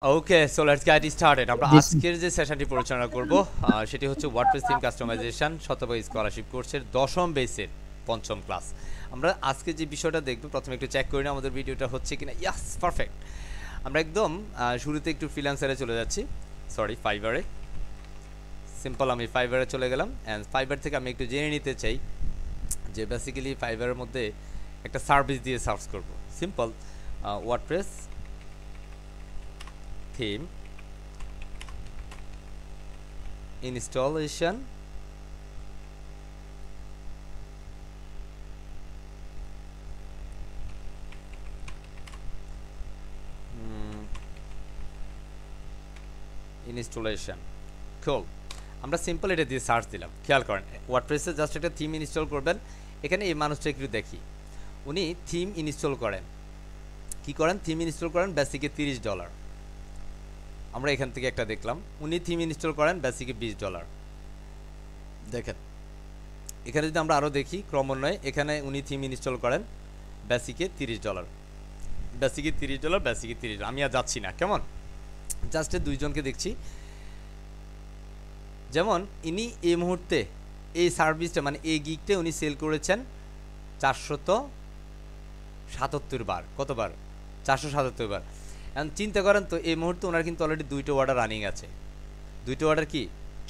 Okay, so let's get started. আমরা This আজকের যে সেশনটি পরিচালনা করব সেটি হচ্ছে ওয়ার্ডপ্রেস থিম কাস্টমাইজেশন শতভাগ স্কলারশিপ কোর্সের দশম বেসের পঞ্চম ক্লাস। আমরা আজকে যে বিষয়টা দেখব, প্রথমে একটু চেক করি না আমাদের ভিডিওটা হচ্ছে কিনা। ইয়াস, পারফেক্ট। আমরা একদম শুরুতে একটু ফ্রিল্যান্সারে চলে যাচ্ছি, সরি ফাইবারে। সিম্পল আমি ফাইবারে চলে গেলাম, অ্যান্ড ফাইবার থেকে আমি একটু জেনে নিতে চাই যে বেসিক্যালি ফাইবারের মধ্যে একটা সার্ভিস দিয়ে সার্চ করব। Simple WordPress theme installation installation cool. আমরা সিম্পল এটা দিয়ে সার্চ দিলাম। খেয়াল করেন, ওয়ার্ডপ্রেসে জাস্ট একটা থিম ইনস্টল করবেন। এখানে এই মানুষটা একটু দেখি, উনি থিম ইনস্টল করেন। কি করেন? থিম ইনস্টল করেন বেসিকে $30। আমরা এখান থেকে একটা দেখলাম, উনি থিম ইনস্টল করেন বেসিকে $20। দেখেন, এখানে যদি আমরা আরও দেখি ক্রমান্বয়ে, এখানে উনি থিম ইনস্টল করেন বেসিকে $30, বেসিকে $30, বেসিকে $30। আমি আর যাচ্ছি না, কেমন? জাস্ট দুইজনকে দেখছি। যেমন ইনি এই মুহূর্তে এই সার্ভিসটা মানে এই গিগটা উনি সেল করেছেন 477 বার। কতবার? 477 বার। এখন চিন্তা করেন তো, এই মুহূর্তে ওনার কিন্তু অলরেডি দুইটা অর্ডার রানিং আছে। দুইটা অর্ডার কি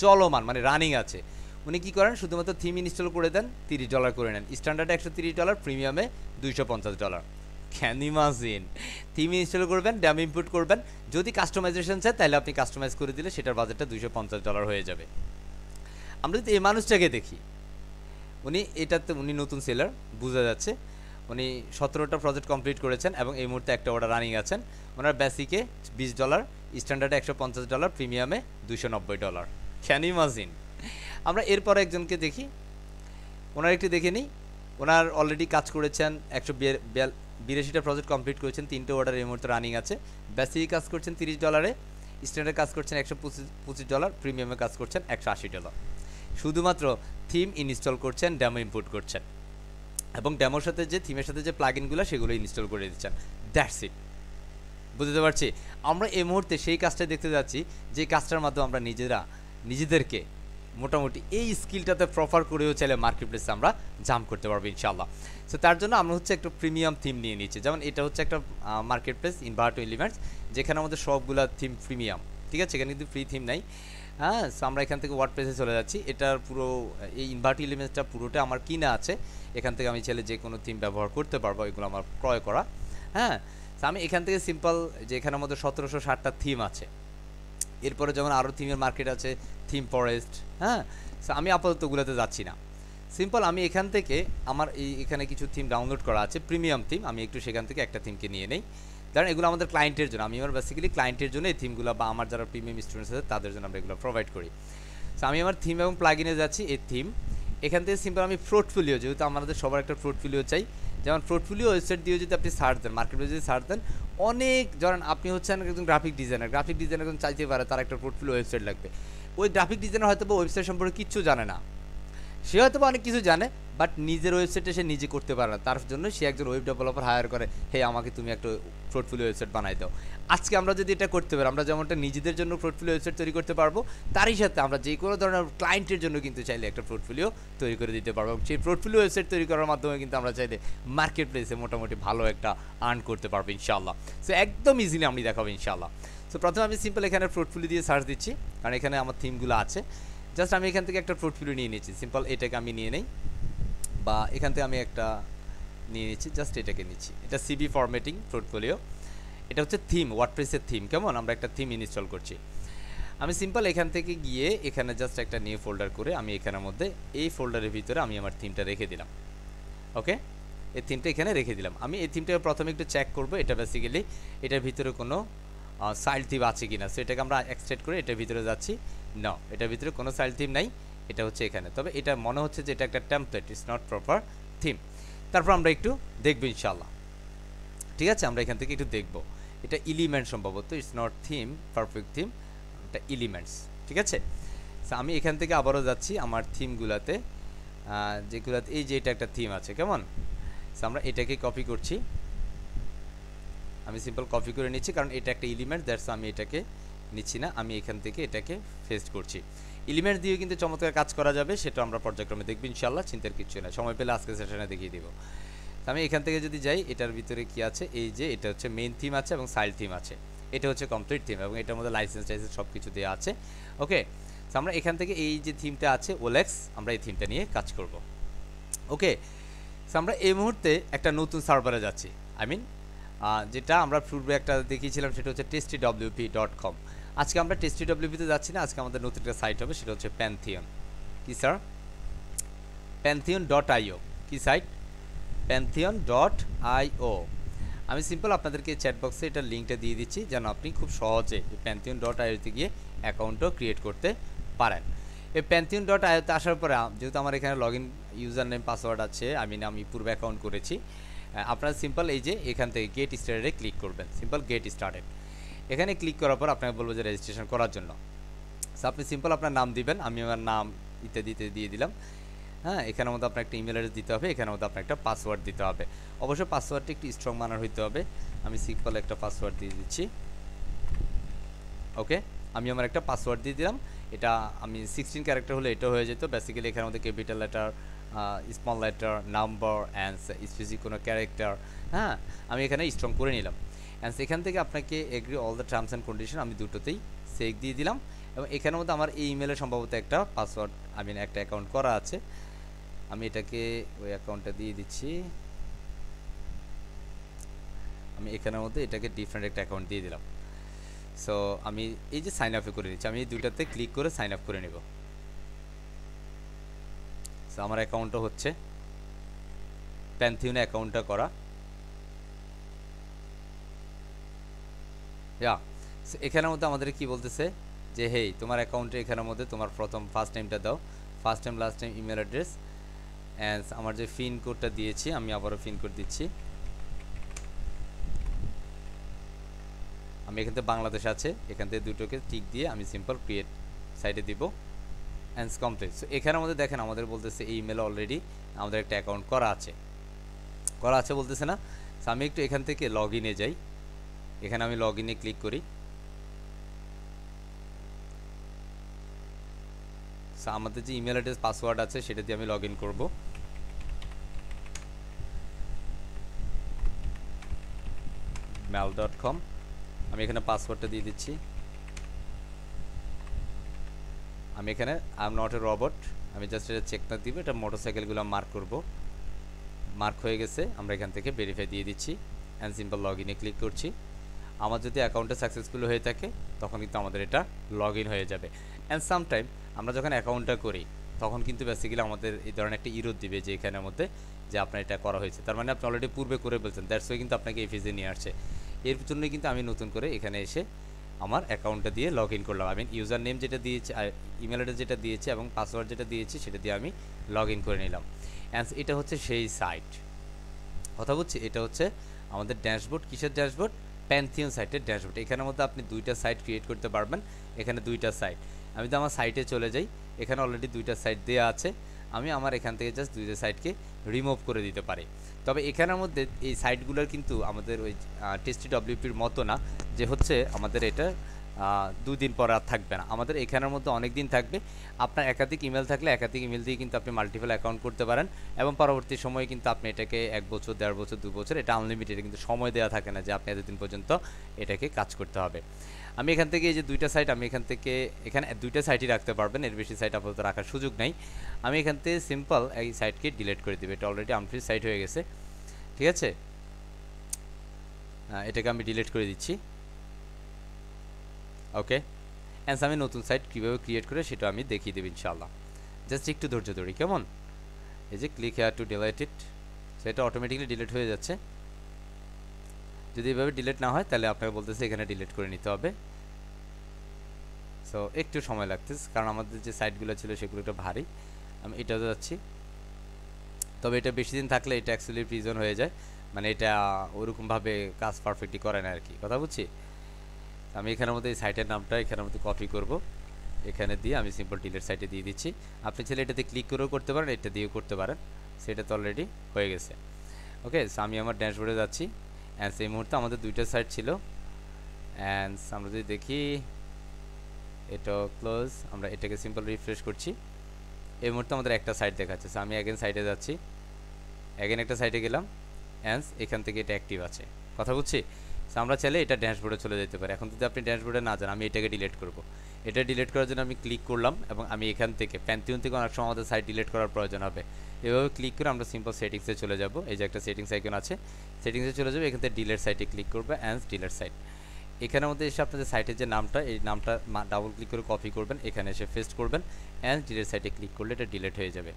চলমান, মানে রানিং আছে। উনি কি করেন? শুধুমাত্র থিম ইনস্টল করে দেন, $30 করে নেন। স্ট্যান্ডার্ডে $130, প্রিমিয়ামে $250। Can imagine? থিম ইনস্টল করবেন, ড্যাম ইনপুট করবেন, যদি কাস্টমাইজেশন চায় তাহলে আপনি কাস্টমাইজ করে দিলে সেটার বাজেটটা $250 হয়ে যাবে। আমরা যদি এই মানুষটাকে দেখি, উনি নতুন সেলার, বোঝা যাচ্ছে। উনি 17টা প্রজেক্ট কমপ্লিট করেছেন এবং এই মুহূর্তে একটা অর্ডার রানিং আছেন। ওনার বেসিকে $20, স্ট্যান্ডার্ডে $150, প্রিমিয়ামে $290। Can imagine? আমরা এরপরে একজনকে দেখি, ওনার একটু দেখে নিই। ওনার অলরেডি কাজ করেছেন 182টা প্রজেক্ট কমপ্লিট করেছেন, 3টে অর্ডার এই মুহূর্তে রানিং আছে। বেসিকে কাজ করছেন $30, স্ট্যান্ডার্ড কাজ করছেন $125, প্রিমিয়ামে কাজ করছেন $180। শুধুমাত্র থিম ইনস্টল করছেন, ডেমো ইনপুট করছেন এবং ডেমোর সাথে যে থিমের সাথে যে প্লাগইনগুলো সেগুলো ইনস্টল করে দিচ্ছেন। That's it. বুঝতে পারছি? আমরা এই মুহূর্তে সেই কাজটা দেখতে যাচ্ছি, যে কাজটার মাধ্যমে আমরা নিজেদেরকে মোটামুটি এই স্কিলটাতে প্রপার করেও চাইলে মার্কেট প্লেসে আমরা জাম্প করতে পারবো ইনশাআল্লাহ। সো তার জন্য আমরা হচ্ছে একটা প্রিমিয়াম থিম নিয়ে নিচ্ছি। যেমন এটা হচ্ছে একটা মার্কেট প্লেস ইনভার্টো এলিমেন্টস, যেখানে আমাদের সবগুলা থিম প্রিমিয়াম। ঠিক আছে, এখানে কিন্তু ফ্রি থিম নাই। হ্যাঁ, সো আমরা এখান থেকে ওয়ার্ডপ্রেসে চলে যাচ্ছি। এটার পুরো এই ইনভার্টো এলিমেন্টসটা পুরোটা আমার কিনা আছে। এখান থেকে আমি চাইলে যে কোনো থিম ব্যবহার করতে পারবো, এগুলো আমার ক্রয় করা। হ্যাঁ, আমি এখান থেকে সিম্পল, যে এখানে আমাদের 1760টা থিম আছে। এরপরে যেমন আরও থিমের মার্কেট আছে, থিম ফরেস্ট। হ্যাঁ, সো আমি আপাতত ওগুলোতে যাচ্ছি না। সিম্পল আমি এখান থেকে আমার এখানে কিছু থিম ডাউনলোড করা আছে, প্রিমিয়াম থিম। আমি একটু সেখান থেকে একটা থিমকে নিয়ে নেই, কারণ এগুলো আমাদের ক্লায়েন্টের জন্য। আমি আমার বেসিক্যালি ক্লায়েন্টের জন্য এই থিমগুলো, বা আমার যারা প্রিমিয়াম স্টুডেন্টস আছে তাদের জন্য আমরা এগুলো প্রোভাইড করি। সো আমি আমার থিম এবং প্লাগইনে যাচ্ছি। এই থিম এখান থেকে সিম্পল আমি পোর্টফোলিও, যেহেতু আমাদের সবার একটা পোর্টফোলিও চাই, যেমন পোর্টফোলিও ওয়েবসাইট দিয়ে যদি আপনি সার্চ দেন, মার্কেট প্লেসে যদি সার্চ দেন, অনেক, ধরেন আপনি হচ্ছেন একজন গ্রাফিক ডিজাইনার একজন চাইতে পারে তার একটা পোর্টফোলিও ওয়েবসাইট লাগবে। ওই গ্রাফিক ডিজাইনার হয়তো বা ওয়েবসাইট সম্পর্কে কিচ্ছু জানে না, সে হয়তো অনেক কিছু জানে, বাট নিজের ওয়েবসাইটে সে নিজে করতে পারে না। তার জন্য সে একজন ওয়েব ডেভেলপার হায়ার করে, হে আমাকে তুমি একটা পোর্টফোলিও ওয়েবসাইট বানাই দাও। আজকে আমরা যদি এটা করতে পারি, আমরা যেমনটা নিজেদের জন্য পোর্টফোলিও ওয়েবসাইট তৈরি করতে পারবো, তারই সাথে আমরা যে কোনো ধরনের ক্লায়েন্টের জন্য কিন্তু চাইলে একটা পোর্টফোলিও তৈরি করে দিতে পারবো। সেই পোর্টফোলিও ওয়েবসাইট তৈরি করার মাধ্যমে কিন্তু আমরা চাইলে মার্কেট প্লেসে মোটামুটি ভালো একটা আর্ন করতে পারবো ইনশাআল্লাহ। সো একদম ইজিলি আমি দেখাবো ইনশাআল্লাহ। সো প্রথমে আমি সিম্পল এখানে পোর্টফোলিও দিয়ে সার্চ দিচ্ছি, কারণ এখানে আমার থিমগুলো আছে। জাস্ট আমি এখান থেকে একটা পোর্টফোলিও নিয়ে নিচ্ছি। সিম্পল এটাকে আমি নিয়ে নেই, বা এখান থেকে আমি একটা নিয়ে নিচ্ছি, জাস্ট এটাকে নিচ্ছি। এটা সিবি ফরম্যাটিং পোর্টফোলিও। এটা হচ্ছে থিম, ওয়ার্ডপ্রেসের থিম। কেমন? আমরা একটা থিম ইনস্টল করছি। আমি সিম্পল এখান থেকে গিয়ে এখানে জাস্ট একটা নিউ ফোল্ডার করে আমি এখানের মধ্যে এই ফোল্ডারের ভিতরে আমি আমার থিমটা রেখে দিলাম। ওকে, এই থিমটা এখানে রেখে দিলাম। আমি এই থিমটাকে প্রথমে একটু চেক করবো, এটা বেসিক্যালি এটার ভিতরে কোনো সাইড থিম আছে কিনা। সো এটাকে আমরা এক্সট্রাক্ট করে এটার ভিতরে যাচ্ছি। না, এটার ভিতরে কোনো সাইড থিম নাই, এটা হচ্ছে এখানে। তবে এটা মনে হচ্ছে যে এটা একটা template, it's not proper theme. তারপর আমরা একটু দেখবো ইনশাআল্লাহ। ঠিক আছে, আমরা এখান থেকে একটু দেখবো। এটা এলিমেন্ট সম্ভবত, it's not theme, perfect theme, এটা এলিমেন্টস। ঠিক আছে, সো আমি এখান থেকে আবারও যাচ্ছি আমার থিমগুলোতে, যেগুলোতে এই যে এটা একটা থিম আছে। কেমন? সো আমরা এটাকে কপি করছি, আমি সিম্পল কপি করে নিচ্ছি, কারণ এটা একটা এলিমেন্ট, দ্যাটস আমি এটাকে নিচ্ছি না, আমি এখান থেকে এটাকে পেস্ট করছি। এলিমেন্ট দিয়ে কিন্তু চমৎকার কাজ করা যাবে, সেটা আমরা পর্যায়ক্রমে দেখব ইনশাআল্লাহ, চিন্তার কিছু না, সময় পেলে আজকে সেশনে দেখিয়ে দিব। আমি এখান থেকে যদি যাই, এটার ভিতরে কি আছে, এই যে এটা হচ্ছে মেইন থিম আছে এবং সাইড থিম আছে, এটা হচ্ছে কমপ্লিট থিম এবং এটার মধ্যে লাইসেন্স টাইসেন্স সব কিছু দেওয়া আছে। ওকে, তো আমরা এখান থেকে এই যে থিমটা আছে ওলেক্স, আমরা এই থিমটা নিয়ে কাজ করব। ওকে, সো আমরা এই মুহূর্তে একটা নতুন সার্ভারে যাচ্ছি, আই মিন যেটা আমরা পূর্বে একটা দেখিয়েছিলাম, সেটা হচ্ছে testywp.com। আজকে আমরা testywp-তে যাচ্ছি না, আজকে আমাদের নতুন একটা সাইট হবে, সেটা হচ্ছে প্যান্থিয়ন। কি স্যার? pantheon.io। কি সাইট? pantheon.io। আমি সিম্পল আপনাদেরকে চ্যাট বক্সে এটার লিঙ্কটা দিয়ে দিচ্ছি, যেন আপনি খুব সহজে pantheon.io-তে গিয়ে অ্যাকাউন্টও ক্রিয়েট করতে পারেন। এই pantheon.io-তে আসার পরে যেহেতু আমার এখানে log in user name password আছে, আমি পূর্বে অ্যাকাউন্ট করেছি, আপনারা সিম্পল এই যে এখান থেকে গেট স্টার্টেডে ক্লিক করবেন, সিম্পল গেট স্টার্টেড। এখানে ক্লিক করার পর আপনাকে বলবো যে রেজিস্ট্রেশন করার জন্য। সো আপনি সিম্পল আপনার নাম দিবেন, আমি আমার নাম ইত্যাদি দিয়ে দিলাম। হ্যাঁ, এখানের মধ্যে আপনার একটা ইমেল অ্যাড্রেস দিতে হবে, এখানের মধ্যে আপনার একটা পাসওয়ার্ড দিতে হবে। অবশ্যই পাসওয়ার্ডটি একটু স্ট্রং মানার হইতে হবে। আমি সিম্পল একটা পাসওয়ার্ড দিয়ে দিচ্ছি। ওকে, আমি আমার একটা পাসওয়ার্ড দিয়ে দিলাম। এটা আমি 16 ক্যারেক্টার হলে এটা হয়ে যেত। বেসিক্যালি এখানের মধ্যে capital letter, small letter, number and specific কোনো ক্যারেক্টার, হ্যাঁ, আমি এখানে স্ট্রং করে নিলাম। অ্যান্ড এখান থেকে আপনাকে agree all the terms and condition, আমি দুটোতেই চেক দিয়ে দিলাম। এবং এখানের মধ্যে আমার এই ইমেলে সম্ভবত একটা পাসওয়ার্ড, একটা অ্যাকাউন্ট করা আছে, আমি এটাকে ওই অ্যাকাউন্টটা দিয়ে দিচ্ছি। আমি এখানের মধ্যে এটাকে ডিফারেন্ট একটা অ্যাকাউন্ট দিয়ে দিলাম। সো আমি এই যে সাইন আপে করে নিচ্ছি, আমি এই দুইটাতে ক্লিক করে সাইন আপ করে নেব। সো আমার অ্যাকাউন্টটা হচ্ছে প্যান্থিয়নে অ্যাকাউন্টটা করা। এখানের মধ্যে আমাদের কি বলতেছে যে হেই, তোমার অ্যাকাউন্টে এখানের মধ্যে তোমার ফার্স্ট নেমটা দাও, first name, last name, email address, and আমার যে পিন কোডটা দিয়েছি আমি আবারও পিন কোড দিচ্ছি। আমি এখান থেকে বাংলাদেশ আছে, এখান থেকে দুটোকে টিক দিয়ে আমি সিম্পল ক্রিয়েট সাইটে দিব, অ্যান্ড কমপ্লিট। সো এখানের মধ্যে দেখেন আমাদের বলতেছে এই ইমেলে অলরেডি আমাদের একটা অ্যাকাউন্ট করা আছে বলতেছে না। সো আমি একটু এখান থেকে লগ ইনে যাই, এখানে আমি লগ ইনে ক্লিক করি। সো আমাদের যে ইমেল অ্যাড্রেস পাসওয়ার্ড আছে সেটা দিয়ে আমি লগ ইন করবো। mail.com, আমি এখানে পাসওয়ার্ডটা দিয়ে দিচ্ছি। আমি এখানে I am not a robot, আমি জাস্ট এটা চেক না দিব, এটা মোটরসাইকেলগুলো মার্ক করব। মার্ক হয়ে গেছে, আমরা এখান থেকে ভেরিফাই দিয়ে দিচ্ছি অ্যান্ড সিম্পল লগ ইনে ক্লিক করছি। আমার যদি অ্যাকাউন্টে সাকসেসফুল হয়ে থাকে তখন কিন্তু আমাদের এটা লগ ইন হয়ে যাবে। অ্যান্ড সামটাইম আমরা যখন অ্যাকাউন্টটা করি তখন কিন্তু বেসিক্যালি আমাদের এই ধরনের একটা ইরোড দিবে যে এখানের মধ্যে যে আপনার এটা করা হয়েছে, তার মানে আপনি অলরেডি পূর্বে করে বলছেন, দ্যাটস ওয়াই কিন্তু আপনাকে এই ফেজে নিয়ে আসছে। এর জন্যই কিন্তু আমি নতুন করে এখানে এসে আমার অ্যাকাউন্টটা দিয়ে লগ ইন করলাম। আমি ইউজার নেম যেটা দিয়েছি, ইমেল অ্যাড্রেস যেটা দিয়েছি এবং পাসওয়ার্ড যেটা দিয়েছি সেটা দিয়ে আমি লগ ইন করে নিলাম। অ্যান্ড এটা হচ্ছে সেই সাইট, কথা বলছি, এটা হচ্ছে আমাদের ড্যাশবোর্ড। কিসের ড্যাশবোর্ড? প্যান্থিয়ন সাইটের ড্যাশবোর্ড। এখানের মধ্যে আপনি দুইটা সাইট ক্রিয়েট করতে পারবেন, এখানে দুইটা সাইট। আমি তো আমার সাইটে চলে যাই, এখানে অলরেডি দুইটা সাইট দেওয়া আছে, আমি আমার এখান থেকে জাস্ট দুইটা সাইটকে রিমুভ করে দিতে পারি। তবে এখানের মধ্যে এই সাইটগুলোর কিন্তু আমাদের ওই টেস্টিডব্লিউপির মতো না যে হচ্ছে আমাদের এটা 2 দিন পর আর থাকবে না, আমাদের এখানের মধ্যে অনেক দিন থাকবে। আপনার একাধিক ইমেল থাকলে একাধিক ইমেল দিয়ে কিন্তু আপনি মাল্টিপল অ্যাকাউন্ট করতে পারেন এবং পরবর্তী সময়ে কিন্তু আপনি এটাকে 1 বছর, 1.5 বছর, 2 বছর, এটা আনলিমিটেড, কিন্তু সময় দেওয়া থাকে না যে আপনি এতদিন পর্যন্ত এটাকে কাজ করতে হবে। আমি এখান থেকে এই যে দুইটা সাইট, আমি এখানে দুইটা সাইটই রাখতে পারবেন, এর বেশি সাইট আপাতত রাখার সুযোগ নাই। আমি এখান থেকে সিম্পল এই সাইটকে ডিলিট করে দেবো, এটা অলরেডি আনফ্রি সাইট হয়ে গেছে, ঠিক আছে, এটাকে আমি ডিলিট করে দিচ্ছি। ওকে, অ্যান্ড আমি নতুন সাইট কীভাবে ক্রিয়েট করে সেটা আমি দেখিয়ে দেবো ইনশাআল্লাহ। জাস্ট একটু ধৈর্য ধরি, কেমন? এই যে ক্লিক হেয়ার টু ডিলিট ইট, সেটা অটোমেটিকলি ডিলিট হয়ে যাচ্ছে। যদি এভাবে ডিলিট না হয় তাহলে আপনাকে বলতেছে এখানে ডিলিট করে নিতে হবে। সো একটু সময় লাগতেছে কারণ আমাদের যে সাইটগুলো ছিল সেগুলো একটু ভারী। আমি এটাতে যাচ্ছি, তবে এটা বেশি দিন থাকলে এটা অ্যাকচুয়ালি প্রিজন হয়ে যায়, মানে এটা ওরকমভাবে কাজ পারফেক্টলি করে না আর কি, কথা বুঝছি। আমি এখানের মধ্যে এই সাইটের নামটা এখানের মধ্যে কপি করব, এখানে দিয়ে আমি সিম্পল ডিলিট সাইটে দিয়ে দিচ্ছি। আপনি চাইলে এটাতে ক্লিক করেও করতে পারেন, এটা দিয়েও করতে পারেন, সেটা তো অলরেডি হয়ে গেছে। ওকে, সো আমি আমার ড্যাশবোর্ডে যাচ্ছি, অ্যান্ড এই মুহূর্তে আমাদের দুইটা সাইট ছিল। অ্যান্ড আমরা যদি দেখি এটা ক্লোজ, আমরা এটাকে সিম্পল রিফ্রেশ করছি, এই মুহূর্তে আমাদের একটা সাইট দেখাচ্ছে। আমি অ্যাগেন সাইটে যাচ্ছি, অ্যাগেন একটা সাইটে গেলাম, অ্যান্ড এখান থেকে এটা অ্যাক্টিভ আছে। কথা বুঝছি? আমরা চাইলে এটা ড্যাশবোর্ডে চলে যেতে পারি। এখন যদি আপনি ড্যাশবোর্ডে না যান, আমি এটাকে ডিলিট করব। এটা ডিলিট করার জন্য আমি ক্লিক করলাম এবং আমি এখান থেকে প্যান্থিয়ন থেকে অনেক সময় আমাদের সাইট ডিলিট করার প্রয়োজন হবে। এভাবে ক্লিক করে আমরা সিম্পল সেটিংসে চলে যাব। এই যে একটা সেটিংস আইকন আছে, সেটিংসে চলে যাবো, এখান থেকে ডিলিট সাইটে ক্লিক করবে, অ্যান্ড ডিলিট সাইট। এখানের মধ্যে এসে আপনাদের সাইটের যে নামটা, এই নামটা ডাবল ক্লিক করে কপি করবেন, এখানে এসে পেস্ট করবেন, অ্যান্ড ডিলিট সাইটে ক্লিক করলে এটা ডিলিট হয়ে যাবে।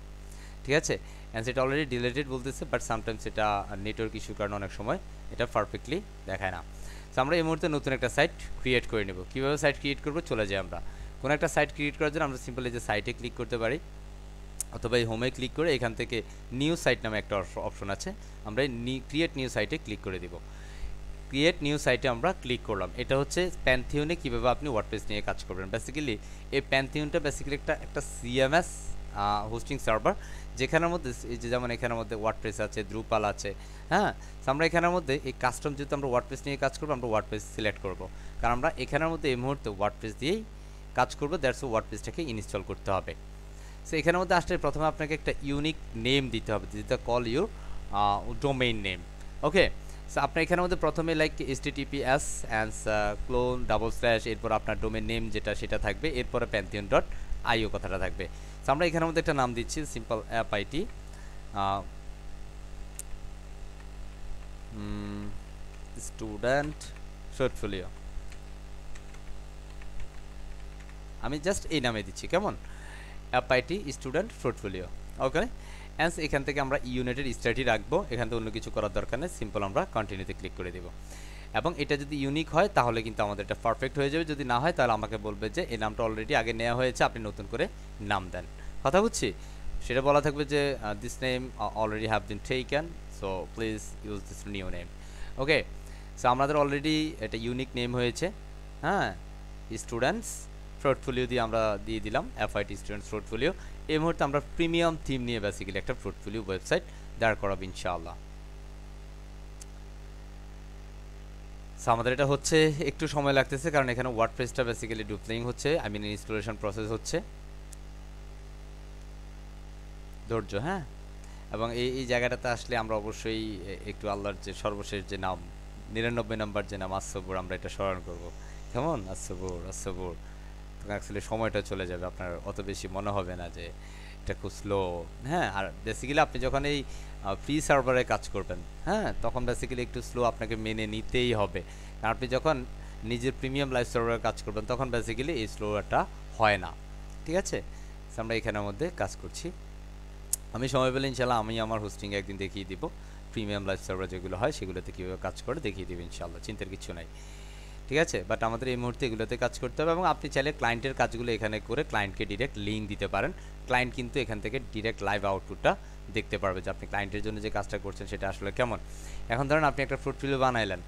ঠিক আছে? অ্যান্ড সেটা অলরেডি ডিলিটেড বলতেছে, বাট সামটাইমস এটা নেটওয়ার্ক ইস্যুর কারণে অনেক সময় এটা পারফেক্টলি দেখায় না। সো আমরা এই মুহূর্তে নতুন একটা সাইট ক্রিয়েট করে নেব। কীভাবে সাইট ক্রিয়েট করবো? চলে যাই আমরা কোনো একটা সাইট ক্রিয়েট করার জন্য আমরা সিম্পল এই যে সাইটে ক্লিক করতে পারি, অথবা এই হোমে ক্লিক করে এখান থেকে নিউ সাইট নামে একটা অপশন আছে, আমরা ক্রিয়েট নিউ সাইটে ক্লিক করে দিব। ক্রিয়েট নিউ সাইটে আমরা ক্লিক করলাম। এটা হচ্ছে প্যান্থিয়নে কীভাবে আপনি ওয়ার্ডপ্রেস নিয়ে কাজ করবেন। বেসিক্যালি এই প্যান্থিয়নটা বেসিক্যালি একটা সিএমএস হোস্টিং সার্ভার, যেখানের মধ্যে এই যে যেমন এখানের মধ্যে ওয়ার্ডপ্রেস আছে, দ্রুপাল আছে, হ্যাঁ। আমরা এখানের মধ্যে এই কাস্টম যেহেতু আমরা ওয়ার্ডপ্রেস নিয়ে কাজ করবো, আমরা ওয়ার্ডপ্রেস সিলেক্ট করব, কারণ আমরা এখানের মধ্যে এই মুহূর্তে ওয়ার্ডপ্রেস দিয়েই কাজ করবো। দ্যাটস ওয়ার্ডপ্রেসটাকে ইনস্টল করতে হবে। সো এখানের মধ্যে আসলে প্রথমে আপনাকে একটা ইউনিক নেম দিতে হবে, যেটা call your domain name. Okay, so আপনার এখানের মধ্যে প্রথমে লাইক https অ্যান্ড ক্লোন / এরপর আপনার ডোমেইন নেম যেটা সেটা থাকবে, এরপরে pantheon.io কথাটা থাকবে। সো আমরা এখানের মধ্যে একটা নাম দিচ্ছি সিম্পল FIT স্টুডেন্ট পোর্টফোলিও। আমি জাস্ট এই নামে দিচ্ছি, কেমন? FIT student portfolio. Okay, and এখান থেকে আমরা ইউনিটের স্টার্টই রাখবো, এখান থেকে অন্য কিছু করার দরকার নেই, সিম্পল আমরা কন্টিনিউতে ক্লিক করে দেবো। এবং এটা যদি ইউনিক হয় তাহলে কিন্তু আমাদের এটা পারফেক্ট হয়ে যাবে, যদি না হয় তাহলে আমাকে বলবে যে এই নামটা অলরেডি আগে নেওয়া হয়েছে, আপনি নতুন করে নাম দেন। কথা বুঝছি? সেটা বলা থাকবে যে this name already have been taken, so please use this new name. Okay, so আমাদের অলরেডি এটা ইউনিক নেম হয়েছে, হ্যাঁ, স্টুডেন্টস পোর্টফোলিও দিয়ে আমরা দিয়ে দিলাম FIT স্টুডেন্টস পোর্টফোলিও। এই মুহূর্তে আমরা প্রিমিয়াম থিম নিয়ে বেসিক্যালি একটা পোর্টফোলিও ওয়েবসাইট দাঁড় করাবো ইনশাআল্লাহ। সো আমাদের এটা হচ্ছে একটু সময় লাগতেছে, কারণ এখানে ওয়ার্ডপ্রেসটা বেসিক্যালি ডুপ্লিং হচ্ছে, ইনস্টলেশন প্রসেস হচ্ছে, ধৈর্য, হ্যাঁ। এবং এই জায়গাটাতে আসলে আমরা অবশ্যই একটু আল্লাহর যে সর্বশেষ যে নাম 99 নম্বর যে নাম আসবুর, আমরা এটা স্মরণ করব, কেমন? আসবুর আসবুর। তখন অ্যাকচুয়ালি সময়টা চলে যাবে, আপনার অত বেশি মনে হবে না যে এটা খুব স্লো, হ্যাঁ। আর বেসিক্যালি আপনি যখন এই ফ্রি সার্ভারে কাজ করবেন, হ্যাঁ, তখন বেসিক্যালি একটু স্লো আপনাকে মেনে নিতেই হবে, কারণ আপনি যখন নিজের প্রিমিয়াম লাইভ সার্ভারে কাজ করবেন তখন বেসিক্যালি এই স্লোটা হয় না। ঠিক আছে, আমরা এখানের মধ্যে কাজ করছি। আমি সময় পেলে ইনশাল্লাহ আমি আমার হোস্টিংয়ে একদিন দেখিয়ে দিব, প্রিমিয়াম লাইভ সার্ভার যেগুলো হয় সেগুলোতে কীভাবে কাজ করে দেখিয়ে দিব ইনশাল্লাহ, চিন্তার কিছু নাই। ঠিক আছে, বাট আমাদের এই মুহূর্তে এগুলোতে কাজ করতে হবে। এবং আপনি চাইলে ক্লায়েন্টের কাজগুলো এখানে করে ক্লায়েন্টকে ডিরেক্ট লিঙ্ক দিতে পারেন, ক্লায়েন্ট কিন্তু এখান থেকে ডিরেক্ট লাইভ আউটপুটটা দেখতে পারবে যে আপনি ক্লায়েন্টের জন্য যে কাজটা করছেন সেটা আসলে কেমন। এখন ধরেন আপনি একটা পোর্টফোলিও বানাইলেন,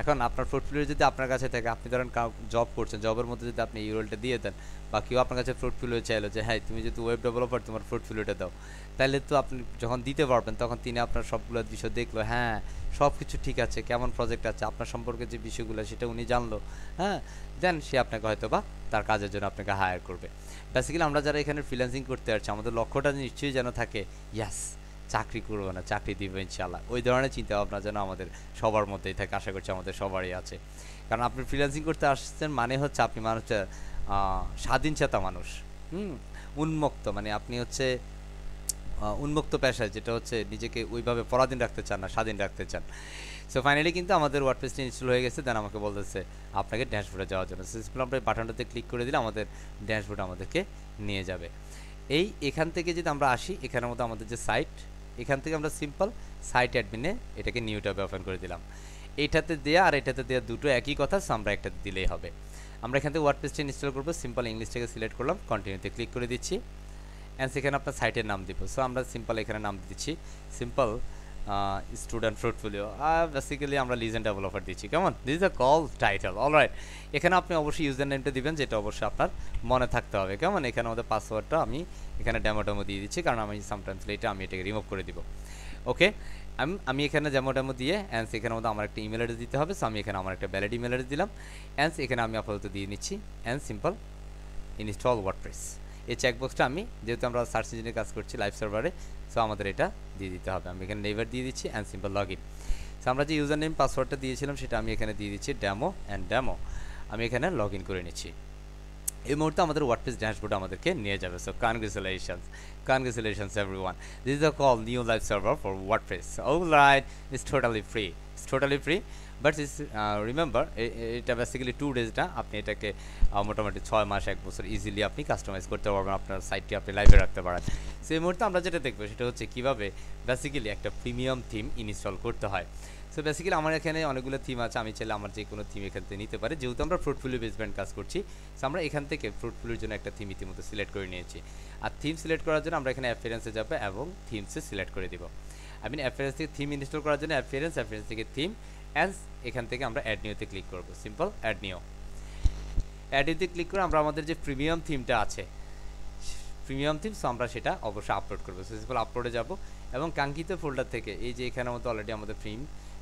এখন আপনার পোর্টফোলিও যদি আপনার কাছে থাকে, আপনি ধরেন জব করছেন, জবের মধ্যে যদি আপনি ইউরোলটা দিয়ে দেন, বা কেউ আপনার কাছে পোর্টফোলিও চাইলো যে হ্যাঁ তুমি যেহেতু ওয়েব ডেভেলপার তোমার পোর্টফোলিওটা দাও, তাহলে তো আপনি যখন দিতে পারবেন তখন তিনি আপনার সবগুলো বিষয় দেখলো, হ্যাঁ সব কিছু ঠিক আছে, কেমন প্রজেক্ট আছে, আপনার সম্পর্কে যে বিষয়গুলো সেটা উনি জানলো, হ্যাঁ, দেন সে আপনাকে হয়তো বা তার কাজের জন্য আপনাকে হায়ার করবে। বেসিক্যালি আমরা যারা এখানে ফ্রিল্যান্সিং করতে আসছি, আমাদের লক্ষ্যটা নিশ্চয়ই যেন থাকে ইয়াস চাকরি করবো না, চাকরি দিব ইনশাল্লাহ, ওই ধরনের চিন্তা ভাবনা যেন আমাদের সবার মধ্যেই থাকে, আশা করছি আমাদের সবারই আছে। কারণ আপনি ফ্রিল্যান্সিং করতে আসছেন মানে হচ্ছে আপনি মানুষটা স্বাধীন চেতা মানুষ, উন্মুক্ত, মানে আপনি হচ্ছে উন্মুক্ত পেশায়, যেটা হচ্ছে নিজেকে ওইভাবে পরাধীন রাখতে চান না, স্বাধীন রাখতে চান। সো ফাইনালি কিন্তু আমাদের ওয়ার্ডপ্রেসটি ইনস্টল হয়ে গেছে, দেন আমাকে বলতেছে আপনাকে ড্যাশবোর্ডে যাওয়ার জন্য। সিম্পল আমরা এই বাটনটাতে ক্লিক করে দিলে আমাদের ড্যাশবোর্ড আমাদেরকে নিয়ে যাবে। এখান থেকে যদি আমরা আসি, এখানের মধ্যে আমাদের যে সাইট, এখান থেকে আমরা সিম্পল সাইট অ্যাডমিনে এটাকে নিউ ট্যাবে ওপেন করে দিলাম। এইটাতে দেয়া আর এটাতে দেওয়া দুটো একই কথা, সো আমরা একটা দিলেই হবে। আমরা এখান থেকে ওয়ার্ডপ্রেসটি ইনস্টল করবো, সিম্পল ইংলিশটাকে সিলেক্ট করলাম, কন্টিনিউতে ক্লিক করে দিচ্ছি, অ্যান্ড সেখানে আপনার সাইটের নাম দিব। সো আমরা সিম্পল এখানে নাম দিচ্ছি সিম্পল স্টুডেন্ট পোর্টফোলিও, বেসিক্যালি আমরা লিজেন্ড ডেভেলপার দিচ্ছি, কেমন? This is a call title, alright. এখানে আপনি অবশ্যই ইউজার নেমটা দিবেন, যেটা অবশ্যই আপনার মনে থাকতে হবে, কেমন? এখানে আমাদের পাসওয়ার্ডটা আমি এখানে ডেমো দিয়ে দিচ্ছি, কারণ আমি সামটাইমস এটা আমি এটাকে রিমুভ করে দিব। ওকে, আমি এখানে ডেমো দিয়ে অ্যান্স এখানে মধ্যে আমার একটা ইমেল অ্যাড্রেস দিতে হবে। সো আমি এখানে আমার একটা ভ্যালিড ইমেল অ্যাড্রেস দিলাম। অ্যান্স এখানে আমি আপাতত দিয়ে নিচ্ছি অ্যান্ড সিম্পল ইনস্টল ওয়ার্ডপ্রেস। এই চেকবক্সটা আমি যেহেতু আমরা সার্চ ইঞ্জিনে কাজ করছি লাইভ সার্ভারে, সো আমাদের এটা দিয়ে দিতে হবে। আমি এখানে নেভার দিয়ে দিচ্ছি and simple log in. So আমরা যে ইউজার নেম পাসওয়ার্ডটা দিয়েছিলাম সেটা আমি এখানে দিয়ে দিচ্ছি ডেমো অ্যান্ড ডেমো। আমি এখানে লগ ইন করে নিচ্ছি। এই মুহূর্তে আমাদের ওয়ার্ডপ্রেস ড্যাশবোর্ড আমাদেরকে নিয়ে যাবে। So congratulations everyone, this is a call new live server for WordPress. Alright, it's totally free but is remember এটা বেসিক্যালি 2 days না, আপনি এটাকে মোটামুটি 6 মাস 1 বছর ইজিলি আপনি কাস্টমাইজ করতে পারবেন, আপনার সাইটটি আপনি লাইভে রাখতে পারেন। সো এই মুহূর্তে আমরা যেটা দেখবো সেটা হচ্ছে কীভাবে বেসিক্যালি একটা প্রিমিয়াম থিম ইনস্টল করতে হয়। সো বেসিক্যালি আমার এখানে অনেকগুলো থিম আছে, আমি চাইলে আমার যে কোনো থিম এখান থেকে নিতে পারি। যেহেতু আমরা ফ্রুটফুলি বেসমেন্ট কাজ করছি, সো আমরা এখান থেকে ফ্রুটফুলির জন্য একটা থিম ইতিমধ্যে সিলেক্ট করে নিয়েছি। আর থিম সিলেক্ট করার জন্য আমরা এখানে অ্যাপিয়ারেন্সে যাবো এবং থিমসে সিলেক্ট করে দিব। আমি অ্যাপিয়ারেন্স থেকে থিম ইনস্টল করার জন্য অ্যাপিয়ারেন্স থেকে থিম অ্যান্ড এখান থেকে আমরা অ্যাড নিউতে ক্লিক করব। সিম্পল অ্যাড নিউ ক্লিক করে আমরা আমাদের যে প্রিমিয়াম থিমটা আছে প্রিমিয়াম থিম, সো আমরা সেটা অবশ্যই আপলোড করবো। সিম্পল আপলোডে যাব এবং কাঙ্ক্ষিত ফোল্ডার থেকে এই যে এখানে মধ্যে অলরেডি আমাদের থিম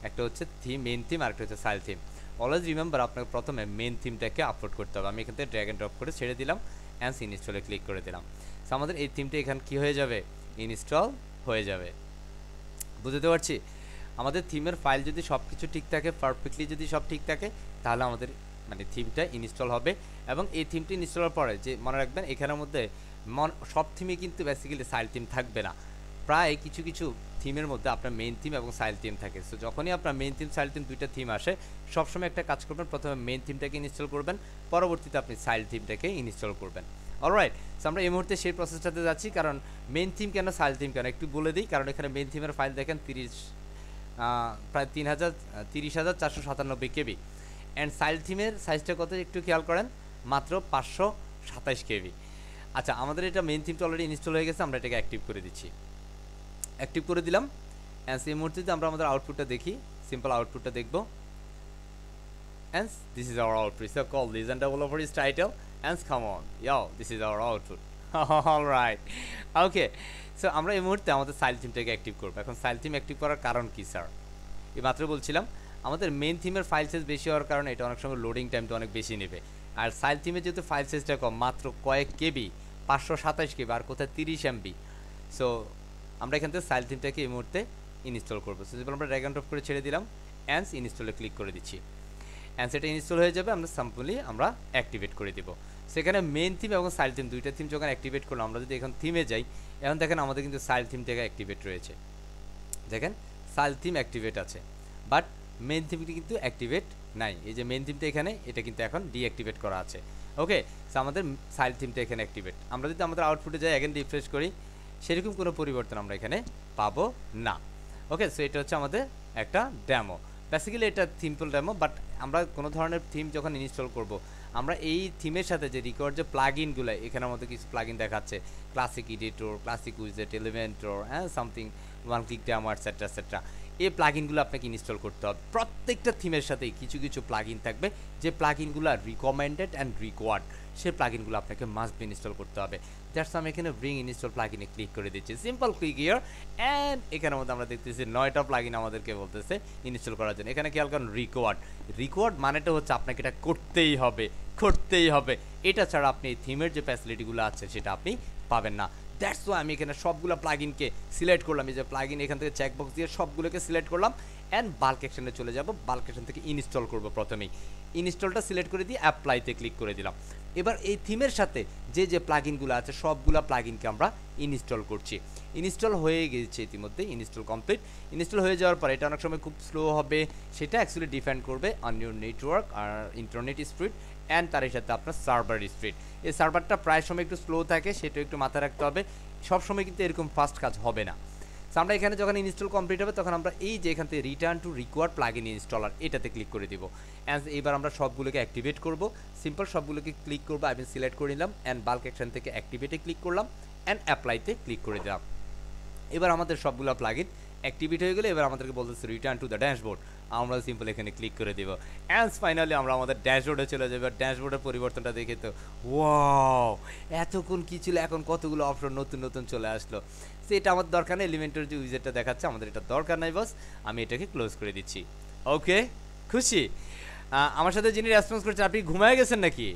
একটা হচ্ছে থিম মেন থিম আর একটা হচ্ছে সাইল থিম। অলওয়েজ রিমেম্বার আপনাকে প্রথমে মেন থিমটাকে আপলোড করতে হবে। আমি এখান থেকে ড্র্যাগ এন্ড ড্রপ করে ছেড়ে দিলাম অ্যান্ড ইনস্টলে ক্লিক করে দিলাম। সো আমাদের এই থিমটা এখানে কি হয়ে যাবে, ইনস্টল হয়ে যাবে। বুঝতে পারছি, আমাদের থিমের ফাইল যদি সব কিছু ঠিক থাকে, পারফেক্টলি যদি সব ঠিক থাকে, তাহলে আমাদের মানে থিমটা ইনস্টল হবে। এবং এই থিমটি ইনস্টল হওয়ার পরে যে মনে রাখবেন এখানের মধ্যে সব থিমে কিন্তু বেসিক্যালি সাইল থিম থাকবে না। প্রায় কিছু কিছু থিমের মধ্যে আপনার মেইন থিম এবং সাইল থিম থাকে। সো যখনই আপনার মেইন থিম সাইল থিম দুইটা থিম আসে, সবসময় একটা কাজ করবেন, প্রথমে মেইন থিমটাকে ইনস্টল করবেন, পরবর্তীতে আপনি সাইল থিমটাকে ইনস্টল করবেন। অলরাইট, সো আমরা এই মুহূর্তে সেই প্রসেসটাতে যাচ্ছি। কারণ মেইন থিম কেন সাইল থিম কেন একটু বলে দিই। কারণ এখানে মেইন থিমের ফাইল দেখেন প্রায় 30,497 কেবি অ্যান্ড সাইল থিমের সাইজটা কত একটু খেয়াল করেন, মাত্র 527 কেবি। আচ্ছা, আমাদের এটা মেইন থিমটা অলরেডি ইনস্টল হয়ে গেছে, আমরা এটাকে অ্যাক্টিভ করে দিচ্ছি। অ্যাক্টিভ করে দিলাম অ্যান্ড এই মুহূর্তে আমরা আমাদের আউটপুটটা দেখি, সিম্পল আউটপুটটা দেখব। And this is our output. So call legend developer is title and come on yo, this is our output. Alright, okay. So আমরা এই মুহূর্তে আমাদের সাইল থিমটাকে অ্যাক্টিভ করবো। এখন সাইল থিম অ্যাক্টিভ করার কারণ কি স্যার? এই মাত্র বলছিলাম আমাদের মেন থিমের ফাইল সাইজ বেশি হওয়ার কারণে এটা অনেক সময় লোডিং টাইমটা অনেক বেশি নেবে। আর সাইল থিমের যেহেতু ফাইল সাইজটা কম, মাত্র কয়েক কেবি, 527 কেবি, আর কোথায় 30 MB। সো আমরা এখান থেকে সাইল থিমটাকে এই মুহূর্তে ইনস্টল করবো। সো আমরা ড্র্যাগ এন্ড ড্রপ করে ছেড়ে দিলাম অ্যান্ড ইনস্টলে ক্লিক করে দিচ্ছি। অ্যান্ড সেটা ইনস্টল হয়ে যাবে, আমরা সিম্পলি আমরা অ্যাক্টিভেট করে দিব। সেখানে মেন থিম এবং সাইল থিম দুইটা থিম যখন অ্যাক্টিভেট করলাম, আমরা যদি এখন থিমে যাই, এখন দেখেন আমাদের কিন্তু সাইল থিমটাকে অ্যাক্টিভেট রয়েছে। দেখেন সাইল থিম অ্যাক্টিভেট আছে, বাট মেন থিমটি কিন্তু অ্যাক্টিভেট নাই। এই যে মেন থিমটা এখানে, এটা কিন্তু এখন ডিঅ্যাক্টিভেট করা আছে। ওকে, সো আমাদের সাইল থিমটা এখানে অ্যাক্টিভেট। আমরা যদি আমাদের আউটপুটে যাই, অ্যাগেন রিফ্রেশ করি, সেরকম কোনো পরিবর্তন আমরা এখানে পাবো না। ওকে, সো এটা হচ্ছে আমাদের একটা ডেমো। বেসিক্যালি এটা সিম্পল ডেমো, বাট আমরা কোনো ধরনের থিম যখন ইনস্টল করব, আমরা এই থিমের সাথে যে রিকোয়ার্ড যে প্লাগইনগুলো, এখানের মধ্যে কিছু প্লাগইন দেখাচ্ছে, ক্লাসিক এডিটর, ক্লাসিক উইজেট, এলিমেন্টর, হ্যাঁ, something, one click demo, etcetera etcetera. এই প্লাগইনগুলো আপনাকে ইনস্টল করতে হবে। প্রত্যেকটা থিমের সাথেই কিছু কিছু প্লাগইন থাকবে, যে প্লাগইনগুলো রিকমেন্ডেড অ্যান্ড রিকোয়ার্ড, সেই প্লাগইনগুলো আপনাকে মাস্ট বি ইনস্টল করতে হবে। দ্যাটস আমি এখানে ব্রিং ইনস্টল প্লাগইনে ক্লিক করে দিচ্ছি। সিম্পল ক্লিক হিয়ার অ্যান্ড এখানের মধ্যে আমরা দেখতেছি 9টা প্লাগইন আমাদেরকে বলতেছে ইনস্টল করার জন্য। এখানে খেয়াল করেন রিকোয়ার্ড মানেটা হচ্ছে আপনাকে এটা করতেই হবে। এটা ছাড়া আপনি এই থিমের যে ফ্যাসিলিটিগুলো আছে সেটা আপনি পাবেন না। দ্যাটস ওয়াই আমি এখানে সবগুলো প্লাগইনকে সিলেক্ট করলাম। এই যে প্লাগইন এখান থেকে চেকবক্স দিয়ে সবগুলোকে সিলেক্ট করলাম অ্যান্ড বাল্ক অ্যাকশনে চলে যাব। বাল্ক অ্যাকশন থেকে ইনস্টল করব। প্রথমেই ইনস্টলটা সিলেক্ট করে দিয়ে অ্যাপ্লাইতে ক্লিক করে দিলাম। এবার এই থিমের সাথে যে প্লাগইনগুলো আছে সবগুলো প্লাগইনকে আমরা ইনস্টল করছি। ইনস্টল হয়ে গেছে ইতিমধ্যে, ইনস্টল কমপ্লিট। ইনস্টল হয়ে যাওয়ার পর এটা অনেক সময় খুব স্লো হবে, সেটা অ্যাকচুয়ালি ডিপেন্ড করবে অন ইউর নেটওয়ার্ক আর ইন্টারনেট স্পিড অ্যান্ড তার সাথে আপনার সার্ভার স্পিড। এই সার্ভারটা প্রায় সময় একটু স্লো থাকে, সেটা একটু মাথায় রাখতে হবে। সব সময় কিন্তু এরকম ফাস্ট কাজ হবে না। সো আমরা এখানে যখন ইনস্টল কমপ্লিট হবে, তখন আমরা এই যে এখান থেকে return to required plugin installer, এটাতে ক্লিক করে দিব। অ্যান্ড এবার আমরা সবগুলোকে অ্যাক্টিভেট করব। সিম্পল সবগুলোকে ক্লিক করবো, আমি সিলেক্ট করে নিলাম অ্যান্ড বাল্ক অ্যাকশন থেকে অ্যাক্টিভেটে ক্লিক করলাম অ্যান্ড অ্যাপ্লাইতে ক্লিক করে দিলাম। এবার আমাদের সবগুলো প্লাগইন অ্যাক্টিভেট হয়ে গেলে এবার আমাদেরকে বলতেছে রিটার্ন টু দ্য ড্যাশবোর্ড। আমরা সিম্পল এখানে ক্লিক করে দিব অ্যান্ড ফাইনালি আমরা আমাদের ড্যাশবোর্ডে চলে যাবো। ড্যাশবোর্ডের পরিবর্তনটা দেখে তো ওয়াও, এতক্ষণ কী ছিল, এখন কতগুলো অপশন নতুন নতুন চলে আসলো। তো এটা আমার দরকার নেই, এলিমেন্টের যে উইজেটটা দেখাচ্ছে আমাদের এটা দরকার নাই বস, আমি এটাকে ক্লোজ করে দিচ্ছি। ওকে, খুশি? আমার সাথে যিনি রেসপন্স করছেন আপনি ঘুমায় গেছেন নাকি?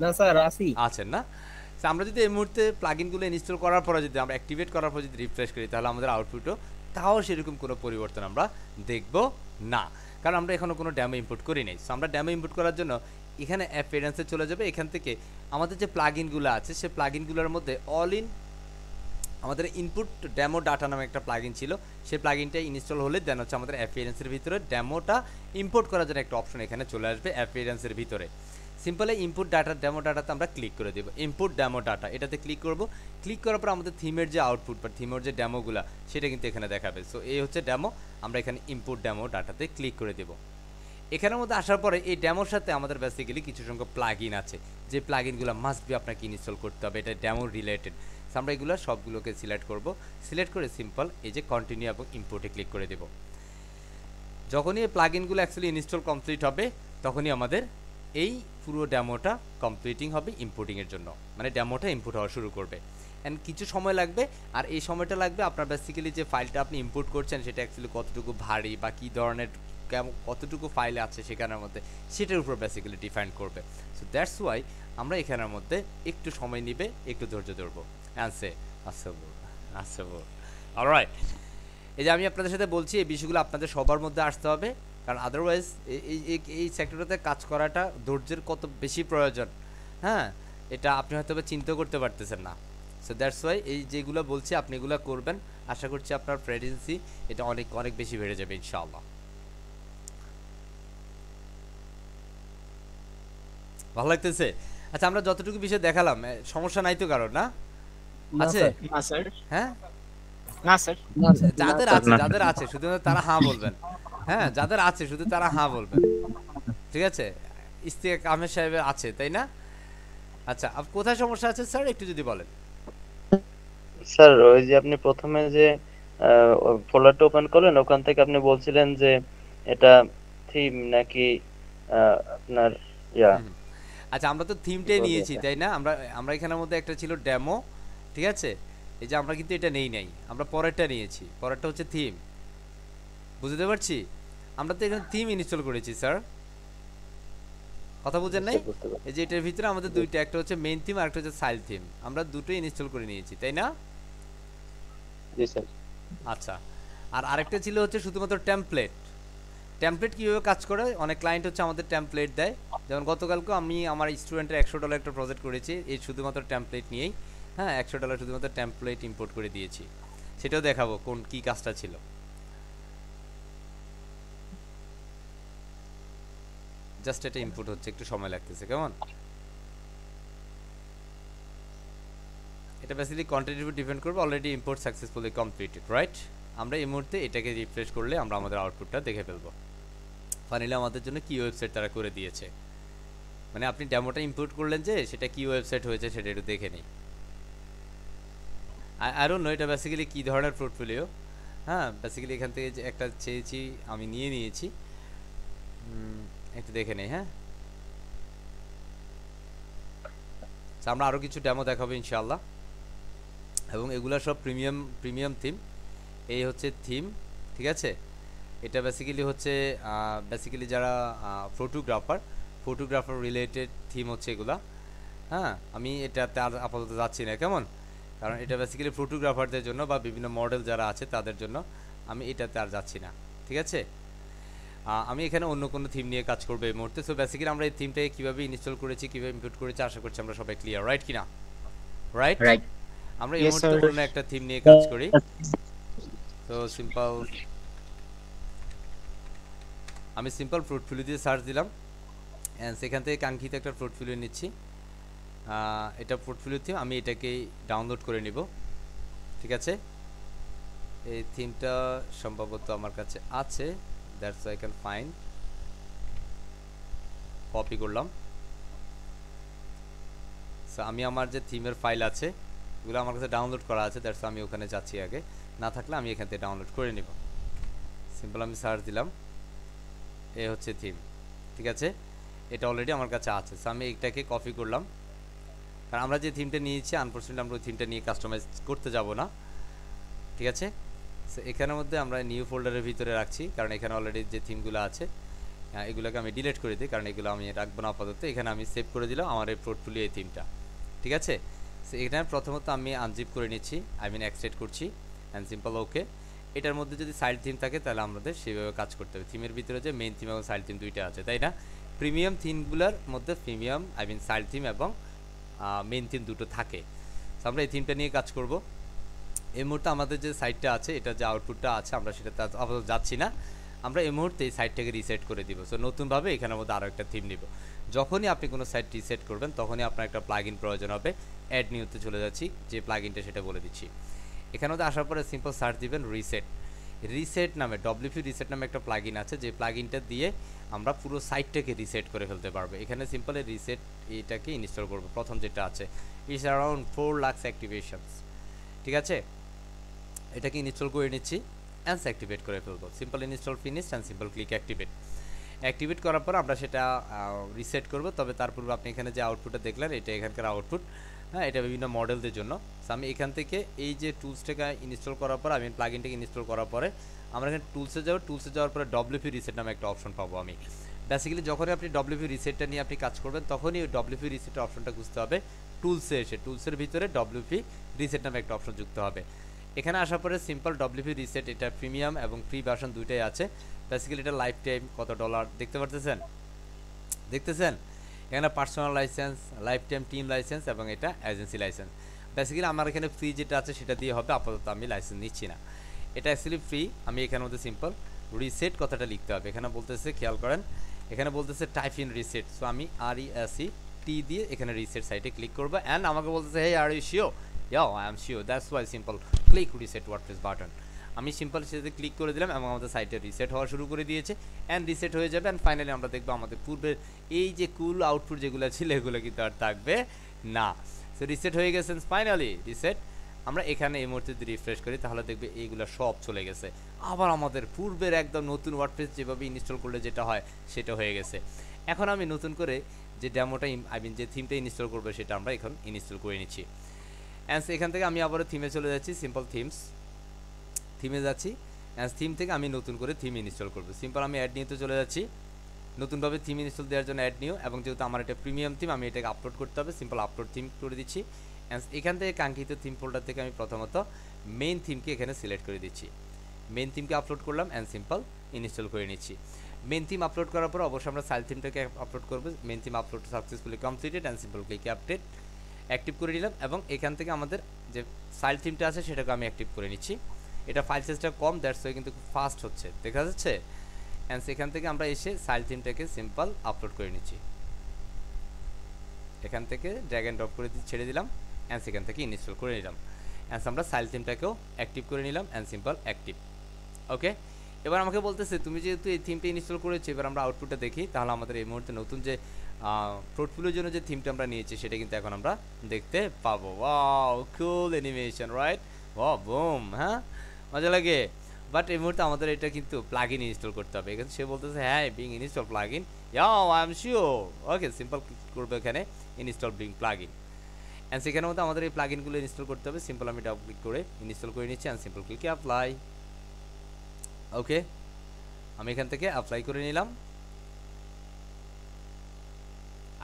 না স্যার আসি আছেন না? তো আমরা যদি এই মুহূর্তে প্লাগইনগুলো ইনস্টল করার পরে যদি আমরা অ্যাক্টিভেট করার পর যদি রিফ্রেশ করি তাহলে আমাদের আউটপুটও তাও সেরকম কোনো পরিবর্তন আমরা দেখব না, কারণ আমরা এখনও কোনো ড্যামো ইম্পোর্ট করি নাই। সো আমরা ড্যামো ইম্পোর্ট করার জন্য এখানে অ্যাপিয়ারেন্সে চলে যাবে। এখান থেকে আমাদের যে প্লাগইনগুলো আছে সেই প্লাগইনগুলোর মধ্যে অল ইন আমাদের ইনপুট ডেমো ডাটা নামে একটা প্লাগইন ছিল, সেই প্লাগইনটা ইনস্টল হলে দেন হচ্ছে আমাদের অ্যাপিয়ারেন্সের ভিতরে ডেমোটা ইম্পোর্ট করার জন্য একটা অপশন এখানে চলে আসবে অ্যাপিয়ারেন্সের ভিতরে। সিম্পলি ইনপুট ডাটা ডেমো ডাটাতে আমরা ক্লিক করে দেবো, ইনপুট ডেমো ডাটা এটাতে ক্লিক করব। ক্লিক করার পর আমাদের থিমের যে আউটপুট বা থিমের যে ডেমোগুলো সেটা কিন্তু এখানে দেখাবে। সো এই হচ্ছে ডেমো, আমরা এখানে ইনপুট ডেমো ডাটাতে ক্লিক করে দেবো। এখানের মধ্যে আসার পরে এই ডেমোর সাথে আমাদের বেসিক্যালি কিছু সংখ্যক প্লাগইন আছে, যে প্লাগইনগুলো মাস্ট বি আপনাকে ইনস্টল করতে হবে, এটা ডেমো রিলেটেড। আমরা এগুলো সবগুলোকে সিলেক্ট করব, সিলেক্ট করে সিম্পল এই যে কন্টিনিউ এবং ইম্পোর্টে ক্লিক করে দেব। যখনই এই প্লাগইনগুলো অ্যাকচুয়ালি ইনস্টল কমপ্লিট হবে তখনই আমাদের এই পুরো ডেমোটা কমপ্লিটিং হবে ইম্পোর্টিংয়ের জন্য, মানে ডেমোটা ইম্পোর্ট হওয়া শুরু করবে। অ্যান্ড কিছু সময় লাগবে, আর এই সময়টা লাগবে আপনার বেসিক্যালি যে ফাইলটা আপনি ইম্পোর্ট করছেন সেটা অ্যাকচুয়ালি কতটুকু ভারী বা কী ধরনের কতটুকু ফাইলে আছে সেখানের মধ্যে সেটার উপর বেসিক্যালি ডিফাইন করবে। সো দ্যাটস ওয়াই আমরা এখানের মধ্যে একটু সময় নিবে, একটু ধৈর্য ধরবো। অ্যান্সে অলরাইট, এই যে আমি আপনাদের সাথে বলছি এই বিষয়গুলো আপনাদের সবার মধ্যে আসতে হবে, কারণ আদারওয়াইজ এই সেক্টরটাতে কাজ করাটা ধৈর্যের কত বেশি প্রয়োজন, হ্যাঁ, এটা আপনি হয়তো চিন্তা করতে পারতেছেন না। সো দ্যাটস ওয়াই এই যেগুলো বলছি আপনি এগুলো করবেন, আশা করছি আপনার প্রেজেন্সি এটা অনেক অনেক বেশি বেড়ে যাবে ইনশাআল্লাহ। ভালো লাগতেছে? আচ্ছা, আমরা যতটুকু বিষয় দেখালাম সমস্যা নাই তো কারণ? না আছে? না স্যার। হ্যাঁ, না স্যার। যাদের আছে শুধু তারা হ্যাঁ বলবেন। হ্যাঁ, যাদের আছে শুধু তারা হ্যাঁ বলবেন, ঠিক আছে? ইস্তিয়াক আহমেদ সাহেবের আছে, তাই না? আচ্ছা, কোথায় সমস্যা আছে স্যার একটু যদি বলেন। স্যার ওই যে আপনি প্রথমে যে ফোল্ডারটা ওপেন করলেন ওখান থেকে আপনি বলছিলেন যে এটা থিম নাকি আপনার আচ্ছা, আমরা তো থিমটাই নিয়েছি তাই না? আমরা এখানের মধ্যে একটা ছিল ডেমো, ঠিক আছে? এই যে আমরা কিন্তু এটা নেই নাই, আমরা পরেরটা নিয়েছি, পরেরটা হচ্ছে থিম। বুঝতে পারছি? আমরা তো এখানে থিম ইনস্টল করেছি স্যার, কথা বুঝেন নাই? এই যে এটার ভিতরে আমাদের দুইটা, একটা হচ্ছে মেইন থিম আর একটা হচ্ছে সাইড থিম, আমরা দুটোই ইনস্টল করে নিয়েছি তাই না? জি স্যার। আচ্ছা, আর আরেকটা ছিল হচ্ছে শুধুমাত্র টেমপ্লেট। টেমপ্লেট কীভাবে কাজ করে, অনেক ক্লায়েন্ট হচ্ছে আমাদের টেমপ্লেট দেয়, যেমন গতকালকে আমি আমার স্টুডেন্টের $100 একটা প্রজেক্ট করেছি এই শুধুমাত্র টেমপ্লেট নিয়েই। হ্যাঁ, $100 শুধুমাত্র টেমপ্লেট ইম্পোর্ট করে দিয়েছি, সেটাও দেখাবো কোন কী কাজটা ছিল। জাস্ট এটা ইনপুট হচ্ছে, একটু সময় লাগতেছে, কেমন? এটা বেসিক্যালি কন্টেন্টের উপর ডিপেন্ড করবে। Already import successfully completed, right? আমরা এই মুহূর্তে এটাকে রিফ্রেশ করলে আমরা আমাদের আউটপুটটা দেখে ফেলবো। ফাইনালি আমাদের জন্য কি ওয়েবসাইট তারা করে দিয়েছে, মানে আপনি ডেমোটা ইম্পোর্ট করলেন যে সেটা কি ওয়েবসাইট হয়েছে সেটা একটু দেখে নিই। আই ডোন্ট নো এটা বেসিক্যালি কী ধরনের পোর্টফোলিও। হ্যাঁ, বেসিক্যালি এখান থেকে যে একটা চেয়েছি আমি নিয়েছি, একটু দেখে নেই। হ্যাঁ, আমরা আরও কিছু ডেমো দেখাবো ইনশাআল্লাহ, এবং এগুলো সব প্রিমিয়াম থিম। এই হচ্ছে থিম, ঠিক আছে? এটা বেসিক্যালি হচ্ছে যারা ফটোগ্রাফার রিলেটেড থিম হচ্ছে এগুলা। হ্যাঁ, আমি এটাতে আর আপাতত যাচ্ছি না, কেমন? কারণ এটা বেসিক্যালি ফটোগ্রাফারদের জন্য বা বিভিন্ন মডেল যারা আছে তাদের জন্য, আমি এটাতে আর যাচ্ছি না, ঠিক আছে? আমি এখানে অন্য কোনো থিম নিয়ে কাজ করবো এই মুহূর্তে। সো বেসিক্যালি আমরা এই থিমটাকে কীভাবে ইনস্টল করেছি, কীভাবে ইম্পোর্ট করেছি, আশা করছি আমরা সবাই ক্লিয়ার, রাইট কিনা? রাইট। আমরা এই মুহূর্তে অন্য একটা থিম নিয়ে কাজ করি। তো আমি সিম্পল পোর্টফোলিও দিয়ে সার্চ দিলাম, অ্যান্ড সেখান থেকে কাঙ্ক্ষিত একটা পোর্টফোলিও নিচ্ছি। এটা পোর্টফোলিও থিম, আমি এটাকেই ডাউনলোড করে নিব, ঠিক আছে? এই থিমটা সম্ভবত আমার কাছে আছে, that's I can find. Copy করলাম। সো আমি আমার যে থিমের ফাইল আছে ওগুলো আমার কাছে ডাউনলোড করা আছে, দ্যাটস আমি ওখানে যাচ্ছি আগে, না থাকলে আমি এখান থেকে ডাউনলোড করে নিব। সিম্পল আমি সার্চ দিলাম, এ হচ্ছে থিম, ঠিক আছে, এটা অলরেডি আমার কাছে আছে। সো আমি এটাকে কপি করলাম, কারণ আমরা যে থিমটা নিয়েছি আনফরচুনেটলি আমরা ওই থিমটা নিয়ে কাস্টমাইজ করতে যাব না, ঠিক আছে। সো এখানের মধ্যে আমরা নিউ ফোল্ডারের ভিতরে রাখছি, কারণ এখানে অলরেডি যে থিমগুলো আছে এগুলোকে আমি ডিলিট করে দিই, কারণ এগুলো আমি রাখবো না আপাতত। এখানে আমি সেভ করে দিলাম আমার এই পোর্টফোলিও এই থিমটা, ঠিক আছে। সো এখানে প্রথমত আমি আনজিপ করে নিচ্ছি, আই মিন এক্সট্রেট করছি অ্যান্ড সিম্পল ওকে। এটার মধ্যে যদি সাইড থিম থাকে তাহলে আমাদের সেভাবে কাজ করতে হবে। থিমের ভিতরে যে মেইন থিম এবং সাইড থিম দুইটা আছে, তাই না? প্রিমিয়াম থিমগুলোর মধ্যে premium I mean side theme এবং মেইন থিম দুটো থাকে। সো আমরা এই থিমটা নিয়ে কাজ করব। এই মুহূর্তে আমাদের যে সাইটটা আছে, এটা যে আউটপুটটা আছে, আমরা সেটাতে আপাতত যাচ্ছি না, আমরা এই মুহূর্তে এই সাইটটাকে রিসেট করে দিব। সো নতুনভাবে এখানের মধ্যে আরও একটা থিম নিব। যখনই আপনি কোনো সাইট রিসেট করবেন তখনই আপনার একটা প্লাগইন প্রয়োজন হবে। অ্যাড নিউতে চলে যাচ্ছি, যে প্লাগইনটা সেটা বলে দিচ্ছি। এখানে মধ্যে আসার পরে সিম্পল সার্চ দিবেন রিসেট নামে, ডব্লিউপি রিসেট নামে একটা প্লাগইন আছে, যে প্লাগইনটা দিয়ে আমরা পুরো সাইটটাকে রিসেট করে ফেলতে পারবো। এখানে সিম্পল রিসেট এটাকে ইনস্টল করবো, প্রথম যেটা আছে, ইটস অ্যারাউন্ড 4 লাখ অ্যাক্টিভেশনস, ঠিক আছে। এটাকে ইনস্টল করে নিচ্ছি অ্যান্ড অ্যাক্টিভেট করে ফেলবো। Simple install finish and simple click activate করার পর আমরা সেটা রিসেট করব। তবে তার পূর্বে আপনি এখানে যে আউটপুটটা দেখলেন, এটা এখানকার আউটপুট, হ্যাঁ, এটা বিভিন্ন মডেলদের জন্য। সো আমি এখান থেকে এই যে টুলসটাকে ইনস্টল করার পর, আমি প্লাগইনটাকে ইনস্টল করার পরে আমরা এখানে টুলসে যাওয়ার পরে ডব্লিউপি রিসেট নামে একটা অপশন পাবো। আমি বেসিক্যালি যখনই আপনি ডব্লিউপি রিসেটটা নিয়ে আপনি কাজ করবেন, তখনই ওই ডব্লিউপি রিসেটের অপশনটা খুঁজতে হবে। টুলসে এসে টুলসের ভিতরে ডব্লিউপি রিসেট নামে একটা অপশন যুক্ত হবে। এখানে আসার পরে সিম্পল ডব্লিউপি রিসেট, এটা প্রিমিয়াম এবং ফ্রি ভার্সন দুইটাই আছে। বেসিক্যালি এটা লাইফ টাইম কত ডলার দেখতে দেখতেছেন এখানে personal licence, life time team licence এবং এটা এজেন্সি লাইসেন্স। বেসিক্যালি আমার এখানে ফ্রি যেটা আছে সেটা দিয়ে হবে, আপাতত আমি লাইসেন্স নিচ্ছি না, এটা অ্যাকচুয়ালি ফ্রি। আমি এখানের মধ্যে সিম্পল রিসেট কথাটা লিখতে হবে। এখানে বলতেছে, খেয়াল করেন, এখানে বলতেছে টাইপ ইন রিসেট। সো আমি RESET দিয়ে এখানে রিসেট সাইটে ক্লিক করবো অ্যান্ড আমাকে বলতেছে হে আর ইউ শিওর? ইয়াও I am sure, that's why simple click reset WordPress button. আমি সিম্পল সেটাতে ক্লিক করে দিলাম এবং আমাদের সাইটে রিসেট হওয়া শুরু করে দিয়েছে অ্যান্ড রিসেট হয়ে যাবে। অ্যান্ড ফাইনালি আমরা দেখবো আমাদের পূর্বের এই যে কুল আউটপুট যেগুলো ছিল এগুলো কিন্তু আর থাকবে না। সো রিসেট হয়ে গেছে, ফাইনালি রিসেট। আমরা এখানে এই মুহূর্তে যদি রিফ্রেশ করি তাহলে দেখবে এইগুলো সব চলে গেছে। আবার আমাদের পূর্বের একদম নতুন ওয়ার্ডপ্রেস যেভাবে ইনস্টল করলে যেটা হয় সেটা হয়ে গেছে। এখন আমি নতুন করে যে ডেমোটা আই মিন যে থিমটা ইনস্টল করবো সেটা আমরা এখন ইনস্টল করে নিচ্ছি। অ্যান্ড এখান থেকে আমি আবারও থিমে চলে যাচ্ছি, সিম্পল থিমে যাচ্ছি অ্যান্ড থিম থেকে আমি নতুন করে থিম ইনস্টল করবো। সিম্পল আমি অ্যাড নিউতে চলে যাচ্ছি, নতুনভাবে থিম ইনস্টল দেওয়ার জন্য অ্যাড নিউ, এবং যেহেতু আমার এটা প্রিমিয়াম থিম আমি এটাকে আপলোড করতে হবে, সিম্পল আপলোড থিম করে দিচ্ছি। অ্যান্ড এখান থেকে কাঙ্ক্ষিত থিম ফোল্ডার থেকে আমি প্রথমত মেইন থিমকে এখানে সিলেক্ট করে দিচ্ছি, মেইন থিমকে আপলোড করলাম অ্যান্ড সিম্পল ইনস্টল করে নিচ্ছি। মেইন থিম আপলোড করার পর অবশ্যই আমরা সাইড থিমটাকে আপলোড করবো। Main theme upload successfully completed and simple click active করে নিলাম এবং এখান থেকে আমাদের যে সাইড থিমটা আছে সেটাকে আমি অ্যাক্টিভ করে নিচ্ছি। এটা ফাইল সাইজটা কম, দ্যাটস ওয়াই কিন্তু খুব ফাস্ট হচ্ছে, দেখা যাচ্ছে। অ্যান্ড সেখান থেকে আমরা এসে সাইড থিমটাকে সিম্পল আপলোড করে নিচ্ছি, এখান থেকে ড্র্যাগ অ্যান্ড ড্রপ করে ছেড়ে দিলাম অ্যান্ড সেখান থেকে ইনস্টল করে নিলাম। অ্যান্ড আমরা সাইড থিমটাকেও অ্যাক্টিভ করে নিলাম অ্যান্ড সিম্পল অ্যাক্টিভ। ওকে, এবার আমাকে বলতেছে তুমি যেহেতু এই থিমটা ইনস্টল করেছো, এবার আমরা আউটপুটটা দেখি। তাহলে আমাদের এই মুহূর্তে নতুন যে পোর্টফোলিওর জন্য যে থিমটা আমরা নিয়েছি সেটা কিন্তু এখন আমরা দেখতে পাবো। ওয়াও, কুল অ্যানিমেশন, রাইট? ওয়াও, বুম, হ্যাঁ, মজা লাগে। বাট এই মুহূর্তে আমাদের এটা কিন্তু প্লাগইন ইনস্টল করতে হবে। এখানে সে বলতেছে হ্যাঁ বিং ইনস্টল প্লাগইন, ইয়াও I am sure. Okay, simple click করবো এখানে ইনস্টল বিং প্লাগইন অ্যান্ড সেখানের মধ্যে আমাদের এই প্লাগইনগুলো ইনস্টল করতে হবে। সিম্পল আমি ডাবল ক্লিক করে ইনস্টল করে নিচ্ছি অ্যান্ড সিম্পল ক্লিক অ্যাপ্লাই। ওকে, আমি এখান থেকে অ্যাপ্লাই করে নিলাম,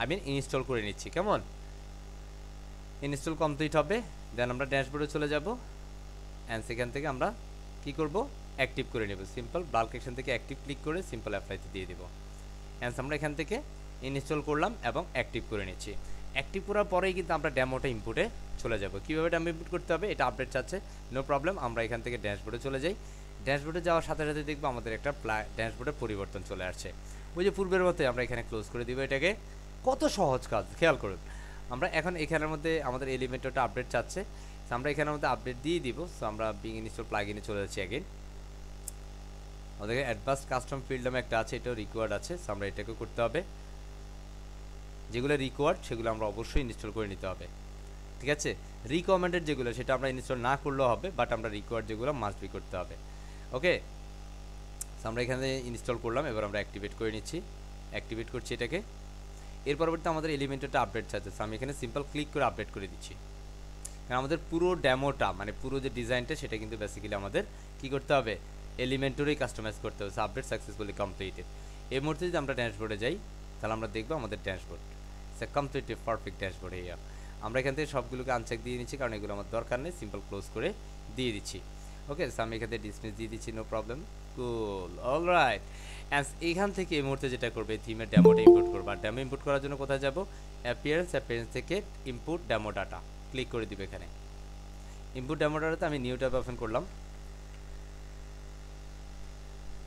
আই মিন ইনস্টল করে নিচ্ছি। কেমন ইনস্টল কমপ্লিট হবে, দেন আমরা ড্যাশবোর্ডে চলে যাব অ্যান্ড সেখান থেকে আমরা কি করব, অ্যাক্টিভ করে নেব। সিম্পল বাল্ক অ্যাকশন থেকে অ্যাক্টিভ ক্লিক করে সিম্পল অ্যাপ্লাইতে দিয়ে দেবো অ্যান্ড আমরা এখান থেকে ইনস্টল করলাম এবং অ্যাক্টিভ করে নিচ্ছি। অ্যাক্টিভ করার পরেই কিন্তু আমরা ডেমোটা ইনপুটে চলে যাব। কীভাবে ডেমো ইনপুট করতে হবে এটা আপডেট চাচ্ছে, নো প্রবলেম। আমরা এখান থেকে ড্যাশবোর্ডে চলে যাই। ড্যাশবোর্ডে যাওয়ার সাথে সাথে দেখবো আমাদের একটা ড্যাশবোর্ডে পরিবর্তন চলে আসছে। ওই যে পূর্বের মতোই আমরা এখানে ক্লোজ করে দিব এটাকে। কত সহজ কাজ, খেয়াল করুন। আমরা এখন এখানের মধ্যে আমাদের এলিমেন্টটা আপডেট চাচ্ছে, আমরা এখানের মধ্যে আপডেট দিয়ে দিব। সো আমরা বিং ইনস্টল প্লাগইনে চলে যাচ্ছি অ্যাগেন। আমাদের অ্যাডভান্স কাস্টম ফিল্ড নামে একটা আছে, এটাও রিকোয়ার্ড আছে। সো আমরা এটাকেও করতে হবে, যেগুলো রিকোয়ার্ড সেগুলো আমরা অবশ্যই ইনস্টল করে নিতে হবে, ঠিক আছে। রিকমেন্ডেড যেগুলো সেটা আমরা ইনস্টল না করলেও হবে, বাট আমরা রিকোয়ার্ড যেগুলো মাস্ট বি করতে হবে। ওকে, আমরা এখানে ইনস্টল করলাম, এবার আমরা অ্যাক্টিভেট করে নিচ্ছি, অ্যাক্টিভেট করছি এটাকে। এর পরবর্তীতে আমাদের এলিমেন্টরটা আপডেট চাচ্ছে, আমি এখানে সিম্পল ক্লিক করে আপডেট করে দিচ্ছি, কারণ আমাদের পুরো ডেমোটা মানে পুরো যে ডিজাইনটা সেটা কিন্তু বেসিক্যালি আমাদের কি করতে হবে, এলিমেন্টরেই কাস্টমাইজ করতে হবে। Update successfully completed. এই মুহূর্তে যদি আমরা ড্যাশবোর্ডে যাই তাহলে আমরা দেখবো আমাদের ড্যাশবোর্ড কমপ্লিটলি পারফেক্ট ড্যাশবোর্ড। এই আমরা এখান থেকে সবগুলোকে আনচেক দিয়ে নিচ্ছি, কারণ এগুলো আমার দরকার নেই, সিম্পল ক্লোজ করে দিয়ে দিচ্ছি। ওকে, আমি এখান থেকে ডিসমিস দিয়ে দিচ্ছি, no problem, cool, alright. And এইখান থেকে এই মুহূর্তে যেটা করবে, থিমের ডেমোটা ইম্পোর্ট করবে। আর ডেমো ইম্পোর্ট করার জন্য কোথায় যাব, অ্যাপিয়ারেন্স থেকে ইম্পোর্ট ডেমো ডাটা ক্লিক করে দিবে। এখানে ইম্পোর্ট ডেমো ডাটাতে আমি নিউ ট্যাব ওপেন করলাম।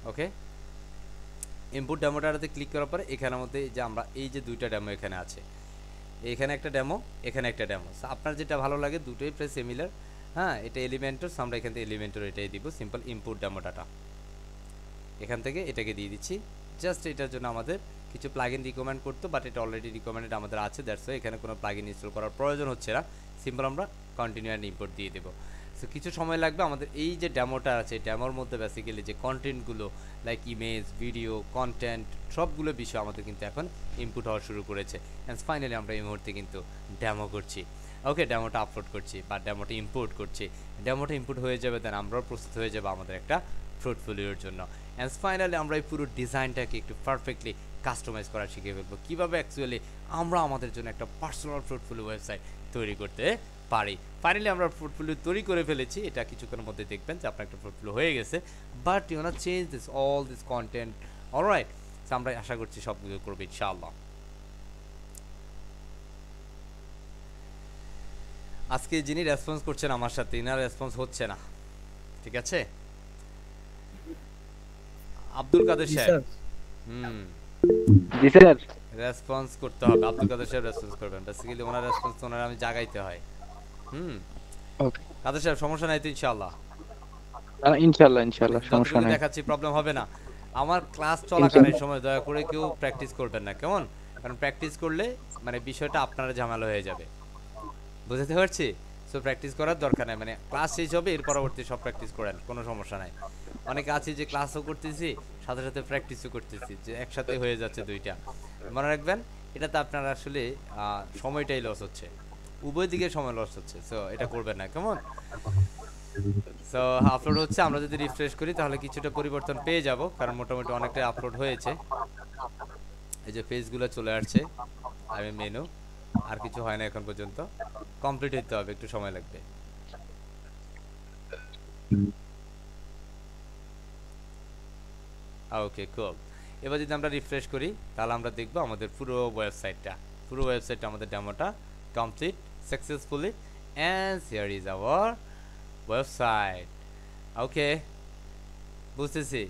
ওকে, ইম্পোর্ট ডেমো ডাটাতে ক্লিক করার পরে এখানের মধ্যে যে আমরা এই যে দুইটা ডেমো এখানে আছে, এখানে একটা ডেমো, এখানে একটা ডেমো, আপনার যেটা ভালো লাগে দুটোই প্রায় সিমিলার। হ্যাঁ, এটা এলিমেন্টর, আমরা এখান থেকে এলিমেন্টর এটাই দিব, সিম্পল ইম্পোর্ট ডেমো ডাটা, এখান থেকে এটাকে দিয়ে দিচ্ছি। জাস্ট এটার জন্য আমাদের কিছু প্লাগইন রিকমেন্ড করতো, বাট এটা অলরেডি রিকমেন্ডেড আমাদের আছে, দ্যাটস ওয়াই এখানে কোনো প্লাগইন ইনস্টল করার প্রয়োজন হচ্ছে না, সিম্পল আমরা কন্টিনিউ অ্যান্ড ইম্পোর্ট দিয়ে দেবো। সো কিছু সময় লাগবে আমাদের এই যে ডেমোটা আছে, ডেমোর মধ্যে বেসিক্যালি যে কন্টেন্টগুলো লাইক ইমেজ, ভিডিও, কন্টেন্ট সবগুলো বিষয় আমাদের কিন্তু এখন ইনপুট হওয়া শুরু করেছে। অ্যান্ড ফাইনালি আমরা এই মুহূর্তে কিন্তু ডেমো করছি। ওকে, ডেমোটা আপলোড করছি বা ডেমোটা ইম্পোর্ট করছি। ডেমোটা ইম্পোর্ট হয়ে যাবে, দেন আমরাও প্রস্তুত হয়ে যাবো আমাদের একটা পোর্টফোলিওর জন্য। অ্যান্ড ফাইনালি আমরা এই পুরো ডিজাইনটাকে একটু পারফেক্টলি কাস্টমাইজ করা শিখে ফেলবো, কীভাবে অ্যাকচুয়ালি আমরা আমাদের জন্য একটা পার্সোনাল পোর্টফোলিও ওয়েবসাইট তৈরি করতে পারি। ফাইনালি আমরা পোর্টফোলিও তৈরি করে ফেলেছি, এটা কিছুক্ষণের মধ্যে দেখবেন যে আপনার একটা পোর্টফোলিও হয়ে গেছে। বাট ইউ না change this all this content, alright. আমরা আশা করছি সবগুলো করবে ইনশাআল্লাহ। আজকে যিনি রেসপন্স করছেন আমার সাথে, ইনার রেসপন্স হচ্ছে না, ঠিক আছে? আব্দুল কাদের সাহেব, জি স্যার, রেসপন্স করতে হবে। আব্দুল কাদের সাহেব রেসপন্স করবেন, বেসিক্যালি ওনার রেসপন্স তো ওনার আমি জাগাইতে হয়। ওকে কাদের সাহেব, সমস্যা নাই তো ইনশাআল্লাহ? ইনশাআল্লাহ ইনশাআল্লাহ, সমস্যা নাই, দেখাচ্ছি, প্রবলেম হবে না। আমার ক্লাস চলাকালীন সময় দয়া করে কেউ প্র্যাকটিস করবেন না, কেমন? কারণ প্র্যাকটিস করলে মানে বিষয়টা আপনার ঝামেলা হয়ে যাবে, বুঝতে পারছি? সো প্র্যাকটিস করার দরকার নাই, মানে ক্লাস শেষ হবে এর পরবর্তী সব প্র্যাকটিস করেন, কোনো সমস্যা নাই। অনেকে আছে যে ক্লাসও করতেছি সাথে সাথে প্র্যাকটিসও করতেছি, যে একসাথে হয়ে যাচ্ছে দুইটা। মনে রাখবেন এটাতে আপনার আসলে সময়টাই লস হচ্ছে, উভয় দিকে সময় লস হচ্ছে। সো এটা করবেন না, কেমন? সো আপলোড হচ্ছে, আমরা যদি রিফ্রেশ করি তাহলে কিছুটা পরিবর্তন পেয়ে যাব, কারণ মোটামুটি অনেকটাই আপলোড হয়েছে। এই যে পেজগুলো চলে আসছে, আমি মেনু, আর কিছু হয় না এখন পর্যন্ত, কমপ্লিট হতে হবে, একটু সময় লাগবে। ওকে, কুল। এবার যদি আমরা রিফ্রেশ করি তাহলে আমরা দেখবো আমাদের পুরো ওয়েবসাইটটা আমাদের ডেমোটা complete successfully, and here is our website. Okay, বুঝতেছি?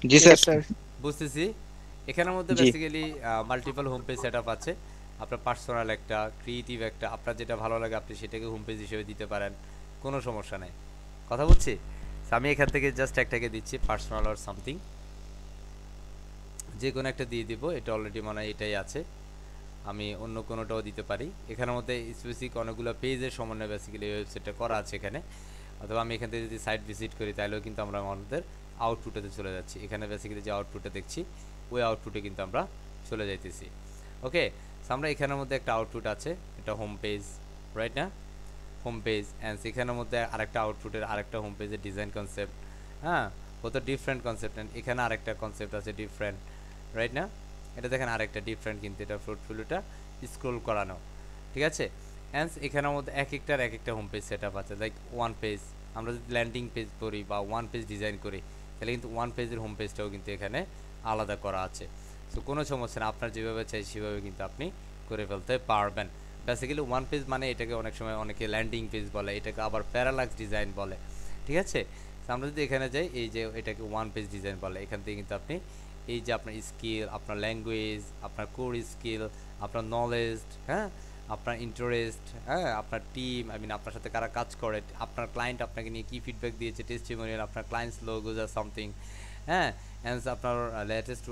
জি স্যার, বুঝতেছি। এখানের মধ্যে basically multiple home page setup আছে, আপনার পার্সোনাল একটা, ক্রিয়েটিভ একটা, আপনার যেটা ভালো লাগে আপনি সেটাকে হোম পেজ হিসেবে দিতে পারেন, কোনো সমস্যা নাই। কথা বলছি, আমি এখান থেকে জাস্ট একটাকে দিচ্ছি, পার্সোনাল অর সামথিং, যে কোনো একটা দিয়ে দিব। এটা অলরেডি মনে হয় এটাই আছে, আমি অন্য কোনোটাও দিতে পারি। এখানের মধ্যে স্পেসিফিক অনেকগুলো পেজের সমন্বয়ে বেসিক্যালি ওয়েবসাইটটা করা আছে এখানে। অথবা আমি এখান থেকে যদি সাইট ভিজিট করি তাহলেও কিন্তু আমরা আমাদের আউটপুটেতে চলে যাচ্ছি। এখানে বেসিক্যালি যে আউটপুটটা দেখছি ওই আউটপুটে কিন্তু আমরা চলে যাইতেছি। ওকে, আমরা এখানের মধ্যে একটা আউটপুট আছে, এটা হোম পেজ, রাইট না? হোম পেজ, অ্যান্ড সেখানের মধ্যে আরেকটা আউটপুটের আরেকটা হোম পেজের ডিজাইন কনসেপ্ট, হ্যাঁ, কত ডিফারেন্ট কনসেপ্ট। অ্যান্ড এখানে আরেকটা কনসেপ্ট আছে ডিফারেন্ট, রাইট না? এটা দেখেন আরেকটা ডিফারেন্ট, কিন্তু এটা পোর্টফোলিওটা স্ক্রল করানো, ঠিক আছে? অ্যান্ড এখানের মধ্যে এক একটা হোম পেজ সেট আপ আছে, লাইক ওয়ান পেজ। আমরা যদি ল্যান্ডিং পেজ করি বা ওয়ান পেজ ডিজাইন করি তাহলে কিন্তু ওয়ান পেজের হোম পেজটাও কিন্তু এখানে আলাদা করা আছে। সো কোনো সমস্যা না, আপনার যেভাবে চাই সেভাবে কিন্তু আপনি করে ফেলতে পারবেন। বেসিক্যালি ওয়ান পেজ মানে এটাকে অনেক সময় অনেকে ল্যান্ডিং পেজ বলে, এটাকে আবার প্যারালাক্স ডিজাইন বলে, ঠিক আছে? আমরা যদি এখানে যাই, এই যে এটাকে ওয়ান পেজ ডিজাইন বলে, এখান থেকে কিন্তু আপনি এই যে আপনার স্কিল, আপনার ল্যাঙ্গুয়েজ, আপনার কোর স্কিল, আপনার নলেজ, হ্যাঁ, আপনার ইন্টারেস্ট, হ্যাঁ, আপনার টিম, আপনার সাথে কারা কাজ করে, আপনার ক্লায়েন্ট আপনাকে নিয়ে কী ফিডব্যাক দিয়েছে, টেস্টিমোনিয়াল, আপনার ক্লায়েন্টস লোগোজ আর সামথিং, হ্যাঁ, অ্যান্ড আপনার লেটেস্ট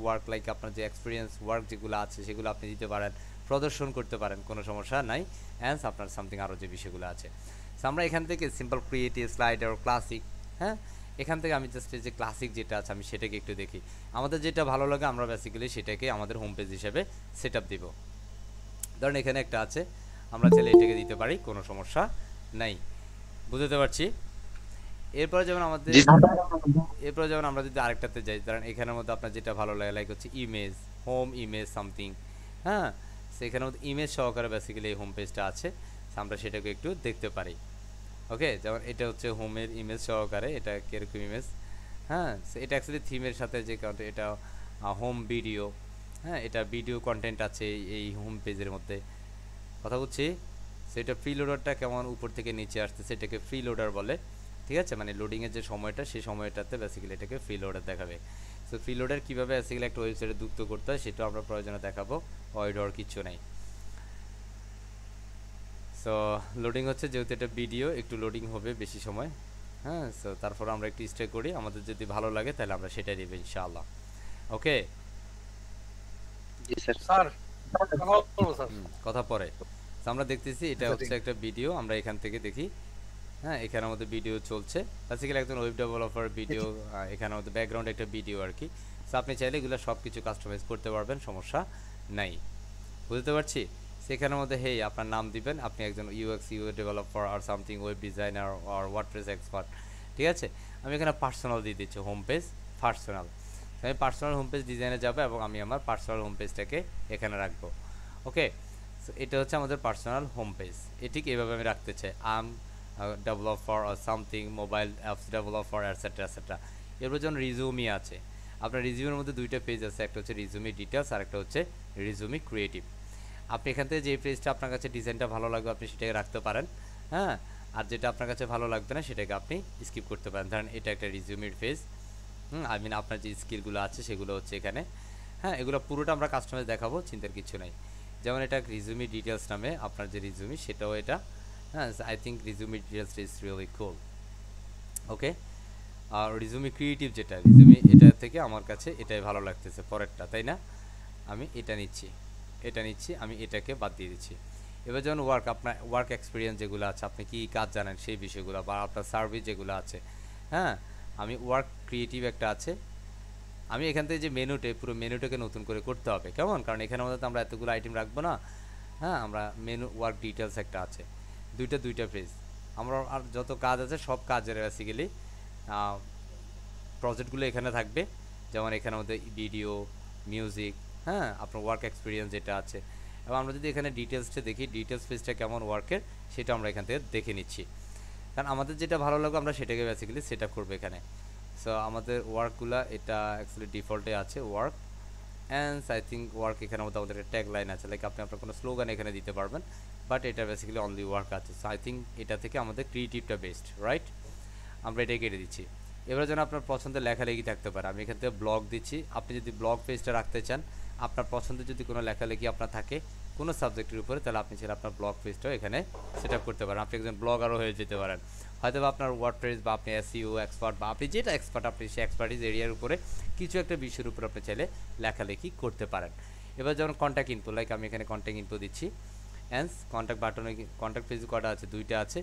ওয়ার্ক, লাইক আপনার যে এক্সপিরিয়েন্স ওয়ার্ক যেগুলো আছে সেগুলো আপনি দিতে পারেন, প্রদর্শন করতে পারেন, কোনো সমস্যা নাই। অ্যান্ড আপনার সামথিং আরও যে বিষয়গুলো আছে, আমরা এখান থেকে সিম্পল, ক্রিয়েটিভ, স্লাইডার, ক্লাসিক, হ্যাঁ, এখান থেকে আমি জাস্ট এই যে ক্লাসিক যেটা আছে আমি সেটাকে একটু দেখি, আমাদের যেটা ভালো লাগে আমরা বেসিক্যালি সেটাকে আমাদের হোম পেজ হিসেবে সেট আপ দিব। ধরেন এখানে একটা আছে, আমরা চাইলে এটাকে দিতে পারি, কোনো সমস্যা নাই, বুঝতে পারছি। এরপরে যেমন আমাদের এরপরে যেমন আমরা যদি আরেকটাতে যাই, ধরেন এখানের মধ্যে আপনার যেটা ভালো লাগে লাইক হচ্ছে ইমেজ, হোম ইমেজ সামথিং, হ্যাঁ, সেখানের মধ্যে ইমেজ সহকারে বেসিক্যালি এই হোম পেজটা আছে, আমরা সেটাকে একটু দেখতে পারি। ওকে, যেমন এটা হচ্ছে হোমের ইমেজ সহকারে, এটা কিরকম ইমেজ, হ্যাঁ, এটা অ্যাকচুয়ালি থিমের সাথে যে এটা হোম ভিডিও, হ্যাঁ, এটা ভিডিও কন্টেন্ট আছে এই হোম পেজের মধ্যে, কথা বলছি। সেটা ফ্রি লোডারটা কেমন উপর থেকে নিচে আসছে সেটাকে ফ্রি লোডার বলে, ঠিক আছে, মানে লোডিংয়ের যে সময়টা সেই সময়টাতে বেসিক্যালি এটাকে ফ্রি লোডার দেখাবে। সো ফ্রি লোডার কীভাবে বেসিক্যালি একটা ওয়েবসাইটে যুক্ত করতে হয় সেটাও আমরা প্রয়োজনে দেখাবো, ওয়াইড আর কিচ্ছু নেই। সো লোডিং হচ্ছে, যেহেতু এটা ভিডিও একটু লোডিং হবে বেশি সময়, হ্যাঁ, সো তারপর আমরা একটু স্টে করি, আমাদের যদি ভালো লাগে তাহলে আমরা সেটাই নেব ইনশাআল্লাহ। ওকে জি স্যার। স্যার কথা পরে। তো আমরা দেখতেছি এটা হচ্ছে একটা ভিডিও, আমরা এখান থেকে দেখি, হ্যাঁ, এখানে আমাদের ভিডিও চলছে, বেসিক্যালি একজন ওয়েব ডেভেলপার ভিডিও, এখানে আমাদের ব্যাকগ্রাউন্ডে একটা ভিডিও আর কি। সো আপনি চাইলে এগুলো সব কিছু কাস্টমাইজ করতে পারবেন, সমস্যা নাই, বুঝতে পারছি। সেখানের মধ্যে হেই আপনার নাম দিবেন, আপনি একজন ইউএক্স ডেভেলপার আর সামথিং, ওয়েব ডিজাইনার আর ওয়ার্ডপ্রেস এক্সপার্ট, ঠিক আছে। আমি এখানে পার্সোনাল দিয়ে দিচ্ছি, হোম পেজ পার্সোনাল। আমি পার্সোনাল হোম পেজ ডিজাইনে যাবো এবং আমি আমার পার্সোনাল হোম পেজটাকে এখানে রাখবো। ওকে, সো এটা হচ্ছে আমাদের পার্সোনাল হোম পেজ, এটি এইভাবে আমি রাখতে চাই, ডেভেলপার আর something, mobile apps developer etcetera etcetera. এরপর যেমন রিজুমি আছে, আপনার রিজুমের মধ্যে দুইটা পেজ আছে, একটা হচ্ছে রিজুমি ডিটেলস আর একটা হচ্ছে রিজুমি ক্রিয়েটিভ। আপনি এখান থেকে যে পেজটা আপনার কাছে ডিজাইনটা ভালো লাগবে আপনি সেটাকে রাখতে পারেন, হ্যাঁ, আর যেটা আপনার কাছে ভালো লাগবে না সেটাকে আপনি স্কিপ করতে পারেন। ধরেন এটা একটা রিজুমির পেজ, আই মিন আপনার যে স্কিলগুলো আছে সেগুলো হচ্ছে এখানে, হ্যাঁ, এগুলো পুরোটা আমরা কাস্টমাইজ দেখাবো, চিন্তার কিছু নাই। যেমন এটা রিজুমি ডিটেলস নামে আপনার যে রিজুমি সেটাও এটা, হ্যাঁ, I think resume details is really cool. Okay, আর রিজুমি ক্রিয়েটিভ যেটা রিজুমি, এটা থেকে আমার কাছে এটাই ভালো লাগতেছে পরেরটা, তাই না, আমি এটা নিচ্ছি, আমি এটাকে বাদ দিয়ে দিচ্ছি। এবার যেমন ওয়ার্ক, আপনার ওয়ার্ক এক্সপিরিয়েন্স যেগুলো আছে, আপনি কী কাজ জানেন সেই বিষয়গুলো, বা আপনার সার্ভিস যেগুলো আছে, হ্যাঁ, আমি ওয়ার্ক ক্রিয়েটিভ একটা আছে, আমি এখান থেকে যে মেনুটে পুরো মেনুটাকে নতুন করে করতে হবে, কেমন, কারণ এখানের মধ্যে তো আমরা এতগুলো আইটেম রাখবো না, হ্যাঁ, আমরা মেনু ওয়ার্ক ডিটেলস একটা আছে, দুইটা পেজ, আমরা আর যত কাজ আছে সব কাজের বেসিক্যালি প্রজেক্টগুলো এখানে থাকবে, যেমন এখানের মধ্যে ভিডিও, মিউজিক, হ্যাঁ, আপনার ওয়ার্ক এক্সপিরিয়েন্স যেটা আছে, এবং আমরা যদি এখানে ডিটেলসটা দেখি, ডিটেলস পেজটা কেমন ওয়ার্কের সেটা আমরা এখান থেকে দেখে নিচ্ছি, কারণ আমাদের যেটা ভালো লাগবে আমরা সেটাকে বেসিক্যালি সেট আপ করবো এখানে। সো আমাদের ওয়ার্কগুলো এটা অ্যাকচুয়ালি ডিফল্টে আছে work, and I think work এখানের মধ্যে আমাদের ট্যাগ লাইন আছে, লাইক আপনি আপনার কোনো স্লোগান এখানে দিতে পারবেন, বাট এটা বেসিক্যালি অনলি ওয়ার্ক আছে। সো আই থিঙ্ক এটা থেকে আমাদের ক্রিয়েটিভটা বেস্ট, রাইট, আমরা এটাই কেটে দিচ্ছি। এবার যেন আপনার পছন্দের লেখালেখি থাকতে পারে, আমি এখান থেকে ব্লগ দিচ্ছি, আপনি যদি ব্লগ পেজটা রাখতে চান, আপনার পছন্দের যদি কোনো লেখালেখি আপনার থাকে কোনো সাবজেক্টের উপরে, তাহলে আপনি চাইলে আপনার ব্লগ পেজটাও এখানে সেট আপ করতে পারেন, আপনি একজন ব্লগারও হয়ে যেতে পারেন, হয়তো বা আপনার ওয়ার্ডপ্রেস বা আপনি এসইও এক্সপার্ট বা আপনি যেটা এক্সপার্ট আপনি সেই এক্সপার্টিস এরিয়ার উপরে কিছু একটা বিষয়ের উপর আপনি চাইলে লেখালেখি করতে পারেন। এবার যেমন কন্ট্যাক্ট ইনফো, লাইক আমি এখানে কন্ট্যাক্ট ইনফো দিচ্ছি, অ্যান্ড কন্ট্যাক্ট বাটনে কন্ট্যাক্ট পেজ কটা আছে, দুইটা আছে,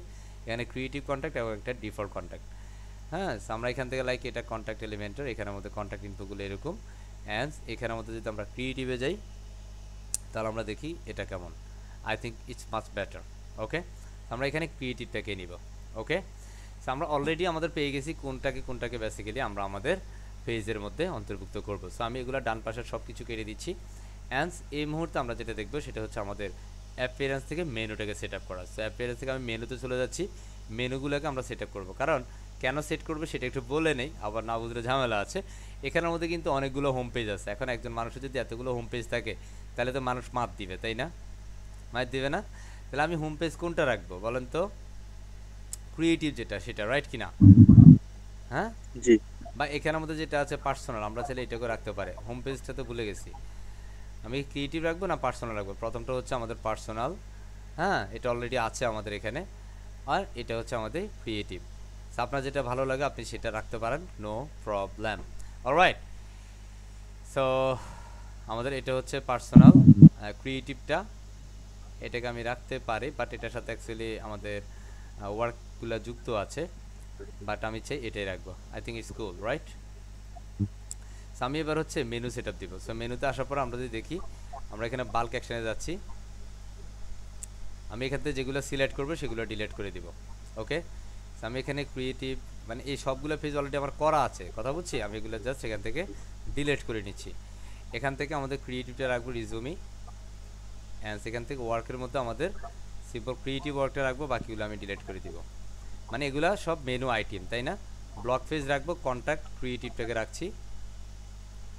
এখানে ক্রিয়েটিভ কন্ট্যাক্ট এবং একটা ডিফল্ট কন্ট্যাক্ট, হ্যাঁ, আমরা এখান থেকে লাইক এটা কন্ট্যাক্ট এলিমেন্টের এখানের মধ্যে কন্ট্যাক্ট ইনফোগুলো এরকম, অ্যান্ড এখানের মধ্যে যদি আমরা ক্রিয়েটিভে যাই তাহলে আমরা দেখি এটা কেমন, I think it's much better. Okay, আমরা এখানে ক্রিয়েটিভটাকে নিব। ওকে, সো আমরা অলরেডি আমাদের পেয়ে গেছি কোনটাকে বেসিক্যালি আমরা আমাদের পেজের মধ্যে অন্তর্ভুক্ত করব। সো আমি এগুলো ডান পাশের সব কিছু কেটে দিচ্ছি, অ্যান্ড এই মুহূর্তে আমরা যেটা দেখবো সেটা হচ্ছে আমাদের অ্যাপিয়ারেন্স থেকে মেনুটাকে সেট আপ করা। সো অ্যাপিয়ারেন্স থেকে আমি মেনুতে চলে যাচ্ছি, মেনুগুলোকে আমরা সেট আপ করবো, কারণ কেন সেট করবো সেটা একটু বলে নেই, আবার না বুঝলে ঝামেলা আছে। এখানের মধ্যে কিন্তু অনেকগুলো হোম পেজ আছে, এখন একজন মানুষের যদি এতগুলো হোম পেজ থাকে তাহলে তো মানুষ মাত দিবে, তাই না, মাত দিবে না, তাহলে আমি হোম পেজ কোনটা রাখবো বলেন তো, ক্রিয়েটিভ যেটা সেটা, রাইট কিনা, হ্যাঁ, জি, বা এখানের মধ্যে যেটা আছে পার্সোনাল, আমরা চাইলে এটাকে রাখতে পারে, হোম পেজটা তো ভুলে গেছি, আমি ক্রিয়েটিভ রাখবো না পার্সোনাল রাখবো, প্রথমটা হচ্ছে আমাদের পার্সোনাল, হ্যাঁ, এটা অলরেডি আছে আমাদের এখানে, আর এটা হচ্ছে আমাদের ক্রিয়েটিভ। আপনার যেটা ভালো লাগে আপনি সেটা রাখতে পারেন, নো প্রবলেম, অলরাইট। সো আমাদের এটা হচ্ছে পার্সোনাল, ক্রিয়েটিভটা এটাকে আমি রাখতে পারি, বাট এটার সাথে অ্যাকচুয়ালি আমাদের ওয়ার্কগুলো যুক্ত আছে, বাট আমি চাই এটাই রাখবো। I think it's cool, right? So আমি এবার হচ্ছে মেনু সেট আপ দিব। সো মেনুতে আসার পর আমরা যদি দেখি, আমরা এখানে বাল্ক অ্যাকশনে যাচ্ছি। আমি এখান থেকে যেগুলো সিলেক্ট করবো সেগুলো ডিলিট করে দিব। ওকে, সো আমি এখানে ক্রিয়েটিভ, মানে এই সবগুলো পেজ অলরেডি আমার করা আছে, কথা বুঝছি। আমি এগুলো জাস্ট এখান থেকে ডিলিট করে নিচ্ছি। এখান থেকে আমাদের ক্রিয়েটিভটা রাখবো রিজুমি, অ্যান্ড সেখান থেকে ওয়ার্কের মধ্যে আমাদের সিম্পল ক্রিয়েটিভ ওয়ার্কটা রাখবো, বাকিগুলো আমি ডিলিট করে দিব। মানে এগুলা সব মেনু আইটেম, তাই না? ব্লক পেজ রাখবো, কন্ট্যাক্ট ক্রিয়েটিভটাকে রাখছি।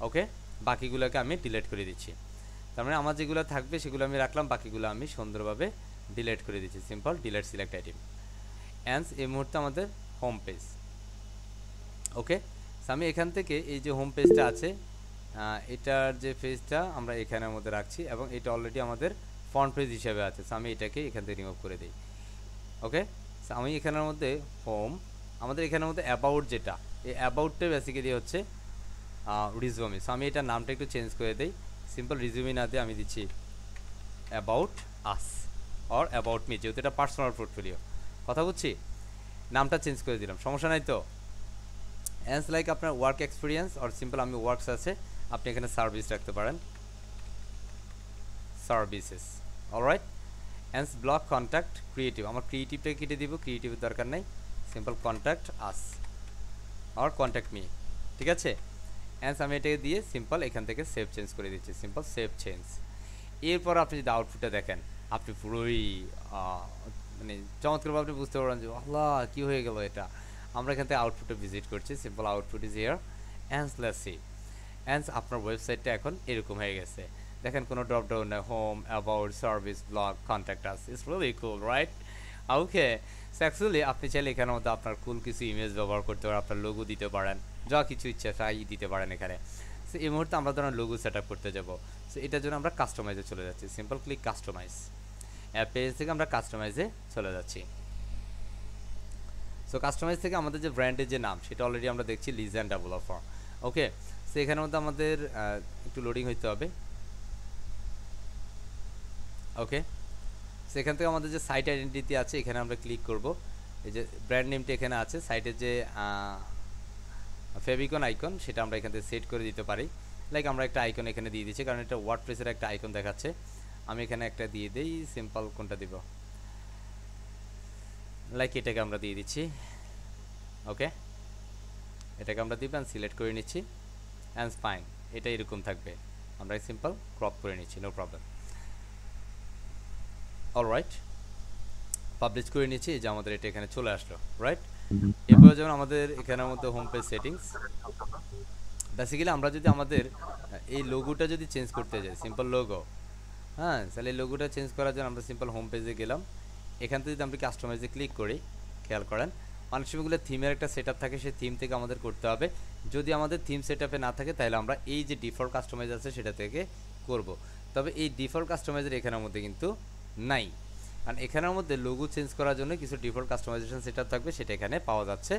ওকে, বাকিগুলোকে আমি ডিলিট করে দিচ্ছি। তার মানে আমার যেগুলো থাকবে সেগুলো আমি রাখলাম, বাকিগুলো আমি সুন্দরভাবে ডিলিট করে দিচ্ছি। Simple delete select item. And এই মুহূর্তে আমাদের হোম পেজ। ওকে, আমি এখান থেকে এই যে হোম পেজটা আছে, এটার যে পেজটা আমরা এখানের মধ্যে রাখছি, এবং এটা অলরেডি আমাদের ফ্রন্ট পেজ হিসেবে আছে। সো আমি এটাকে এখান থেকে রিমুভ করে দিই। ওকে, সো আমি এখানের মধ্যে হোম, আমাদের এখানের মধ্যে অ্যাবাউট, যেটা এই অ্যাবাউটটা বেসিক্যালি হচ্ছে রিজুমি। সো আমি এটার নামটা একটু চেঞ্জ করে দিই। সিম্পল রিজুমি না দিয়ে আমি দিচ্ছি about us or about me, যেহেতু এটা পার্সোনাল পোর্টফোলিও, কথা বুঝছি। নামটা চেঞ্জ করে দিলাম, সমস্যা নাই তো? অ্যান্স লাইক আপনার ওয়ার্ক এক্সপিরিয়েন্স অর সিম্পল আমি ওয়ার্কস আছে, আপনি এখানে সার্ভিস রাখতে পারেন, services. Alright, and block contact creative, আমার ক্রিয়েটিভটাকে কেটে দিব, ক্রিয়েটিভের দরকার নেই। Simple contact us or contact me, ঠিক আছে? অ্যান্স আমি এটাকে দিয়ে সিম্পল এখান থেকে সেভ চেঞ্জ করে দিচ্ছি, সিম্পল সেভ চেঞ্জ। এরপর আপনি যদি আউটপুটটা দেখেন, আপনি পুরোই মানে চমৎকারভাবে আপনি বুঝতে পারবেন যে আল্লাহ কী হয়ে গেল এটা। আমরা এখান থেকে আউটপুটে ভিজিট করছি, simple output is here. And let's see, and আপনার ওয়েবসাইটটা এখন এরকম হয়ে গেছে। দেখেন কোনো ড্রপ ডাউন নেই, home, about, service, blog, contact us. It's really cool, right? Okay, so actually আপনি চাইলে এখানের মধ্যে আপনার কুল কিছু ইমেজ ব্যবহার করতে পারেন, আপনার লোগো দিতে পারেন, যা কিছু ইচ্ছা তাই দিতে পারেন এখানে। সো এই মুহূর্তে আমরা ধরুন লোগো সেট আপ করতে যাব। সো এটার জন্য আমরা কাস্টমাইজে চলে যাচ্ছি, simple click customise. App page থেকে আমরা কাস্টমাইজে চলে যাচ্ছি। সো কাস্টমাইজ থেকে আমাদের যে ব্র্যান্ডের যে নাম, সেটা অলরেডি আমরা দেখছি লিজেন্ড ডেভেলপার। ওকে, সো এখানের মধ্যে আমাদের একটু লোডিং হইতে হবে। ওকে, সেখান থেকে আমাদের যে সাইট আইডেন্টিটি আছে, এখানে আমরা ক্লিক করব। এই যে ব্র্যান্ড নেমটা এখানে আছে, সাইটের যে ফেভিকন আইকন, সেটা আমরা এখান থেকে সেট করে দিতে পারি। লাইক আমরা একটা আইকন এখানে দিয়ে দিচ্ছি, কারণ এটা ওয়ার্ডপ্রেসের একটা আইকন দেখাচ্ছে। আমি এখানে একটা দিয়ে দিই, সিম্পল কোনটা দিব, লাইক এটাকে আমরা দিয়ে দিচ্ছি। ওকে, এটাকে আমরা দিবেন, সিলেক্ট করে নিচ্ছি, অ্যান্ড ফাইন, এটা এরকম থাকবে। আমরা সিম্পল ক্রপ করে নিচ্ছি, নো প্রবলেম। অলরাইট, পাবলিশ করে নিচ্ছি, যে আমাদের এটা এখানে চলে আসলো, রাইট? এরপর যেমন আমাদের এখানের মধ্যে হোম পেজ সেটিংস, বেসিক্যালি আমরা যদি আমাদের এই লোগোটা যদি চেঞ্জ করতে যাই, সিম্পল লোগো, হ্যাঁ, তাহলে লোগোটা চেঞ্জ করার জন্য আমরা সিম্পল হোম পেজে গেলাম। এখান থেকে যদি আমরা কাস্টমাইজে ক্লিক করি, খেয়াল করেন অনেক সময়গুলো থিমের একটা সেট থাকে, সেই থিম থেকে আমাদের করতে হবে। যদি আমাদের থিম সেট না থাকে, তাহলে আমরা এই যে ডিফল্ট কাস্টমাইজ আছে সেটা থেকে করব। তবে এই ডিফল্ট কাস্টমাইজের এখানের মধ্যে কিন্তু নাই, কারণ এখানের মধ্যে লোগো চেঞ্জ করার জন্য কিছু ডিফল্ট কাস্টমাইজেশন সেট থাকবে, সেটা এখানে পাওয়া যাচ্ছে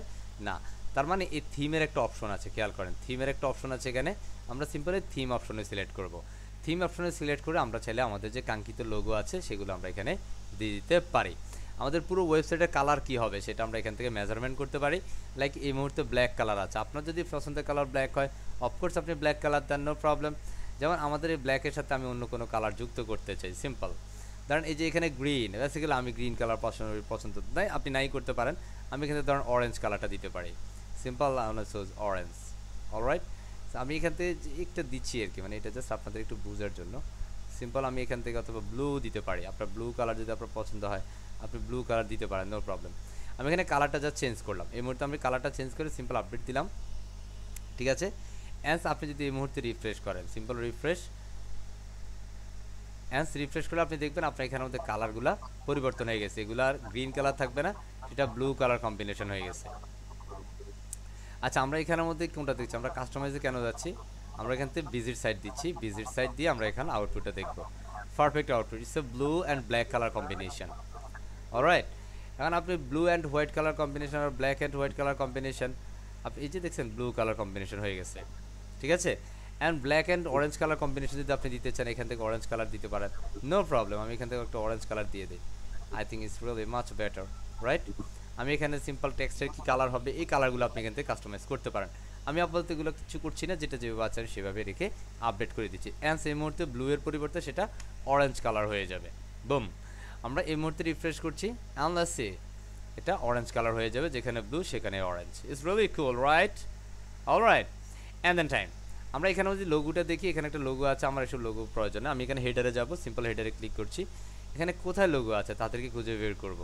না। তার মানে এই থিমের একটা অপশন আছে, খেয়াল করেন থিমের একটা অপশন আছে এখানে। আমরা সিম্পলি থিম অপশনে সিলেক্ট করব। থিম অপশনে সিলেক্ট করে আমরা চাইলে আমাদের যে কাঙ্ক্ষিত লোগো আছে সেগুলো আমরা এখানে দিয়ে দিতে পারি। আমাদের পুরো ওয়েবসাইটের কালার কি হবে সেটা আমরা এখান থেকে মেজারমেন্ট করতে পারি। লাইক এই মুহূর্তে ব্ল্যাক কালার আছে, আপনার যদি পছন্দের কালার ব্ল্যাক হয়, অফকোর্স আপনি ব্ল্যাক কালার দেন, নো প্রবলেম। যেমন আমাদের এই ব্ল্যাকের সাথে আমি অন্য কোনো কালার যুক্ত করতে চাই, সিম্পল। ধরেন এই যে এখানে গ্রিন, বেসিক্যালি আমি গ্রিন কালার পছন্দ নাই, আপনি নাই করতে পারেন। আমি এখানে ধরেন অরেঞ্জ কালারটা দিতে পারি, সিম্পল অরেঞ্জ। অলরাইট, আমি এখান থেকে একটা দিচ্ছি আর কি, মানে এটা জাস্ট আপনাদের একটু বোঝার জন্য। সিম্পল আমি এখান থেকে অথবা ব্লু দিতে পারি, আপনার ব্লু কালার যদি আপনার পছন্দ হয় আপনি ব্লু কালার দিতে পারেন, নো প্রবলেম। আমি এখানে কালারটা জাস্ট চেঞ্জ করলাম, এই মুহূর্তে আমি কালারটা চেঞ্জ করে সিম্পল আপডেট দিলাম, ঠিক আছে? অ্যান্স আপনি যদি এই মুহূর্তে রিফ্রেশ করেন, সিম্পল রিফ্রেশ, অ্যান্স রিফ্রেশ করে আপনি দেখবেন আপনার এখানের মধ্যে কালারগুলো পরিবর্তন হয়ে গেছে। এগুলো আর গ্রিন কালার থাকবে না, এটা ব্লু কালার কম্বিনেশন হয়ে গেছে। আচ্ছা, আমরা এখানের মধ্যে কোনটা দেখছি, আমরা কাস্টমাইজে কেন যাচ্ছি, আমরা এখান থেকে ভিজিট সাইট দিচ্ছি, ভিজিট সাইট দিয়ে আমরা এখানে আউটপুটটা দেখব। Perfect output, it's a blue and black colour combination. Alright, এখন আপনি blue and white colour combination আর black and white colour combination, আপনি এই যে দেখছেন ব্লু কালার কম্বিনেশন হয়ে গেছে, ঠিক আছে? And black and orange colour combination যদি আপনি দিতে চান, এখান থেকে অরেঞ্জ কালার দিতে পারেন, নো প্রবলেম। আমি এখান থেকে একটা অরেঞ্জ কালার দিয়ে দিই, I think it's really much better, right? আমি এখানে সিম্পল টেক্সটের কি কালার হবে এই কালারগুলো আপনি এখান থেকে কাস্টমাইজ করতে পারেন। আমি আপাতত এগুলো কিছু করছি না, যেটা যেভাবে আছে আমি সেভাবে রেখে আপডেট করে দিচ্ছি। অ্যান্ড এই মুহূর্তে ব্লু এর পরিবর্তে সেটা অরেঞ্জ কালার হয়ে যাবে। বুম, আমরা এই মুহূর্তে রিফ্রেশ করছি, অ্যান্ড লেটস সি এটা অরেঞ্জ কালার হয়ে যাবে, যেখানে ব্লু সেখানে orange. It's really cool, right? Alright, and then time আমরা এখানে যদি লোগোটা দেখি, এখানে একটা লোগো আছে, আমার এসব লোগো প্রয়োজন না। আমি এখানে হেডারে যাব, সিম্পল হেডারে ক্লিক করছি। এখানে কোথায় লোগো আছে তাদেরকে খুঁজে বের করব।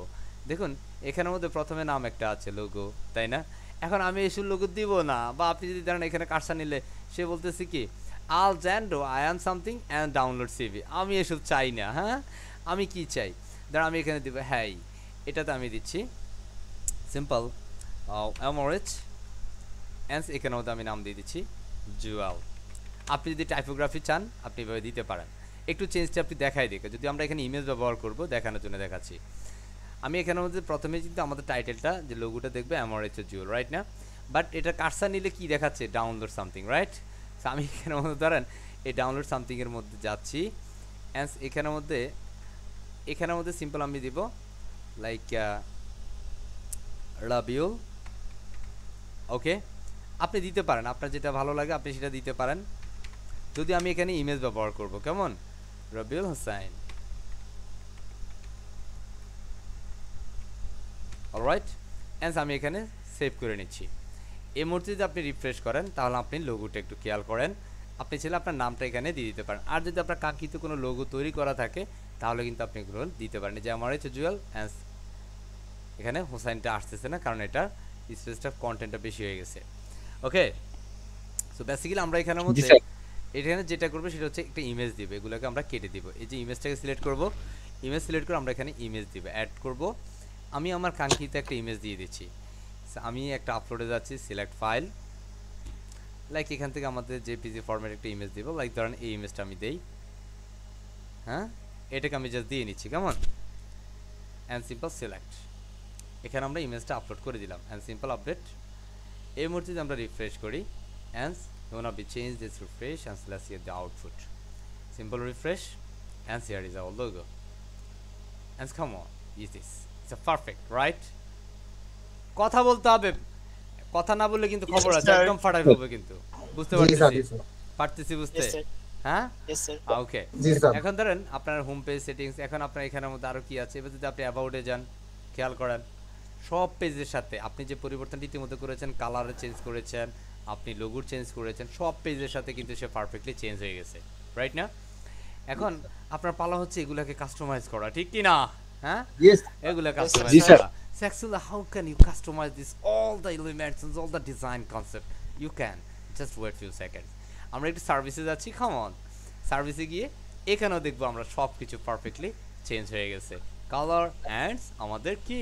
দেখুন এখানের মধ্যে প্রথমে নাম একটা আছে লোগো, তাই না? এখন আমি এসব লোগো দিব না, বা আপনি যদি ধরেন এখানে কারসা নিলে সে বলতেছে কি Alejandro I am something and download CV. আমি এসব চাই না। হ্যাঁ, আমি কি চাই? ধরেন আমি এখানে দিব হ্যাঁ, এটাতে আমি দিচ্ছি সিম্পল অ্যামোরেজ, অ্যান্ড এখানের মধ্যে আমি নাম দিয়ে দিচ্ছি জুয়াল। আপনি যদি টাইপোগ্রাফি চান আপনি এভাবে দিতে পারেন। একটু চেঞ্জটা আপনি দেখাই দেখে, যদি আমরা এখানে ইমেজ ব্যবহার করব দেখানোর জন্য দেখাচ্ছি। আমি এখানের মধ্যে প্রথমে কিন্তু আমাদের টাইটেলটা যে লোগোটা দেখবে অ্যামোরেজ জুয়েল, রাইট না? বাট এটা কারসা নিলে কি দেখাচ্ছে? Download something, right? সো আমি এখানের মধ্যে ধরেন এই ডাউনলোড সামথিংয়ের মধ্যে যাচ্ছি, অ্যান্ড এখানের মধ্যে সিম্পল আমি দিব লাইক রাবিউল। ওকে, আপনি দিতে পারেন আপনার যেটা ভালো লাগে আপনি সেটা দিতে পারেন। যদি আমি এখানে ইমেজ ব্যবহার করব, কেমন? রবিউল হোসাইন। অলরাইট, অ্যান্ড আমি এখানে সেভ করে নিচ্ছি। এই মুহূর্তে যদি আপনি রিফ্রেশ করেন তাহলে আপনি লোগোটা একটু খেয়াল করেন, আপনি চাইলে আপনার নামটা এখানে দিয়ে দিতে পারেন। আর যদি আপনার কাঙ্ক্ষিত কোনো লোগো তৈরি করা থাকে তাহলে কিন্তু আপনি এগুলো দিতে পারেন। যে আমার হচ্ছে জুয়েল, অ্যান্ড এখানে হোসাইনটা আসতেছে না কারণ এটা স্পেসটা কন্টেন্টটা বেশি হয়ে গেছে। ওকে, সো বেসিক্যালি আমরা এখানের মধ্যে এখানে যেটা করবো সেটা হচ্ছে একটা ইমেজ দিবে, এগুলোকে আমরা কেটে দিব। এই যে ইমেজটাকে সিলেক্ট করব, ইমেজ সিলেক্ট করে আমরা এখানে ইমেজ দিব, অ্যাড করব। আমি আমার কাঙ্ক্ষিত একটা ইমেজ দিয়ে দিচ্ছি। আমি একটা আপলোডে যাচ্ছি, সিলেক্ট ফাইল, লাইক এখান থেকে আমাদের জেপিজি ফরম্যাট একটা ইমেজ দিব, লাইক ধরেন এই ইমেজটা আমি দেই। হ্যাঁ, এটাকে আমি জাস্ট দিয়ে নিচ্ছি, কেমন? অ্যান্ড সিম্পল সিলেক্ট, এখানে আমরা ইমেজটা আপলোড করে দিলাম, অ্যান্ড সিম্পল আপডেট। এই মুহূর্তে যদি আমরা রিফ্রেশ করি, and gonna be change this refresh, and let's see the output. Simple refresh, and here is our logo. And come on, is this? It's a perfect, right? কথা বলতে হবে, কথা না বললে কিন্তু খবর আছে, একদম ফাটাই হবে কিন্তু। বুঝতে পারতেছি বুঝতে? হ্যাঁ, ওকে। এখন ধরেন আপনার হোম পেজ সেটিংস, এখন আপনার এখানের মধ্যে আরো কি আছে? এবার যদি আপনি অ্যাবাউটে যান, খেয়াল করেন সব পেজের সাথে আপনি যে পরিবর্তনটি ইতিমধ্যে করেছেন, কালার চেঞ্জ করেছেন, আপনি লোগো চেঞ্জ করেছেন, সব পেজের সাথে কিন্তু সে পারফেক্টলি চেঞ্জ হয়ে গেছে, রাইট না? এখন আপনার পালা হচ্ছে এগুলাকে কাস্টমাইজ করা, ঠিক কি না? হ্যাঁ, এগুলা কাস্টমাইজ করা। So actually how can you customize this all the elements and all the design concept? You can just wait few seconds. আমরা একটু সার্ভিসে যাচ্ছি, কাম অন। সার্ভিসে গিয়ে এখানেও দেখবো আমরা সব কিছু পারফেক্টলি চেঞ্জ হয়ে গেছে, কালার অ্যান্ড আমাদের কি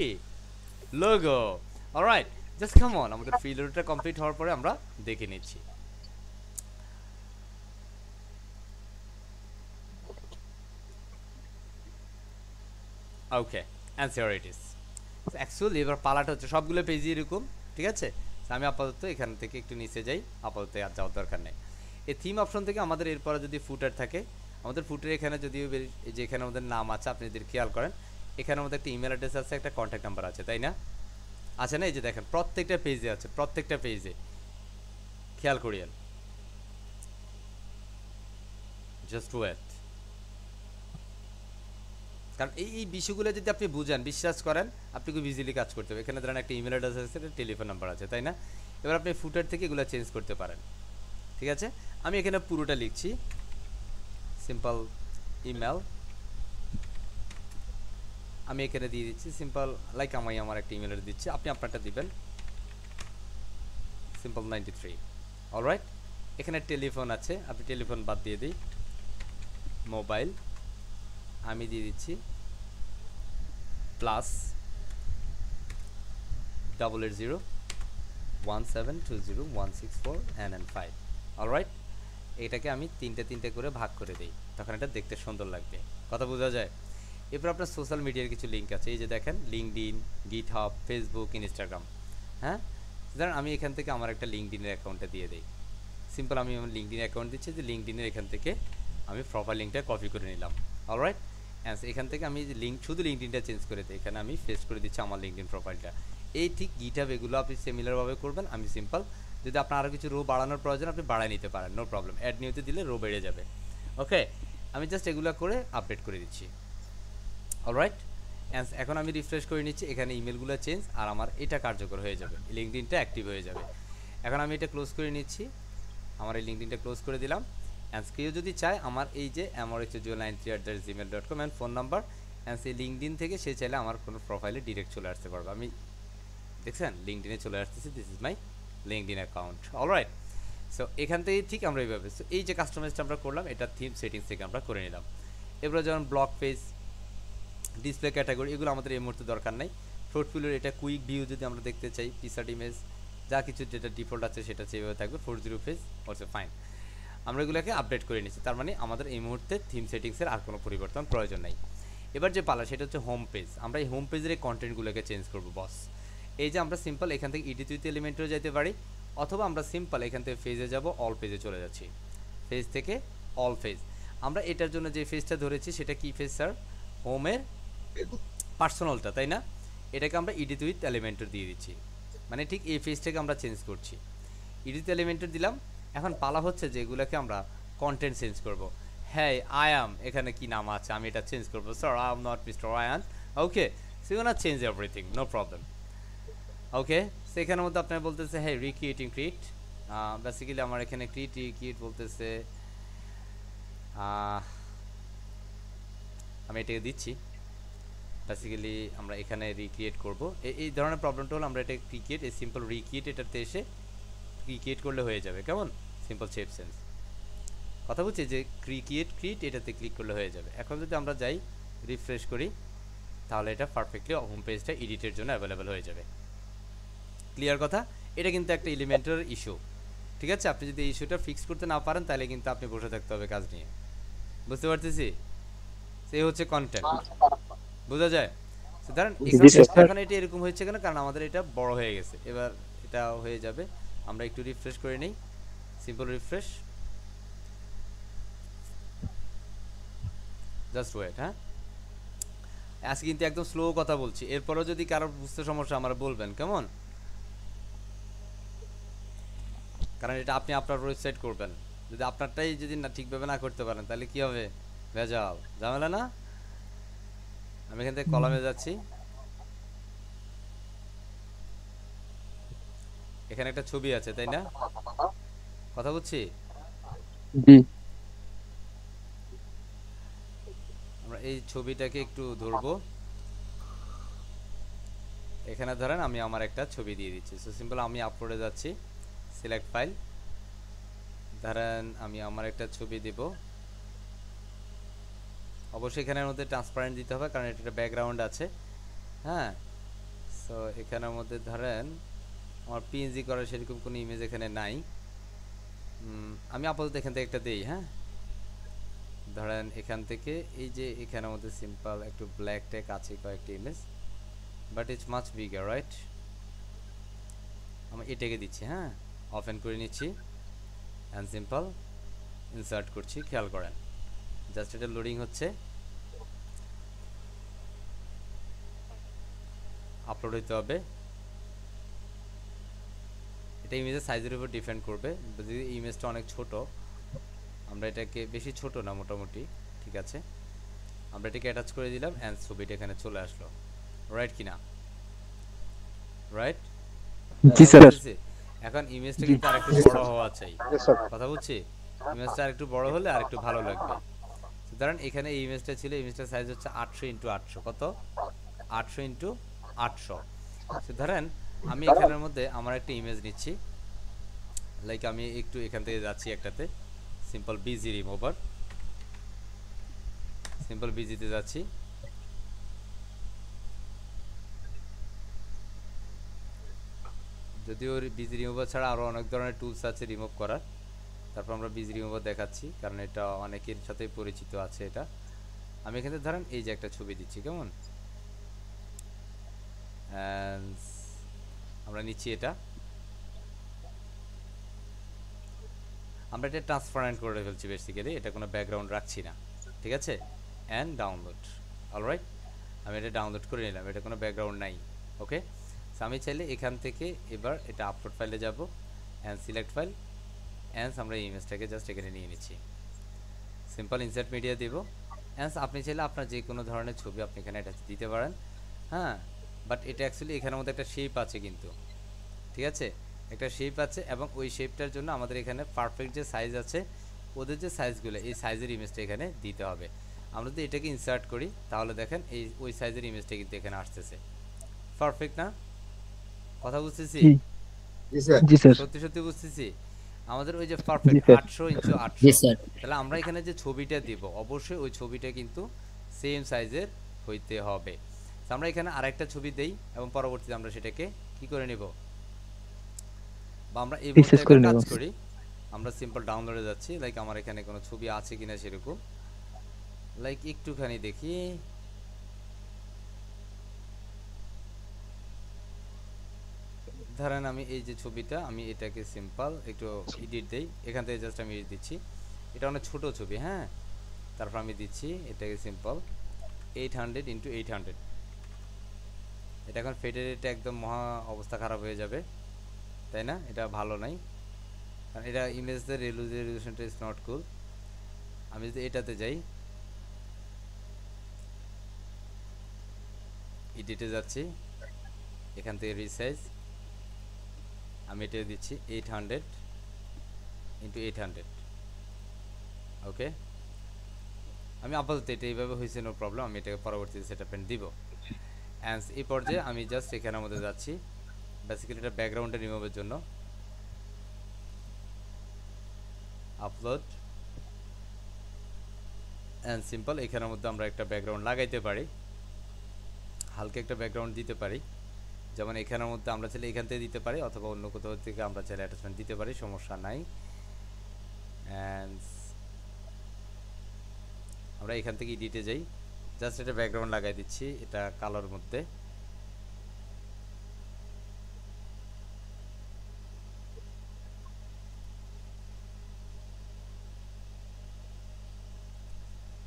logo. Alright, just come on, আমাদের ফিল্ডটা কমপ্লিট হওয়ার পরে আমরা দেখে নিচ্ছি। Okay, and here it is. Actually এবার পালাটা হচ্ছে সবগুলো পেজই এরকম, ঠিক আছে? আমি আপাতত এখান থেকে একটু নিচে যাই, আপাতত আর যাওয়ার দরকার নেই। এই থিম অপশন থেকে আমাদের এরপরে যদি ফুটার থাকে, আমাদের ফুটার এখানে যদিও যে এখানে আমাদের নাম আছে, আপনি যদি খেয়াল করেন এখানে আমাদের একটা ইমেল অ্যাড্রেস আছে, একটা কন্ট্যাক্ট নাম্বার আছে, তাই না? আছে না? এই যে দেখেন প্রত্যেকটা পেজে আছে, প্রত্যেকটা পেজে খেয়াল করিয়েন। জাস্ট ওয়েট, কারণ এই বিষয়গুলো যদি আপনি বুঝেন, বিশ্বাস করেন, আপনি খুব ইজিলি কাজ করতে হবে। এখানে ধরেন একটা ইমেল অ্যাড্রেস আছে, একটা টেলিফোন নাম্বার আছে, তাই না? এবার আপনি ফুটার থেকে এগুলো চেঞ্জ করতে পারেন, ঠিক আছে? আমি এখানে পুরোটা লিখছি, সিম্পল ইমেল, আমি এখানে দিয়ে দিচ্ছি সিম্পল, লাইক আমি আমার একটা ইমেল অ্যাড্রেস দিচ্ছি, আপনি আপনারটা দিবেন, সিম্পল 93। অলরাইট, এখানে টেলিফোন আছে, আপনি টেলিফোন বাদ দিয়ে দিই, মোবাইল আমি দিয়ে দিচ্ছি +8801720164165। অলরাইট, এটাকে আমি তিনটে করে ভাগ করে দিই, তখন এটা দেখতে সুন্দর লাগবে, কথা বোঝা যায়? এরপর আপনার সোশ্যাল মিডিয়ার কিছু লিঙ্ক আছে, এই যে দেখেন লিঙ্কডইন, গিটহাব, ফেসবুক, ইনস্টাগ্রাম। হ্যাঁ, ধরেন আমি এখান থেকে আমার একটা লিঙ্কডইনের অ্যাকাউন্টটা দিয়ে দিই, সিম্পল আমি আমার লিঙ্কডইন অ্যাকাউন্ট দিচ্ছি, যে লিঙ্কডইনের এখান থেকে আমি প্রোফাইল লিঙ্কটা কপি করে নিলাম। অলরাইট, এখান থেকে আমি লিঙ্ক শুধু লিঙ্কডইনটা চেঞ্জ করে দিই, এখানে আমি পেস্ট করে দিচ্ছি আমার লিঙ্কডইন প্রোফাইলটা। এই ঠিক গিটহাব এগুলো আপনি সিমিলারভাবে করবেন। আমি সিম্পল, যদি আপনার আরও কিছু রো বাড়ানোর প্রয়োজন আপনি বাড়ায় নিতে পারেন, নো প্রবলেম। অ্যাড নিউতে দিলে রো বেড়ে যাবে। ওকে, আমি জাস্ট এগুলো করে আপডেট করে দিচ্ছি। অলরাইট, এখন আমি রিফ্রেশ করে নিচ্ছি, এখানে ইমেলগুলো চেঞ্জ আর আমার এটা কার্যকর হয়ে যাবে, লিঙ্কডইনটা অ্যাক্টিভ হয়ে যাবে। এখন আমি এটা ক্লোজ করে নিচ্ছি, আমার এই লিঙ্কডইনটা ক্লোজ করে দিলাম। অ্যান্ড কেউ যদি চায় আমার এই যে amorxjuel93@gmail.com and phone number, and সেই লিঙ্কডইন থেকে সে চাইলে আমার কোনো প্রোফাইলে ডিরেক্ট চলে আসতে পারবে। আমি দেখছেন লিঙ্কডইনে চলে আসতেছি, this is my LinkedIn account. Alright, so এখান থেকে ঠিক আমরা এইভাবে, সো এই যে কাস্টমাইজটা আমরা করলাম এটা থিম সেটিংস থেকে আমরা করে নিলাম। এরপরে যেমন ব্লক পেজ, ডিসপ্লে ক্যাটাগরি, এগুলো আমাদের এই মুহূর্তে দরকার নাই। পোর্টফোলিওর এটা কুইক ভিউ যদি আমরা দেখতে চাই, পিসার্ট ইমেজ যা কিছু যেটা ডিফল্ট আছে সেটা যেভাবে থাকবে, 40 পেজ অলসো ফাইন। আমরা এগুলোকে আপডেট করে নিচ্ছি, তার মানে আমাদের এই মুহূর্তে থিম সেটিংসের আর কোনো পরিবর্তন প্রয়োজন নাই। এবার যে পালা সেটা হচ্ছে হোম পেজ। আমরা এই হোম পেজের এই কন্টেন্টগুলোকে চেঞ্জ করবো বস। এই যে আমরা সিম্পল এখান থেকে এডিট উইথ এলিমেন্টেও যেতে পারি, অথবা আমরা সিম্পল এখান থেকে ফেজে যাব, অল পেজে চলে যাচ্ছি, ফেজ থেকে অল ফেজ। আমরা এটার জন্য যে ফেজটা ধরেছি সেটা কি ফেজ স্যার? হোমের পার্সোনালটা, তাই না? এটাকে আমরা এডিট উইথ এলিমেন্টর দিয়ে দিচ্ছি, মানে ঠিক এই ফেজটাকে আমরা চেঞ্জ করছি, এডিট এলিমেন্টর দিলাম। এখন পালা হচ্ছে যে এগুলোকে আমরা কন্টেন্ট চেঞ্জ করব। হ্যাঁ, আই অ্যাম, এখানে কি নাম আছে আমি এটা চেঞ্জ করবো, sir I am not mister Ryan. Okay, so you না change everything, no problem. Okay, সেখানের মধ্যে আপনার বলতেছে হ্যাঁ রিক্রিয়েটিং ক্রিয়েট, বেসিক্যালি আমার এখানে ক্রিয়েট বলতেছে, আমি এটাকে দিচ্ছি। বেসিক্যালি আমরা এখানে রিক্রিয়েট করব, এই ধরনের প্রবলেমটা হলো আমরা এটা ক্রিয়েট, এই সিম্পল রিক্রিয়েট এটাতে এসে ক্রিয়েট করলে হয়ে যাবে, কেমন সিম্পল শেপ সেন্স কথা বলছি, যে ক্রিয়েট এটাতে ক্লিক করলে হয়ে যাবে। এখন যদি আমরা যাই রিফ্রেশ করি তাহলে এটা পারফেক্টলি হোম পেজটা এডিটের জন্য অ্যাভেলেবেল হয়ে যাবে। ক্লিয়ার কথা? এটা কিন্তু একটা এলিমেন্টের ইস্যু, ঠিক আছে? আপনি যদি এই ইস্যুটা ফিক্স করতে না পারেন তাহলে কিন্তু আপনি বসে থাকতে হবে কাজ নিয়ে, বুঝতে পারতেছি? সেই হচ্ছে কন্টেন্ট, বোঝা যায়? ধরেন এখানে এটা এরকম হয়েছে কেন, কারণ আমাদের এটা বড় হয়ে গেছে, এবার এটা হয়ে যাবে। আমরা একটু রিফ্রেশ করে নিই, সিম্পল রিফ্রেশ, জাস্ট ওয়েট। হ্যাঁ, আজকে কিন্তু একদম স্লো কথা বলছি, এরপরও যদি কারো বুঝতে সমস্যা আমরা বলবেন, কেমন? কারণ এটা আপনি আপনার ওয়েবসাইট করবেন, যদি আপনারটাই যদি না ঠিকভাবে না করতে পারেন তাহলে কি হবে? ভেজাল, ঝামেলা না? আমি এখান থেকে কলামে যাচ্ছি, এখানে একটা ছবি আছে তাই না, কথা বলছি? আমরা এই ছবিটাকে একটু ধরবো, এখানে ধরেন আমি আমার একটা ছবি দিয়ে দিচ্ছি। সো সিম্পল আমি আপলোডে যাচ্ছি, সিলেক্ট ফাইল, ধরেন আমি আমার একটা ছবি দেব। অবশ্যই এখানের মধ্যে ট্রান্সপারেন্ট দিতে হবে কারণ এটা একটা ব্যাকগ্রাউন্ড আছে। হ্যাঁ, সো এখানের মধ্যে ধরেন আমার পিএনজি করার সেরকম কোনো ইমেজ এখানে নাই, আমি আপাতত এখান থেকে একটা দেই। হ্যাঁ, ধরেন এখান থেকে এই যে এখানের মধ্যে সিম্পল একটু ব্ল্যাক টেক আছে কয়েকটা image, but it's much bigger, right? আমি এটাকে দিচ্ছি, হ্যাঁ, ওপেন করে নিচ্ছি অ্যান্ড সিম্পল ইনসার্ট করছি। খেয়াল করেন জাস্ট এটা লোডিং হচ্ছে, আপলোড হইতে হবে। এটা ইমেজের সাইজের উপর ডিপেন্ড করবে, যদি ইমেজটা অনেক ছোট আমরা এটাকে, বেশি ছোট না মোটামুটি, ঠিক আছে, আমরা এটাকে অ্যাটাচ করে দিলাম অ্যান্ড ছবিটা এখানে চলে আসলো, রাইট কিনা? রাইট? জি স্যার। এখন ইমেজটা কিন্তু আরেকটু বড় হওয়া চাই, কথা বলছি? ইমেজটা আরেকটু বড় হলে আরেকটু ভালো লাগবে। ধরেন এখানে এই ইমেজটা ছিল, ইমেজটার সাইজ হচ্ছে 800x800, কত? 800x800। ধরেন আমি এখানের মধ্যে আমার একটা ইমেজ নিচ্ছি, লাইক আমি একটু এখান থেকে যাচ্ছি একটাতে, সিম্পল বিজি রিমুভার, সিম্পল বিজিতে যাচ্ছি, যদিও বিজি রিমুভার ছাড়া আরও অনেক ধরনের টুলস আছে রিমুভ করার, তারপর আমরা বিজি রিমুভার দেখাচ্ছি কারণ এটা অনেকের সাথে পরিচিত আছে। এটা আমি এখানে ধরেন এই যে একটা ছবি দিচ্ছি, কেমন? আমরা নিচ্ছি এটা, আমরা এটা ট্রান্সপারেন্ট করে ফেলছি বেসিক্যালি, এটা কোনো ব্যাকগ্রাউন্ড রাখছি না, ঠিক আছে? অ্যান্ড ডাউনলোড, অলরাইট, আমি এটা ডাউনলোড করে নিলাম, এটা কোনো ব্যাকগ্রাউন্ড নাই। ওকে, আমি চাইলে এখান থেকে এবার এটা আপলোড ফাইলে যাব অ্যান্ড সিলেক্ট ফাইল অ্যান্ড আমরা এই ইমেজটাকে জাস্ট এখানে নিয়ে নিচ্ছি, সিম্পল ইনসার্ট মিডিয়া দিব অ্যান্ড আপনি চাইলে আপনার যে কোনো ধরনের ছবি আপনি এখানে এটা দিতে পারেন। হ্যাঁ, বাট এটা অ্যাকচুয়ালি এখানের মধ্যে একটা শেপ আছে কিন্তু, ঠিক আছে, একটা শেপ আছে এবং ওই শেপটার জন্য আমাদের এখানে পারফেক্ট যে সাইজ আছে ওদের যে সাইজগুলো এই সাইজের ইমেজটা এখানে দিতে হবে। আমরা যদি এটাকে ইনসার্ট করি তাহলে দেখেন এই ওই সাইজের ইমেজটা কিন্তু এখানে আসতেছে, পারফেক্ট না? কথা বুঝতেছি? জি স্যার। সত্যি সত্যি বুঝতেছি। আমাদের ওই যে পারফেক্ট স্যার। 800 x 800, তাহলে আমরা এখানে যে ছবিটা দিব অবশ্যই ওই ছবিটা কিন্তু সেম সাইজের হইতে হবে। তো আমরা এখানে আরেকটা ছবি দেই এবং পরবর্তীতে আমরা সেটাকে কি করে নেব, বা আমরা এই মুহূর্তে একটা কাজ করি, আমরা সিম্পল ডাউনলোডে যাচ্ছি, লাইক আমার এখানে কোনো ছবি আছে কিনা সেরকম, লাইক একটুখানি দেখি। ধরেন আমি এই যে ছবিটা আমি এটাকে সিম্পল একটু এডিট দেই, এখান থেকে জাস্ট আমি এডিট দিচ্ছি, এটা অনেক ছোট ছবি। হ্যাঁ, তারপর আমি দিচ্ছি এটাকে সিম্পল 800 × 800। এটা এখন ফেডের এটা একদম মহা অবস্থা খারাপ হয়ে যাবে, তাই না? এটা ভালো নাই, কারণ এটা ইমেজের রেজোলিউশনটা ইজ নট কুল। আমি যদি এটাতে যাই, এডিটে যাচ্ছি, এখান থেকে রিসাইজ আমি এটা দিচ্ছি 800 × 800। ওকে, আমি আপাতত এটা এইভাবে হয়েছে, নো প্রবলেম। আমি এটাকে পরবর্তীতে সেট আপেন্ট দিব অ্যান্ড এই পর্যায়ে আমি জাস্ট এখানের মধ্যে যাচ্ছি বেসিক্যালি এটা ব্যাকগ্রাউন্ডে রিমুভের জন্য, আপলোড অ্যান্ড সিম্পল এখানের মধ্যে আমরা একটা ব্যাকগ্রাউন্ড লাগাইতে পারি, হালকা একটা ব্যাকগ্রাউন্ড দিতে পারি, যেমন এখানের মধ্যে আমরা চাইলে এখান থেকে দিতে পারি অথবা অন্য কোথাও থেকে আমরা চাইলে অ্যাটাচমেন্ট দিতে পারি, সমস্যা নাই। অ্যান্ড আমরা এখান থেকে এডিটে যাই, জাস্ট এটা ব্যাকগ্রাউন্ড লাগাই দিচ্ছি এটা কালোর মধ্যে।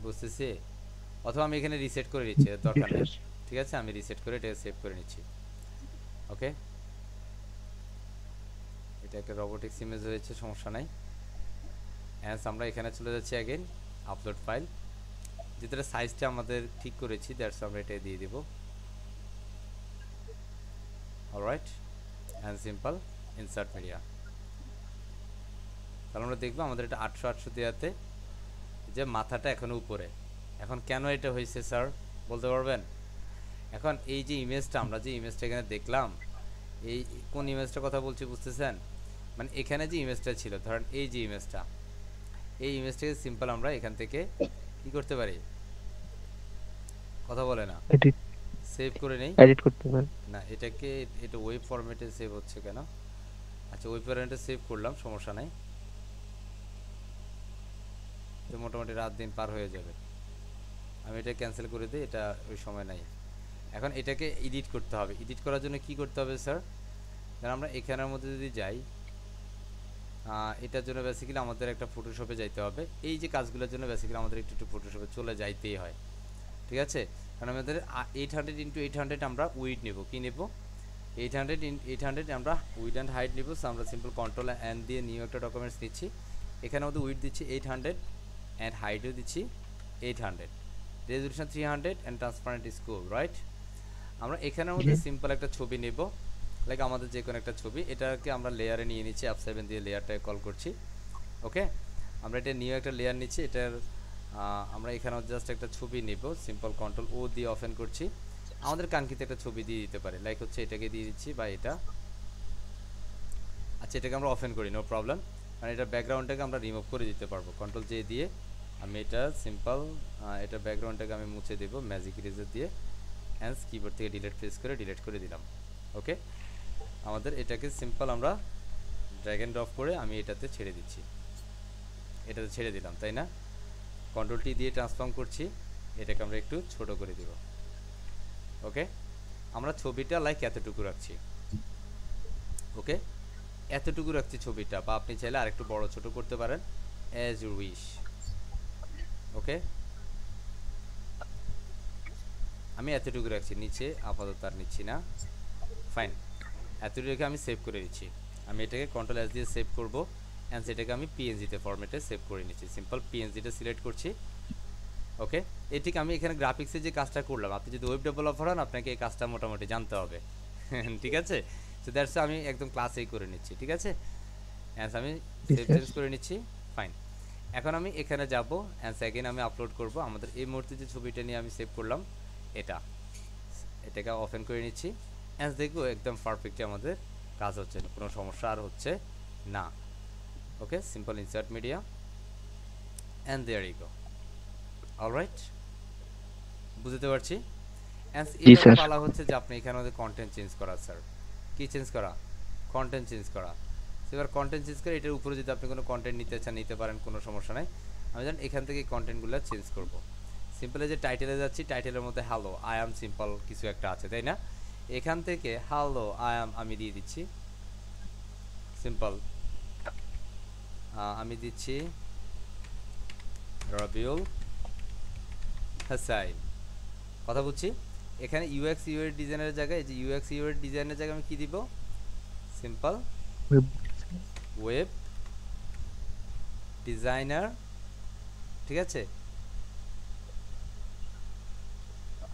বুঝতেছি? অথবা আমি এখানে রিসেট করে নিচ্ছি, দরকার নেই, ঠিক আছে, আমি রিসেট করে এটা সেভ করে নিচ্ছি। ওকে, এটা একটা রোবোটিক্স ইমেজ হয়েছে, সমস্যা নাই। অ্যান্ড আমরা এখানে চলে যাচ্ছি অ্যাগেন আপলোড ফাইল, যেটা সাইজটা আমাদের ঠিক করেছি দ্যাটস আমরা এটা দিয়ে দিব। Alright, and simple insert media. তাহলে আমরা দেখবো আমাদের এটা 800 দেওয়াতে যে মাথাটা এখনো উপরে। এখন কেন এটা হয়েছে স্যার বলতে পারবেন? এখন এই যে ইমেজটা আমরা যে ইমেজটা এখানে দেখলাম, এই কোন ইমেজটার কথা বলছি বুঝতেছেন? মানে এখানে যে ইমেজটা ছিল, ধরেন এই যে ইমেজটা, এই ইমেজটাকে সিম্পল আমরা এখান থেকে কি করতে পারি, কথা বলে না, এডিট সেভ করে নেই করতে পারি না, এটাকে এটা ওয়েব ফরম্যাটে সেভ হচ্ছে কেন? আচ্ছা, ওয়েব ফরম্যাটে সেভ করলাম, সমস্যা নাই, তো মোটামুটি রাত দিন পার হয়ে যাবে। আমি এটা ক্যান্সেল করে দিই, এটা ওই সময় নাই। এখন এটাকে এডিট করতে হবে, এডিট করার জন্য কি করতে হবে স্যার? কারণ আমরা এখানের মধ্যে যদি যাই, এটার জন্য বেসিক্যালি আমাদের একটা ফটোশপে যাইতে হবে। এই যে কাজগুলোর জন্য বেসিক্যালি আমাদের একটু ফটোশপে চলে যাইতেই হয়, ঠিক আছে? কারণ আমাদের 800 × 800 আমরা উইড নেব, কি নেব? 800 × 800 আমরা উইড অ্যান্ড হাইট নেব। সো আমরা সিম্পল কন্ট্রোল এন দিয়ে নিউ একটা ডকুমেন্টস নিচ্ছি, এখানে আমাদের উইড দিচ্ছি 800 অ্যান্ড হাইটও দিচ্ছি 800, resolution 300 and transparent is cool, right? আমরা এখানের মধ্যে সিম্পল একটা ছবি নেব, লাইক আমাদের যে কোনো একটা ছবি, এটাকে আমরা লেয়ারে নিয়ে নিচ্ছি, F7 দিয়ে লেয়ারটাকে কল করছি। ওকে, আমরা এটা নিউ একটা লেয়ার নিচ্ছি, এটার আমরা এখানে জাস্ট একটা ছবি নেব, সিম্পল কন্ট্রোল ও দিয়ে অফেন করছি, আমাদের কাঙ্ক্ষিত একটা ছবি দিয়ে দিতে পারে, লাইক হচ্ছে এটাকে দিয়ে দিচ্ছি বা এটা। আচ্ছা, এটাকে আমরা অফেন করি, নো প্রবলেম, কারণ এটা ব্যাকগ্রাউন্ডটাকে আমরা রিমুভ করে দিতে পারবো কন্ট্রোল জে দিয়ে। আমি এটা সিম্পল এটা ব্যাকগ্রাউন্ডটাকে আমি মুছে দেব ম্যাজিক ইরেজার দিয়ে, অ্যান্ড কিবোর্ড থেকে ডিলিট প্রেস করে ডিলিট করে দিলাম। ওকে, আমাদের এটাকে সিম্পল আমরা ড্র্যাগ এন্ড ড্রপ করে আমি এটাতে ছেড়ে দিচ্ছি, এটাতে ছেড়ে দিলাম, তাই না? কন্ট্রোল টি দিয়ে ট্রান্সফর্ম করছি, এটাকে আমরা একটু ছোট করে দিব। ওকে, আমরা ছবিটা লাইক এতটুকু রাখছি। ওকে, এতটুকু রাখছি ছবিটা, বা আপনি চাইলে আরেকটু বড় ছোট করতে পারেন, অ্যাজ ইউ উইশ। ওকে, আমি এতটুকু রাখছি, নিচে আপাতত আর নিচ্ছি না। ফাইন, এতটুকু রেখে আমি সেভ করে দিচ্ছি। আমি এটাকে কন্ট্রোল এস দিয়ে সেভ করব, অ্যান্ড সেটাকে আমি পিএনজিতে ফরম্যাটে সেভ করে নিচ্ছি। সিম্পল পিএনজিটা সিলেক্ট করছি। ওকে, এই ঠিক আমি এখানে গ্রাফিক্সে যে কাজটা করলাম, আপনি যদি ওয়েব ডেভেলপার হন আপনাকে এই কাজটা মোটামুটি জানতে হবে। ঠিক আছে, সো দ্যাটস আমি একদম ক্লাসেই করে নিচ্ছি। ঠিক আছে, অ্যান্ড আমি সেভ চেঞ্জ করে নিচ্ছি। ফাইন, এখন আমি এখানে যাব, অ্যান্ড সেকেন্ড আমি আপলোড করব আমাদের এই মুহূর্তে যে ছবিটা নিয়ে আমি সেভ করলাম এটাকে ওপেন করে নিচ্ছি। অ্যান্ড দেখবো একদম পারফেক্টলি আমাদের কাজ হচ্ছে, কোনো সমস্যা আর হচ্ছে না। Okay, simple insert media, and there you go. Alright, বুঝতে পারছি। অ্যান্ড এবার পালা হচ্ছে যে আপনি এখানে আমাদের কন্টেন্ট চেঞ্জ করা। স্যার কি চেঞ্জ করা? কন্টেন্ট চেঞ্জ করা। এবার কন্টেন্ট চেঞ্জ করে এটার উপরে যদি আপনি কোনো কন্টেন্ট নিতে চান নিতে পারেন, কোনো সমস্যা নাই। আমি জানি এখান থেকে কন্টেন্টগুলো চেঞ্জ করব। সিম্পল যে টাইটেলে যাচ্ছি, টাইটেলের মধ্যে হ্যালো আই অ্যাম সিম্পল কিছু একটা আছে, তাই না? এখান থেকে হ্যালো আই অ্যাম আমি দিয়ে দিচ্ছি সিম্পল, আমি দিচ্ছি রবিউল হাসাইন। কথা বুঝছি। এখানে ইউএক্স ইউআই ডিজাইনের জায়গায়, এই যে ইউএক্স ইউআই ডিজাইনের জায়গায় আমি কি দিব? Simple web designer. ঠিক আছে,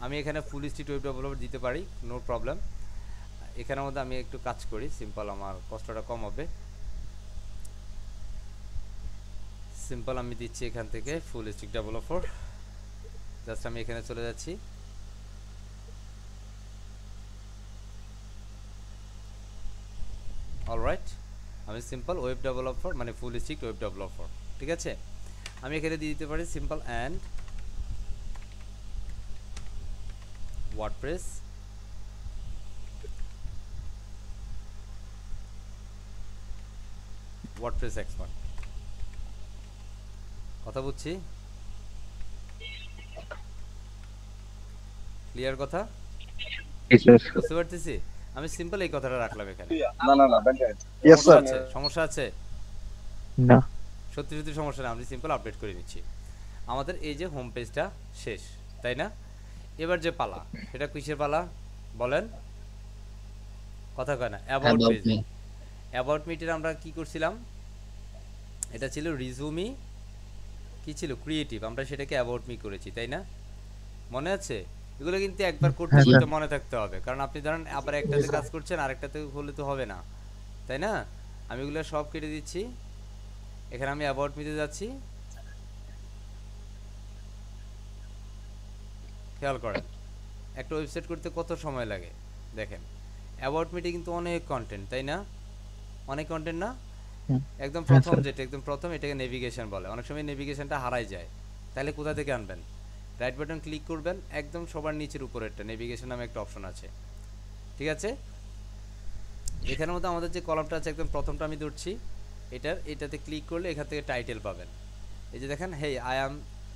আমি এখানে ফুল স্ট্রিট ওয়েব ডেভেলপার দিতে পারি, নো প্রবলেম। এখানের মধ্যে আমি একটু কাজ করি, সিম্পল আমার কষ্টটা কম হবে। সিম্পল আমি দিচ্ছি এখান থেকে ফুল স্ট্রিট ডেভেলপার। জাস্ট আমি এখানে চলে যাচ্ছি। অলরাইট, আমি সিম্পল ওয়েব ডেভেলপার মানে ফুল স্ট্রিট ওয়েব ডেভেলপার। ঠিক আছে, আমি এখানে দিয়ে দিতে পারি সিম্পল অ্যান্ড ওয়ার্ডপ্রেস এক্সপার্ট। কথা বুঝছি, ক্লিয়ার কথা বুঝতে পারতেছি। আমি সিম্পল এই কথাটা রাখলাম এখানে। সমস্যা আছে না, সত্যি সত্যি সমস্যা না, আমি সিম্পল আপডেট করে নিচ্ছি। আমাদের এই যে হোম পেজটা শেষ, তাই না? এবার যে পালা, সেটা কিসের পালা বলেন? কথা কয় না, অ্যাবাউট পেজ। অ্যাবাউট মিটের আমরা কি করছিলাম? এটা ছিল রিজুমি, কি ছিল ক্রিয়েটিভ, আমরা সেটাকে অ্যাবাউট মি করেছি, তাই না? মনে আছে? এগুলো কিন্তু একবার করতে করতে মনে থাকতে হবে, কারণ আপনি ধরেন আবার একটাতে কাজ করছেন আরেকটাতে হলে তো হবে না, তাই না? আমি এগুলো সব কেটে দিচ্ছি। এখানে আমি অ্যাবাউট মিতে যাচ্ছি, খেয়াল করেন একটা ওয়েবসাইট করতে কত সময় লাগে দেখেন। অ্যাবাউট মিটে কিন্তু অনেক কন্টেন্ট, তাই না? অনেক কন্টেন্ট না? একদম প্রথম যেটা একদম প্রথম এটাকে নেভিগেশন বলে। অনেক সময় নেভিগেশনটা হারাই যায়, তাহলে কোথা থেকে আনবেন? রাইট বাটন ক্লিক করবেন, একদম সবার নিচের উপরে একটা নেভিগেশন নামে একটা অপশন আছে। ঠিক আছে, এখানের মধ্যে আমাদের যে কলামটা আছে একদম প্রথমটা আমি ধরছি, এটাতে ক্লিক করলে এখান থেকে টাইটেল পাবেন। এই যে দেখেন হেই আই অ্যাম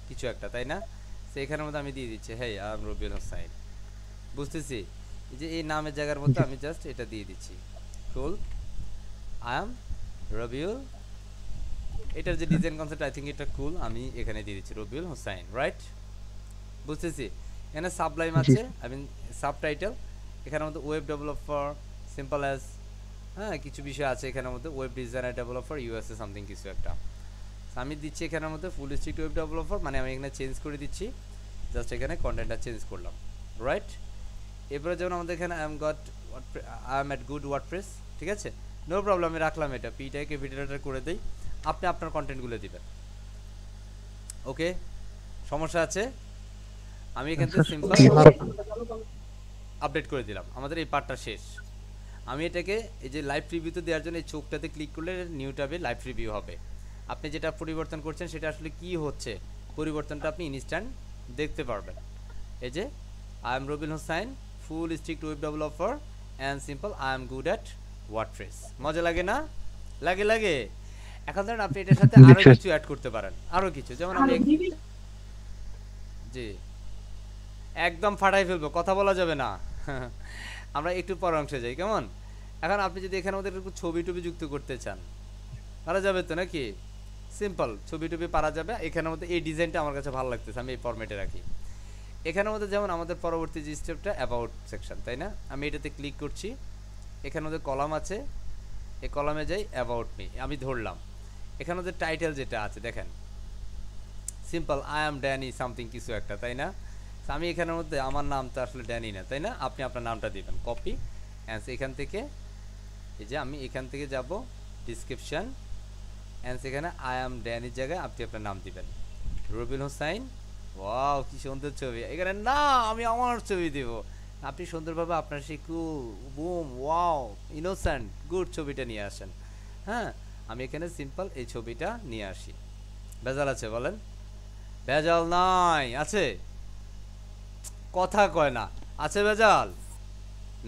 কিছু একটা, তাই না? তো এখানের মধ্যে আমি দিয়ে দিচ্ছি হেই আই অ্যাম রবিউল হোসাইন। বুঝতেছি, এই যে এই নামের জায়গার মধ্যে আমি জাস্ট এটা দিয়ে দিচ্ছি কুল আই অ্যাম রবিউল। এটার যে ডিজাইন কনসেপ্ট আই থিঙ্ক এটা কুল, আমি এখানে দিয়ে দিচ্ছি রবিউল হোসাইন। রাইট, বুঝতেছি। এখানে সাবলাইম আছে, আই মিন সাবটাইটেল। এখানের মধ্যে ওয়েব ডেভেলপার সিম্পল অ্যাজ, হ্যাঁ কিছু বিষয় আছে এখানের মধ্যে, web designer developer USA something কিছু একটা। আমি দিচ্ছি এখানের মধ্যে ফুল স্ট্রিট ওয়েব ডেভেলপার, মানে আমি এখানে চেঞ্জ করে দিচ্ছি, জাস্ট এখানে কন্টেন্টটা চেঞ্জ করলাম। রাইট, এরপরে যেমন আমাদের এখানে I am at good WordPress. ঠিক আছে, নো প্রবলেম, আমি রাখলাম এটা, পিটাকে ভিডিওটা করে দেই, আপনি আপনার কন্টেন্টগুলো দিবেন। ওকে, সমস্যা আছে? আমি এখান থেকে সিম্পল আপডেট করে দিলাম, আমাদের এই পার্টটা শেষ। আমি এটাকে এই যে লাইভ রিভিউতে দেওয়ার জন্য এই চোখটাতে ক্লিক করলে নিউ ট্যাবে লাইভ রিভিউ হবে। আপনি যেটা পরিবর্তন করছেন সেটা আসলে কি হচ্ছে, পরিবর্তনটা আপনি ইনস্ট্যান্ট দেখতে পারবেন। এই যে I am Rabiul Hossain, full street web developer and simple I am good at WordPress. মজা লাগে না? লাগে লাগে। এখন ধরেন আপনি এটার সাথে আরো কিছু অ্যাড করতে পারেন, আরো কিছু, যেমন আমি জি একদম ফাটাই ফেলবো, কথা বলা যাবে না। আমরা একটু পর অংশে যাই, কেমন? এখন আপনি যদি এখানে মধ্যে একটু ছবি টবি যুক্ত করতে চান, পারা যাবে তো নাকি? সিম্পল ছবি টবি পারা যাবে। এখানের মধ্যে এই ডিজাইনটা আমার কাছে ভালো লাগতেছে, আমি এই ফরম্যাটে রাখি। এখানের মধ্যে যেমন আমাদের পরবর্তী যে স্টেপটা অ্যাবাউট সেকশন, তাই না? আমি এটাতে ক্লিক করছি, এখানে মধ্যে কলাম আছে, এই কলামে যাই অ্যাবাউট মি, আমি ধরলাম এখানে মধ্যে টাইটেল যেটা আছে দেখেন simple I am Danny something কিছু একটা, তাই না? তো আমি এখানের মধ্যে আমার নামটা আসলে ড্যানি না, তাই না? আপনি আপনার নামটা দিবেন, কপি অ্যান্ড এখান থেকে এই যে আমি এখান থেকে যাব ডিসক্রিপশন অ্যান্ড সেখানে আই অ্যাম ড্যানির জায়গায় আপনি আপনার নাম দিবেন, রবিন হোসাইন। ওয়াও কি সুন্দর ছবি, এখানে না আমি আমার ছবি দিব, আপনি সুন্দরভাবে আপনার সেই কুল বুম ওয়াও ইনোসেন্ট গুড ছবিটা নিয়ে আসেন। হ্যাঁ, আমি এখানে সিম্পল এই ছবিটা নিয়ে আসি। ভেজাল আছে বলেন? ভেজাল নাই, আছে? কথা কয় না, আছে ভেজাল?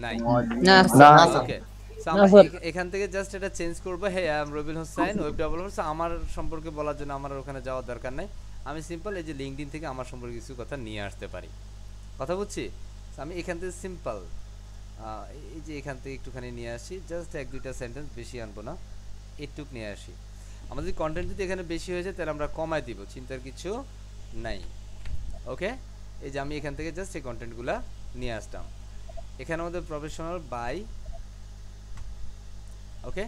নাই না না ওকে। না আমরা স্যার। এখান থেকে জাস্ট এটা চেঞ্জ করবো, hey I am Robin Hossain web developer. আমার সম্পর্কে বলার জন্য আমার ওখানে যাওয়ার দরকার নাই, আমি সিম্পল এই যে লিঙ্কডইন থেকে আমার সম্পর্কে কিছু কথা নিয়ে আসতে পারি। কথা বুঝছি? আমি এখান থেকে সিম্পল এই যে এখান থেকে একটুখানি নিয়ে আসি, জাস্ট এক দুইটা সেন্টেন্স, বেশি আনবো না, একটুক নিয়ে আসি। আমাদের কন্টেন্ট যদি এখানে বেশি হয়ে যায় তাহলে আমরা কমায় দিব, চিন্তার কিছু নাই। ওকে, এই যে আমি এখান থেকে জাস্ট এই কন্টেন্টগুলো নিয়ে আসতাম। এখানে আমাদের প্রফেশনাল বাই, ওকে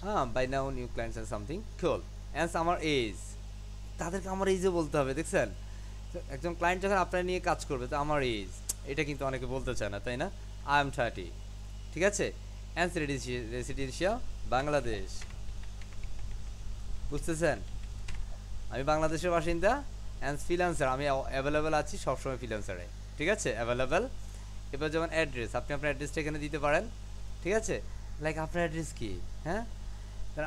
হ্যাঁ, by now new clients and something cool and আমার এজ, তাদেরকে আমার এজও বলতে হবে, দেখছেন? তো একজন ক্লায়েন্ট যখন আপনার নিয়ে কাজ করবে তো আমার এজ, এটা কিন্তু অনেকে বলতে চায় না, তাই না? আই এম 30, ঠিক আছে? অ্যান্ড রেসিডেন্সিয়াল বাংলাদেশ, বুঝতেছেন? আমি বাংলাদেশের বাসিন্দা অ্যান্ড ফ্রিল্যান্সার, আমি অ্যাভেলেবেল আছি সবসময় ফ্রিল্যান্সারে, ঠিক আছে? অ্যাভেলেবেল। এবার যেমন অ্যাড্রেস, আপনি আপনার অ্যাড্রেসটা এখানে দিতে পারেন, ঠিক আছে? লাইক আপনার অ্যাড্রেস কি? হ্যাঁ,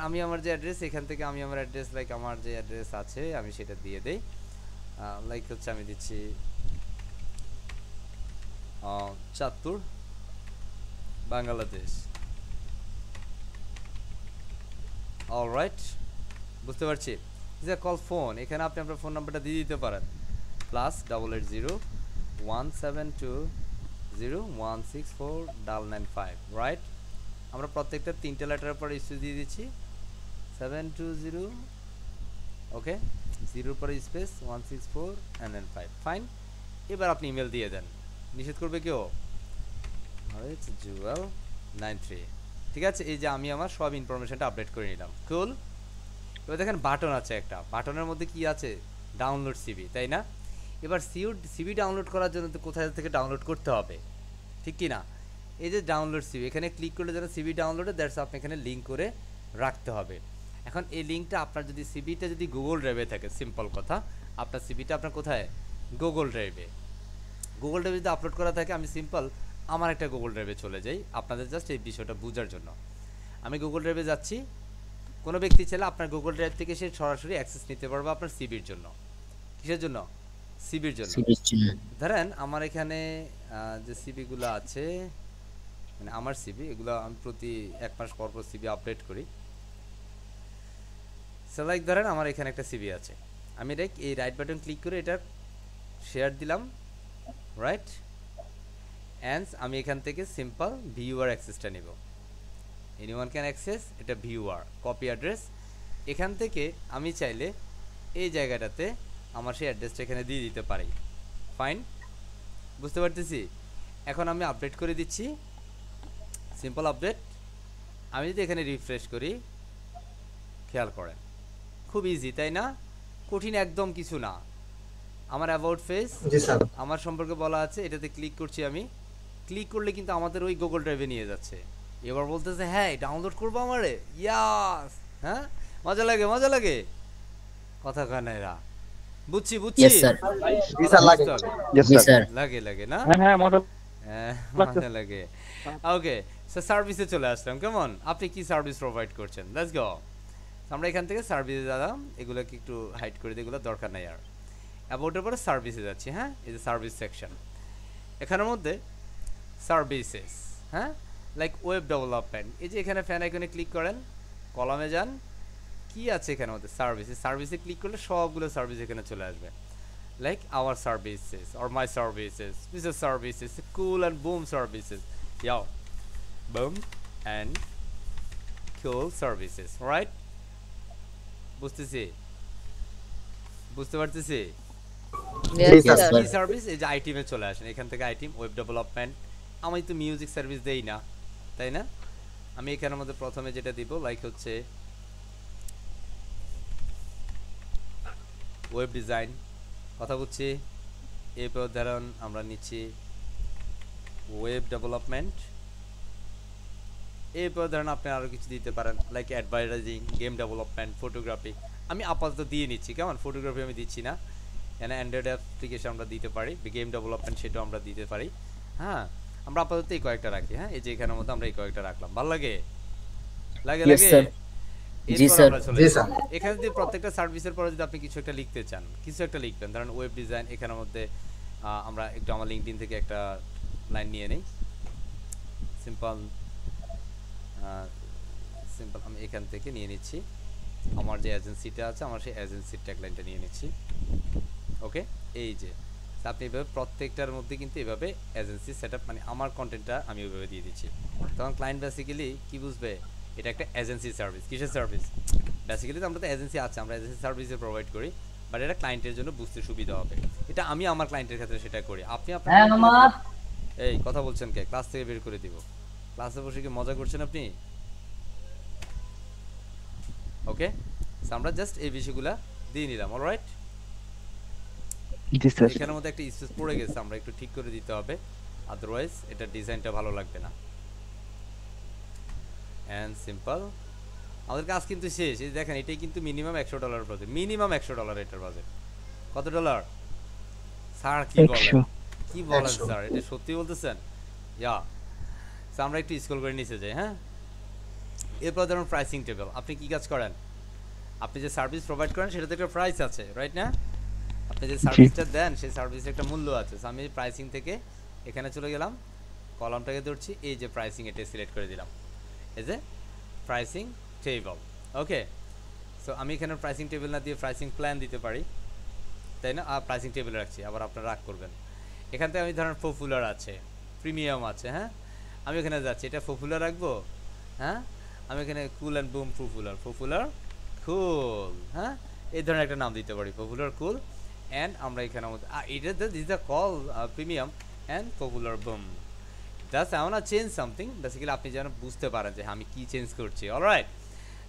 আমি আমার যে অ্যাড্রেস, এখান থেকে আমি আমার অ্যাড্রেস, লাইক আমার যে অ্যাড্রেস আছে আমি সেটা দিয়ে দেই। লাইক হচ্ছে আমি দিচ্ছি চাঁদপুর বাংলাদেশ। অলরাইট, বুঝতে পারছি। যে কল ফোন, এখানে আপনি আপনার ফোন নাম্বারটা দিয়ে দিতে পারেন, +80172016499 রাইট? আমরা প্রত্যেকটা 3টে লেটারের পরে স্পেস দিয়ে দিচ্ছি, 720, ওকে, 0 পরে স্পেস 164 ফাইন। এবার আপনি ইমেল দিয়ে দেন, নিষেধ করবে কেউ? জুয়েল 93, ঠিক আছে? এই যে আমি আমার সব ইনফরমেশনটা আপডেট করে নিলাম, কুল। এবার দেখেন বাটন আছে একটা, বাটনের মধ্যে কি আছে? ডাউনলোড সিভি, তাই না? এবার সিভি ডাউনলোড করার জন্য তো কোথায় থেকে ডাউনলোড করতে হবে, ঠিক কি না? এই যে ডাউনলোড সিভি, এখানে ক্লিক করলে যেন সিভি ডাউনলোডে, দ্যাটস আপনি এখানে লিঙ্ক করে রাখতে হবে। এখন এই লিঙ্কটা আপনার যদি সিভিটা যদি গুগল ড্রাইভে থাকে, সিম্পল কথা, আপনার সিভিটা আপনার কোথায়? গুগল ড্রাইভে। গুগল ড্রাইভে যদি আপলোড করা থাকে, আমি সিম্পল আমার একটা গুগল ড্রাইভে চলে যাই, আপনাদের জাস্ট এই বিষয়টা বোঝার জন্য। আমি গুগল ড্রাইভে যাচ্ছি, কোনো ব্যক্তি চাইলে আপনার গুগল ড্রাইভ থেকে সে সরাসরি অ্যাক্সেস নিতে পারবে আপনার সিভির জন্য। কিসের জন্য? সিভির জন্য। ধরেন আমার এখানে যে সিভিগুলো আছে, মানে আমার সিভি, এগুলো আমি প্রতি 1 মাস পর পর সিভি আপডেট করি। সো লাইক ধরেন আমার এখানে একটা সিভি আছে, আমি এই রাইট বাটন ক্লিক করে এটা শেয়ার দিলাম, রাইট? অ্যান্ড আমি এখান থেকে সিম্পল ভিউয়ার অ্যাক্সেসটা নেব, এনিওয়ান ক্যান অ্যাক্সেস, এটা ভিউয়ার কপি অ্যাড্রেস। এখান থেকে আমি চাইলে এই জায়গাটাতে আমার সেই অ্যাড্রেসটা এখানে দিয়ে দিতে পারি, ফাইন, বুঝতে পারতেছি? এখন আমি আপডেট করে দিচ্ছি, সিম্পল আপডেট। আমি যদি এখানে রিফ্রেশ করি, খেয়াল করেন খুব ইজি, তাই না? কঠিন একদম কিছু না। আমার অ্যাবাউট ফেস, আমার সম্পর্কে বলা আছে, এটাতে ক্লিক করছি আমি। ক্লিক করলে কিন্তু আমাদের ওই গুগল ড্রাইভে নিয়ে যাচ্ছে। এবার বলতেছে হ্যাঁ ডাউনলোড করবো আমারে, ইয়াস। হ্যাঁ, মজা লাগে, মজা লাগে, কথা কয় না এরা, বুঝছি বুঝছি। লাগে লাগে না? হ্যাঁ মজা মজা লাগে। ওকে, সো সার্ভিসে চলে আসলাম, কেমন? আপনি কি সার্ভিস প্রোভাইড করছেন? Let's go. আমরা এখান থেকে সার্ভিসে দাঁড়াম, এগুলোকে একটু হাইড করে দিই, এগুলো দরকার নাই আর। অ্যাবাউটের পরে সার্ভিসে যাচ্ছি, হ্যাঁ, এই যে সার্ভিস সেকশন, এখানের মধ্যে সার্ভিসেস, হ্যাঁ, লাইক ওয়েব ডেভেলপমেন্ট। এই যে এখানে ফ্যান আইকনে ক্লিক করেন, কলামে যান, কি আছে এখানে মধ্যে? সার্ভিসেস। সার্ভিসে ক্লিক করলে সবগুলো সার্ভিস এখানে চলে আসবে, like our services or my services, Mrs services, cool and boom services, yo boom and cool services, right? বুঝতেছি, বুঝতে পারতেছি? Yes, sir. কি সার্ভিস? এই যে আইটিমে চলে আসেন, এখান থেকে আইটিম ওয়েব ডেভেলপমেন্ট, আমি তো মিউজিক সার্ভিস দেই না, তাই না? আমি এখানের মধ্যে প্রথমে যেটা দিব লাইক হচ্ছে ওয়েব ডিজাইন, কথা বলছি। এরপর ধরুন আমরা নিচ্ছি ওয়েব ডেভেলপমেন্ট। এরপর ধরুন আপনি আরও কিছু দিতে পারেন like advertising, game development, photography. আমি আপাতত দিয়ে নিচ্ছি, কেমন? ফটোগ্রাফি আমি দিচ্ছি না, এখানে অ্যান্ড্রয়েড অ্যাপ্লিকেশন আমরা দিতে পারি, গেম ডেভেলপমেন্ট সেটাও আমরা দিতে পারি। হ্যাঁ, আমরা আপাতত এই কয়েকটা রাখি। হ্যাঁ, এই যে এখানের মধ্যে আমরা এই কয়েকটা রাখলাম, ভালো লাগে? লাগে Yes, লাগে। sir. জি, এরপর স্যার। আমরা চলে জি, যাই স্যার। এখানে যদি প্রত্যেকটা সার্ভিসের পরে যদি আপনি কিছু একটা লিখতে চান, কিছু একটা লিখবেন, ধরেন ওয়েব ডিজাইন। এখানের মধ্যে আমরা একটু আমার লিঙ্কডইন থেকে একটা লাইন নিয়ে নিই, সিম্পল সিম্পল। আমি এখান থেকে নিয়ে নিচ্ছি আমার যে এজেন্সিটা আছে, আমার সেই এজেন্সির ট্যাগলাইনটা নিয়ে নিচ্ছি। ওকে, এই যে আপনি এভাবে প্রত্যেকটার মধ্যে কিন্তু এভাবে এজেন্সি সেটআপ, মানে আমার কন্টেন্টটা আমি ওইভাবে দিয়ে দিচ্ছি। তখন ক্লায়েন্ট বেসিক্যালি কি বুঝবে, এটা একটা এজেন্সি সার্ভিস। কিসের সার্ভিস? বেসিক্যালি তো আমরা তো এজেন্সি আছে, আমরা এজেন্সি সার্ভিসে প্রোভাইড করি, বাট এটা ক্লায়েন্টের জন্য বুঝতে সুবিধা হবে। এটা আমি আমার ক্লায়েন্টের ক্ষেত্রে সেটা করি, আপনি আপনার এই কথা বলছেন কে? ক্লাস থেকে বের করে দিব। ক্লাসে বসে কি মজা করছেন আপনি? ওকে, আমরা জাস্ট এই বিষয়গুলো দিয়ে নিলাম। অলরাইট, জি স্যার। এখানের মধ্যে একটা স্পেস পড়ে গেছে, আমরা একটু ঠিক করে দিতে হবে, আদারওয়াইজ এটা ডিজাইনটা ভালো লাগবে না। এন্ড সিম্পল, আমাদের কাজ কিন্তু শেষ। এই দেখেন, এটাই কিন্তু মিনিমাম $100 প্রজেক্ট, মিনিমাম $100 এটার বাজেট। কত ডলার স্যার? কি বলেন, 100। কি বলেন স্যার? এটা সত্যি বলতেছেন? ইয়া, আমরা একটু স্ক্রল করে নিচে যাই। হ্যাঁ, এরপর ধরুন প্রাইসিং টেবিল। আপনি কি কাজ করেন? আপনি যে সার্ভিস প্রোভাইড করেন সেটাতে একটা প্রাইস আছে, রাইট না? আপনি যে সার্ভিসটা দেন সেই সার্ভিসের একটা মূল্য আছে। আমি প্রাইসিং থেকে এখানে চলে গেলাম, কলামটাকে ধরছি, এই যে প্রাইসিং, এটা সিলেক্ট করে দিলাম, এই যে প্রাইসিং টেবিল। ওকে, সো আমি এখানে প্রাইসিং টেবিল না দিয়ে প্রাইসিং প্ল্যান দিতে পারি, তাই না? আর প্রাইসিং টেবিল রাখছি, আবার আপনারা রাগ করবেন। এখান থেকে আমি ধরেন পপুলার আছে, প্রিমিয়াম আছে। হ্যাঁ, আমি এখানে যাচ্ছি, এটা পপুলার রাখবো। হ্যাঁ, আমি এখানে cool and boom popular, popular cool. হ্যাঁ, এই ধরনের একটা নাম দিতে পারি, পপুলার কুল। অ্যান্ড আমরা এখানে এটা this the call premium and popular broom. Just I want change something, basically আপনি যেন বুঝতে পারেন যে আমি কি চেঞ্জ করছি। অলরাইট,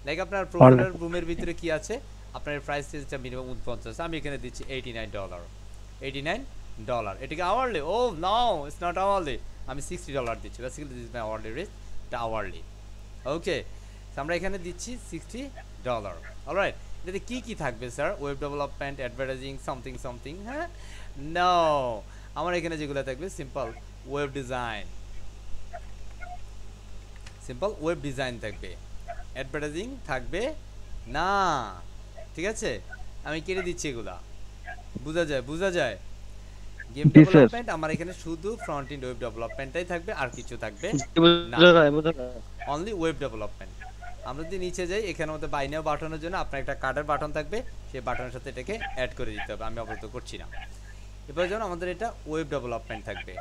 লাইক আপনার পপুলার বুমের ভিতরে কি আছে, আপনার প্রাইস চেঞ্জটা মিনিমাম 49, আমি এখানে দিচ্ছি $89। $89, এটাকে hourly? Oh no, it's not hourly, আমি $60 দিচ্ছি। Basically this my hourly rate, এটা আওয়ারলি। ওকে, আমরা এখানে দিচ্ছি $60। অলরাইট, এটাতে কি কি থাকবে sir? Web development, advertising, something something. হ্যাঁ, নো, আমার এখানে যেগুলো থাকবে simple web design, simple web design থাকবে, অ্যাডভার্টাইজিং থাকবে না। ঠিক আছে, আমি কেটে দিচ্ছি এগুলা, বোঝা যায়? বোঝা যায়? গেম জি স্যার। ডেভেলপমেন্ট আমার এখানে শুধু ফ্রন্ট এন্ড ওয়েব ডেভেলপমেন্টটাই থাকবে, আর কিছু থাকবে না, অনলি ওয়েব ডেভেলপমেন্ট। আমরা যদি নিচে যাই, এখানের মধ্যে বাই নাও বাটনের জন্য আপনার একটা কার্ডের বাটন থাকবে, সেই বাটনের সাথে এটাকে অ্যাড করে দিতে হবে, আমি আপাতত করছি না। এবার যেন আমাদের এটা ওয়েব ডেভেলপমেন্ট থাকবে,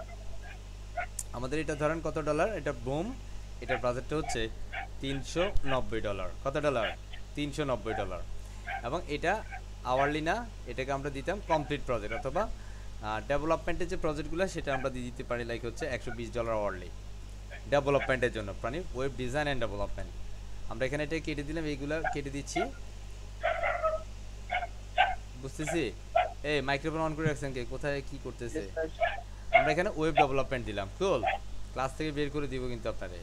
আমাদের এটা ধরেন কত ডলার, এটা বুম, এটার বাজেটটা হচ্ছে $390। কত ডলার? $390। এবং এটা আওয়ারলি না, এটাকে আমরা দিতাম কমপ্লিট প্রজেক্ট, অথবা ডেভেলপমেন্টের যে প্রজেক্টগুলো সেটা আমরা দিয়ে দিতে পারি, লাইক হচ্ছে $120 আওয়ারলি ডেভেলপমেন্টের জন্য, মানে ওয়েব ডিজাইন অ্যান্ড ডেভেলপমেন্ট। আমরা এখানে এটা কেটে দিলাম, এইগুলো কেটে দিচ্ছি, বুঝতেছি? এই মাইক্রোফোন অন করে রাখছেন কে? কোথায় কি করতেছে? আমরা এখানে ওয়েব ডেভেলপমেন্ট দিলাম। কুল, ক্লাস থেকে বের করে দিব কিন্তু আপনারে।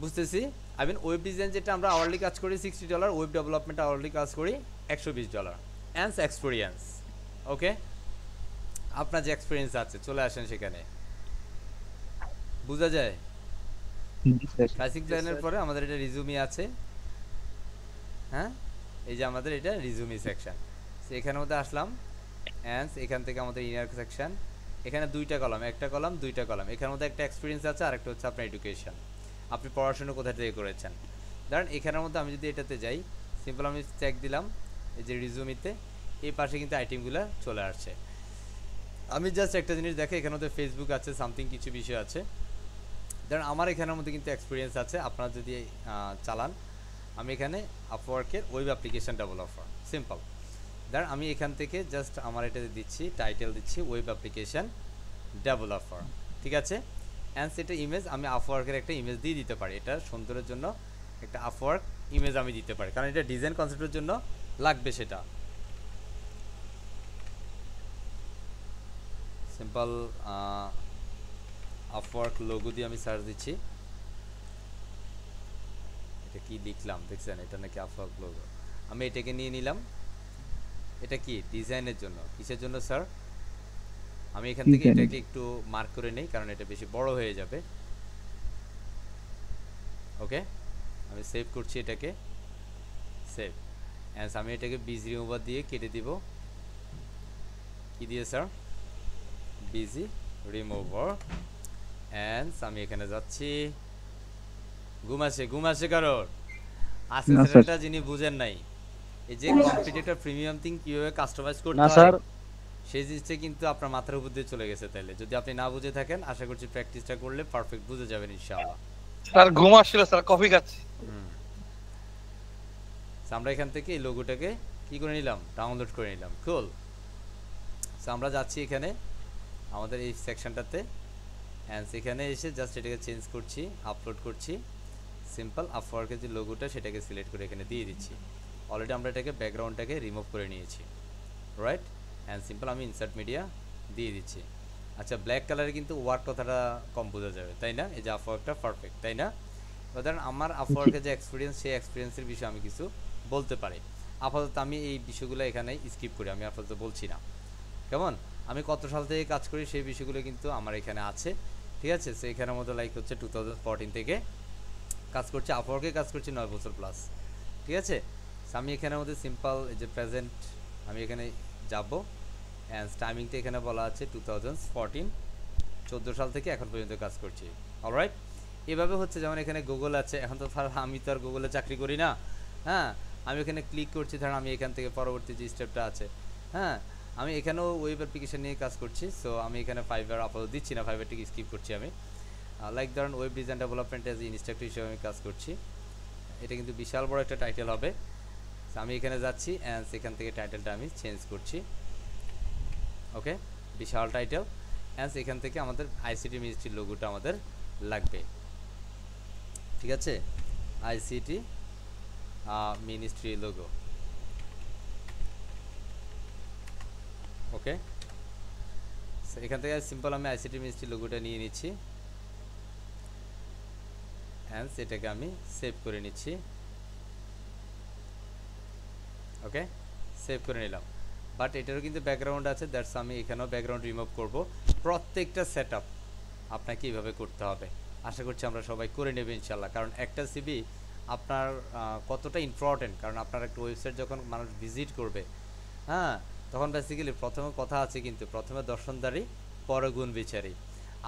বুঝতেছি? আই মিন ওয়েব ডিজাইন যেটা আমরা আওয়ারলি কাজ করি $60, ওয়েব ডেভেলপমেন্ট আওয়ারলি কাজ করি $120। And experience. ওকে, আপনার যে এক্সপিরিয়েন্স আছে চলে আসেন সেখানে, বোঝা যায়? জি স্যার। প্রাইসিং প্ল্যানের পরে আমাদের এটা রিজুমি আছে। হ্যাঁ, এই যে আমাদের এটা রিজুমি সেকশন, এখানের মধ্যে আসলাম, অ্যান্ড এখান থেকে আমাদের ইনার সেকশন, এখানে দুইটা কলাম, একটা কলাম, দুইটা কলাম। এখানের মধ্যে একটা এক্সপিরিয়েন্স আছে, আর একটা হচ্ছে আপনার এডুকেশন, আপনি পড়াশোনা কোথা থেকে করেছেন। ধরেন এখানের মধ্যে আমি যদি এটাতে যাই, সিম্পল আমি চেক দিলাম, এই যে রিজুমিতে এই পাশে কিন্তু আইটেমগুলো চলে আসছে। আমি জাস্ট একটা জিনিস দেখে, এখানের মধ্যে ফেসবুক আছে, সামথিং কিছু বিষয় আছে। ধরেন আমার এখানের মধ্যে কিন্তু এক্সপিরিয়েন্স আছে, আপনারা যদি চালান, আমি এখানে আপওয়ার্কের ওয়েব অ্যাপ্লিকেশন ডেভেলপার, সিম্পল। দেন আমি এখান থেকে জাস্ট আমার এটাতে দিচ্ছি, টাইটেল দিচ্ছি ওয়েব অ্যাপ্লিকেশন ডেভেলপার, ঠিক আছে। অ্যান্ড সেটা ইমেজ আমি আপওয়ার্কের একটা ইমেজ দিয়ে দিতে পারি, এটা সুন্দরের জন্য একটা আপওয়ার্ক ইমেজ আমি দিতে পারি, কারণ এটা ডিজাইন কনসেপ্টের জন্য লাগবে। সেটা সিম্পল আপওয়ার্ক লোগো দিয়ে আমি সার্চ দিচ্ছি। এটা কি লিখলাম দেখছেন, এটা নাকি আপওয়ার্ক লোগো। আমি এটাকে নিয়ে নিলাম, এটা কি ডিজাইনের জন্য, কিসের জন্য স্যার? আমি এখান থেকে Design-এর এটাকে একটু মার্ক করে নেই, কারণ এটা বেশি বড় হয়ে যাবে। ওকে, আমি সেভ করছি এটাকে, সেভ। অ্যান্ড আমি এটাকে বিজি রিমুভার দিয়ে কেটে দিব। কি দিয়ে স্যার? Busy remover. অ্যান্ড আমি এখানে যাচ্ছি। ঘুম আসে কারোর? আছে না, স্যার, স্যার। এটা যিনি বুঝেন নাই, এই যে কম্পিটিটর প্রিমিয়াম থিং কিভাবে কাস্টমাইজ করতে না হয় স্যার, সেই জিনিসটা কিন্তু আপনার মাথার উপর দিয়ে চলে গেছে। তাইলে যদি আপনি না বুঝে থাকেন, আশা করছি প্র্যাকটিসটা করলে পারফেক্ট বুঝে যাবেন ইনশাআল্লাহ। স্যার ঘুম আসছিল স্যার, কফি খাচ্ছি। আমরা এখান থেকে এই লোগোটাকে কি করে নিলাম, ডাউনলোড করে নিলাম। কুল। সো আমরা যাচ্ছি এখানে আমাদের এই সেকশনটাতে, অ্যান্ড এখানে এসে জাস্ট এটাকে চেঞ্জ করছি, আপলোড করছি। সিম্পল আপওয়ার্কের যে লোগোটা সেটাকে সিলেক্ট করে এখানে দিয়ে দিচ্ছি। অলরেডি আমরা এটাকে ব্যাকগ্রাউন্ডটাকে রিমুভ করে নিয়েছি, রাইট। অ্যান্ড সিম্পল আমি ইনসার্ট মিডিয়া দিয়ে দিচ্ছি। আচ্ছা, ব্ল্যাক কালারে কিন্তু ওয়ার্ক কথাটা কম বোঝা যাবে, তাই না? এই যে আপওয়ার্কটা পারফেক্ট, তাই না? ধরেন আমার আপওয়ার্কের যে এক্সপিরিয়েন্স, সেই এক্সপিরিয়েন্সের বিষয়ে আমি কিছু বলতে পারি। আপাতত আমি এই বিষয়গুলো এখানে স্কিপ করি, আমি আপাতত বলছি না। কেমন? আমি কত সাল থেকে কাজ করি সেই বিষয়গুলো কিন্তু আমার এখানে আছে, ঠিক আছে। সো এখানের মধ্যে লাইক হচ্ছে 2014 থেকে কাজ করছি, আপওয়ার্কে কাজ করছি 9 বছর প্লাস, ঠিক আছে। সো আমি এখানের মধ্যে সিম্পল এই যে প্রেজেন্ট আমি এখানে যাব, অ্যান্ড টাইমিংটা এখানে বলা আছে 2014, 14 সাল থেকে এখন পর্যন্ত কাজ করছি। অলরাইট, এভাবে হচ্ছে যেমন এখানে গুগল আছে, এখন তো আমি তো আর গুগলে চাকরি করি না, হ্যাঁ। আমি এখানে ক্লিক করছি, ধরেন আমি এখান থেকে পরবর্তী যে স্টেপটা আছে, হ্যাঁ, আমি এখানেও ওয়েব অ্যাপ্লিকেশন নিয়ে কাজ করছি। সো আমি এখানে ফাইবার আপাতত দিচ্ছি না, ফাইবারটিকে স্কিপ করছি আমি। লাইক ধরেন web design development as instructor হিসেবে আমি কাজ করছি। এটা কিন্তু বিশাল বড় একটা টাইটেল হবে। সো আমি এখানে যাচ্ছি, অ্যান্ড সেখান থেকে টাইটেলটা আমি চেঞ্জ করছি। ওকে, বিশাল টাইটেল। অ্যান্ড এখান থেকে আমাদের আইসিটি মিনিস্ট্রির লোগোটা আমাদের লাগবে, ঠিক আছে। আইসিটি মিনিস্ট্রি লোগো, ওকে। এখান থেকে সিম্পল আমি আইসিটি মিনিস্ট্রি লোগোটা নিয়ে নিচ্ছি, অ্যান্ড সেটাকে আমি সেভ করে নিচ্ছি। ওকে, সেভ করে নিলাম। বাট এটারও কিন্তু ব্যাকগ্রাউন্ড আছে, দ্যাটস আমি এখানেও ব্যাকগ্রাউন্ড রিমুভ করব। প্রত্যেকটা সেট আপ আপনাকে এইভাবে করতে হবে। আশা করছি আমরা সবাই করে নেবে ইনশাল্লাহ, কারণ একটা সিবি আপনার কতটা ইম্পর্টেন্ট, কারণ আপনার একটা ওয়েবসাইট যখন মানুষ ভিজিট করবে, হ্যাঁ, তখন বেসিক্যালি প্রথমে কথা আছে কিন্তু প্রথমে দর্শনদারি পরে গুণ বিচারি।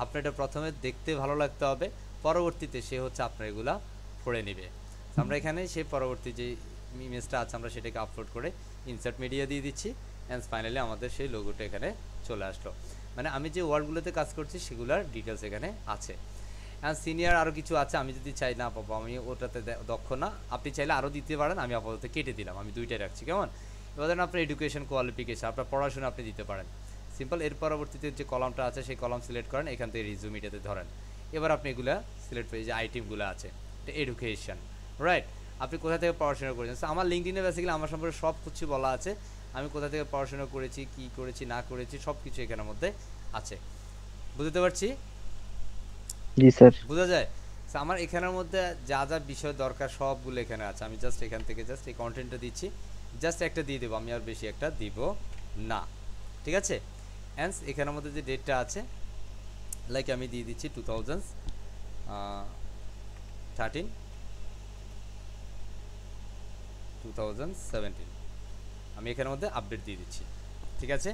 আপনার এটা প্রথমে দেখতে ভালো লাগতে হবে, পরবর্তীতে সে হচ্ছে আপনার এগুলা পড়ে নেবে। আমরা এখানে সেই পরবর্তী যে ইমেজটা আছে আমরা সেটাকে আপলোড করে ইনসার্ট মিডিয়া দিয়ে দিচ্ছি, অ্যান্ড ফাইনালি আমাদের সেই লোগোটা এখানে চলে আসলো। মানে আমি যে ওয়ার্ডগুলোতে কাজ করছি সেগুলোর ডিটেলস এখানে আছে। অ্যান্ড সিনিয়র আরও কিছু আছে, আমি যদি চাই না পাবো, আমি ওটাতে দক্ষ না, আপনি চাইলে আরও দিতে পারেন, আমি আপাতত কেটে দিলাম, আমি দুইটাই রাখছি। কেমন? এবার ধরেন আপনার এডুকেশন কোয়ালিফিকেশন, আপনার পড়াশোনা আপনি দিতে পারেন। সিম্পল এর পরবর্তীতে যে কলামটা আছে সেই কলাম সিলেক্ট করেন, এখান থেকে রিজুম এটাতে ধরেন। এবার আপনি এগুলা সিলেক্ট করে যে আইটেমগুলো আছে, এটা এডুকেশন, রাইট। আপনি কোথা থেকে পড়াশোনা করেছেন? আমার লিঙ্কডিনে বেসিক্যালি আমার সম্পর্কে সব কিছু বলা আছে, আমি কোথা থেকে পড়াশোনা করেছি, কি করেছি না করেছি সব কিছু এখানের মধ্যে আছে। বুঝতে পারছি? জি স্যার। বোঝা যায়? আমার এখানের মধ্যে যা যা বিষয় দরকার সবগুলো এখানে আছে। আমি জাস্ট এখান থেকে জাস্ট এই কন্টেন্টটা দিচ্ছি, জাস্ট একটা দিয়ে দেবো, আমি আর বেশি একটা দিব না, ঠিক আছে। অ্যান্ড এখানের মধ্যে যে ডেটটা আছে লাইক আমি দিয়ে দিচ্ছি 2017, আমি এখানের মধ্যে আপডেট দিয়ে দিচ্ছি, ঠিক আছে।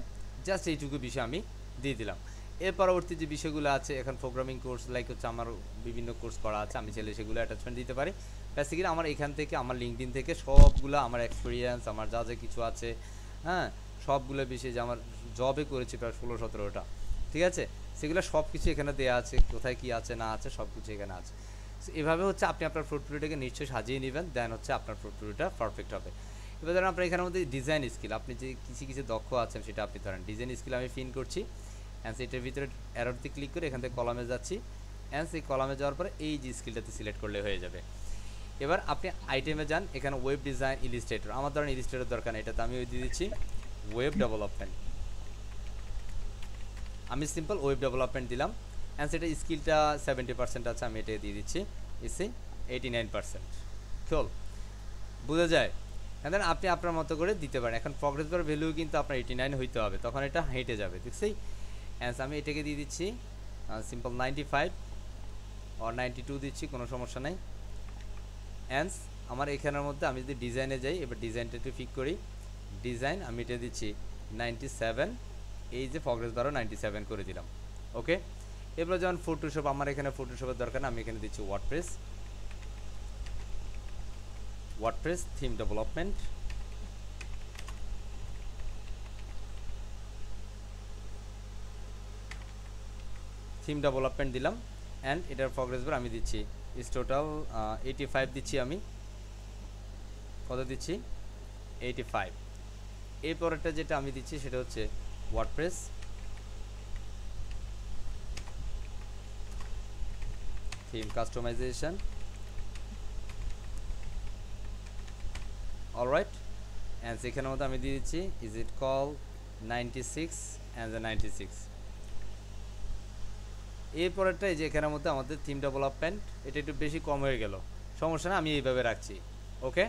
জাস্ট এইটুকু বিষয় আমি দিয়ে দিলাম। এর পরবর্তী যে বিষয়গুলো আছে, এখন প্রোগ্রামিং কোর্স লাইক হচ্ছে আমার বিভিন্ন কোর্স করা আছে, আমি চাইলে সেগুলো অ্যাটাচমেন্ট দিতে পারি। বেসিক্যালি আমার এখান থেকে আমার লিঙ্কডিন থেকে সবগুলো আমার এক্সপিরিয়েন্স, আমার যা যা কিছু আছে, হ্যাঁ, সবগুলো বিষয় যে আমার জবে করেছি প্রায় 16-17টা, ঠিক আছে, সেগুলো সব কিছু এখানে দেওয়া আছে, কোথায় কি আছে না আছে সব কিছু এখানে আছে। এভাবে হচ্ছে আপনি আপনার পোর্টফোলিওটাকে নিশ্চয়ই সাজিয়ে নেবেন, দেন হচ্ছে আপনার পোর্টফোলিওটা পারফেক্ট হবে। এবার ধরেন আপনার এখানের মধ্যে ডিজাইন স্কিল, আপনি যে কিছু কিছু দক্ষ আছেন সেটা আপনি ধরেন ডিজাইন স্কিল আমি পিন করছি, অ্যান্ড এটার ভিতরে অ্যারোতে ক্লিক করে এখান থেকে কলামে যাচ্ছি, অ্যান্ড সেই কলামে যাওয়ার পরে এই যে স্কিলটাতে সিলেক্ট করলে হয়ে যাবে। এবার আপনি আইটেমে যান, এখানে ওয়েব ডিজাইন ইলিস্ট্রেটর, আমার ধরেন ইলিস্ট্রেটর দরকার নেই, এটাতে আমি ওই দিয়ে দিচ্ছি ওয়েব ডেভেলপমেন্ট, আমি সিম্পল ওয়েব ডেভেলপমেন্ট দিলাম, অ্যান্ড সেটা স্কিলটা 70% আছে, আমি এটা দিয়ে দিচ্ছি ইসি 89%। চল বোঝা যায়? অ্যান্ড দেন আপনি আপনার মতো করে দিতে পারেন। এখন প্রগ্রেস বার ভ্যালু কিন্তু আপনার 89 হইতে হবে, তখন এটা হেঁটে যাবে, দেখছি? অ্যান্ড আমি এটাকে দিয়ে দিচ্ছি সিম্পল 95 or 92 দিচ্ছি, কোনো সমস্যা নাই। অ্যান্ড আমার এখানের মধ্যে আমি যদি ডিজাইনে যাই, এবার ডিজাইনটা একটু ফিক করি, ডিজাইন আমি এটা দিচ্ছি 97, এই যে প্রগ্রেস বারও 97 করে দিলাম। ওকে, এবার যেমন ফটোশপ, আমার এখানে ফটোশপের দরকার না, আমি এখানে দিচ্ছি ওয়ার্ডপ্রেস থিম ডেভেলপমেন্ট, দিলাম, অ্যান্ড এটার প্রগ্রেস বার আমি দিচ্ছি ইস টোটাল 85 দিচ্ছি, আমি কত দিচ্ছি 85। এই পরেরটা যেটা আমি দিচ্ছি সেটা হচ্ছে WordPress theme customisation, alright, and সেখানের মধ্যে আমি দিয়ে দিচ্ছি ইজ ইট কল 96 অ্যান্ড 96। এরপরেরটা এই যে এখানের মধ্যে আমাদের থিম ডেভেলপমেন্ট, এটা একটু বেশি কম হয়ে গেল, সমস্যা না, আমি এইভাবে রাখছি। ওকে,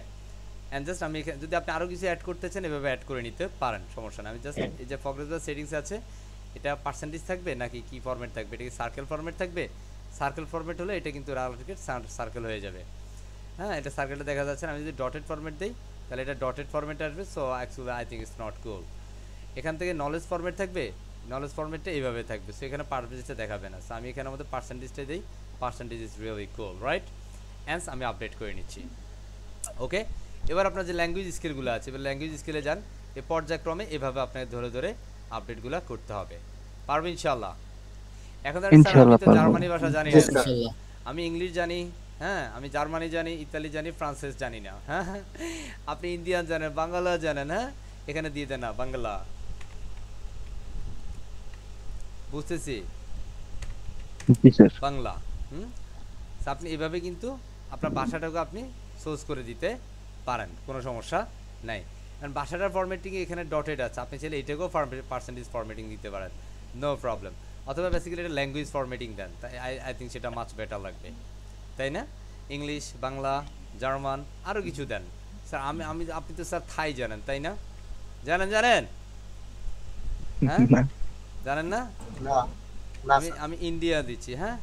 অ্যান্ড জাস্ট আমি এখানে যদি আপনি আরও কিছু অ্যাড করতে চান এভাবে অ্যাড করে নিতে পারেন, সমস্যা না। আমি জাস্ট এই যে প্রগ্রেস বার সেটিংস আছে, এটা পার্সেন্টেজ থাকবে নাকি কি ফরম্যাট থাকবে, এটা কি সার্কেল ফরম্যাট থাকবে? সার্কেল ফরম্যাট হলে এটা কিন্তু রাউন্ডেড সার্কেল হয়ে যাবে। হ্যাঁ, এটা সার্কেলটা দেখা যাচ্ছে না, আমি যদি ডটেড ফরম্যাট দিই তাহলে এটা ডটেড ফরম্যাট আসবে, so actually I think it's not কুল। এখান থেকে নলেজ ফরম্যাট থাকবে, নলেজ ফরম্যাটটা এইভাবে থাকবে, সো এখানে পার্সেন্টেজটা দেখাবে না, সো আমি এখানে আমাদের পার্সেন্টেজটা দিই, percentage is really cool, right? And আমি আপডেট করে নিচ্ছি। ওকে, এবার আপনার যে ল্যাঙ্গুয়েজ স্কিলগুলো আছে, এবার ল্যাঙ্গুয়েজ স্কিলে যান, এই পর্যায়ক্রমে এভাবে আপনাকে ধরে ধরে আপডেটগুলো করতে হবে, পারবে ইনশাল্লাহ? এখন আমি তো জার্মানি ভাষা জানি না, আমি ইংলিশ জানি, হ্যাঁ, আমি জার্মানি জানি, ইতালি জানি, ফ্রান্সেস জানি না, হ্যাঁ, আপনি ইন্ডিয়ান জানেন, বাংলা জানেন, হ্যাঁ, এখানে দিয়ে দেন না বাংলা, বুঝতেছি বাংলা। আপনি এভাবে কিন্তু আপনার ভাষাটাকে আপনি সোর্স করে দিতে পারেন, কোনো সমস্যা নাই। কারণ ভাষাটার ফরম্যাটিং এখানে ডটেড আছে, আপনি চাইলে এটাকেও পার্সেন্টেজ ফরম্যাটিং দিতে পারেন, নো প্রবলেম, অথবা বেসিক্যালি এটা ল্যাঙ্গুয়েজ ফরম্যাটিং দেন, তাই আই থিঙ্ক সেটা মাচ বেটার লাগবে, তাই না? ইংলিশ, বাংলা, জার্মান, আরও কিছু দেন স্যার। আপনি তো স্যার থাই জানেন, তাই না? জানেন হ্যাঁ, জানেন না? আমি ইন্ডিয়া দিচ্ছি, হ্যাঁ,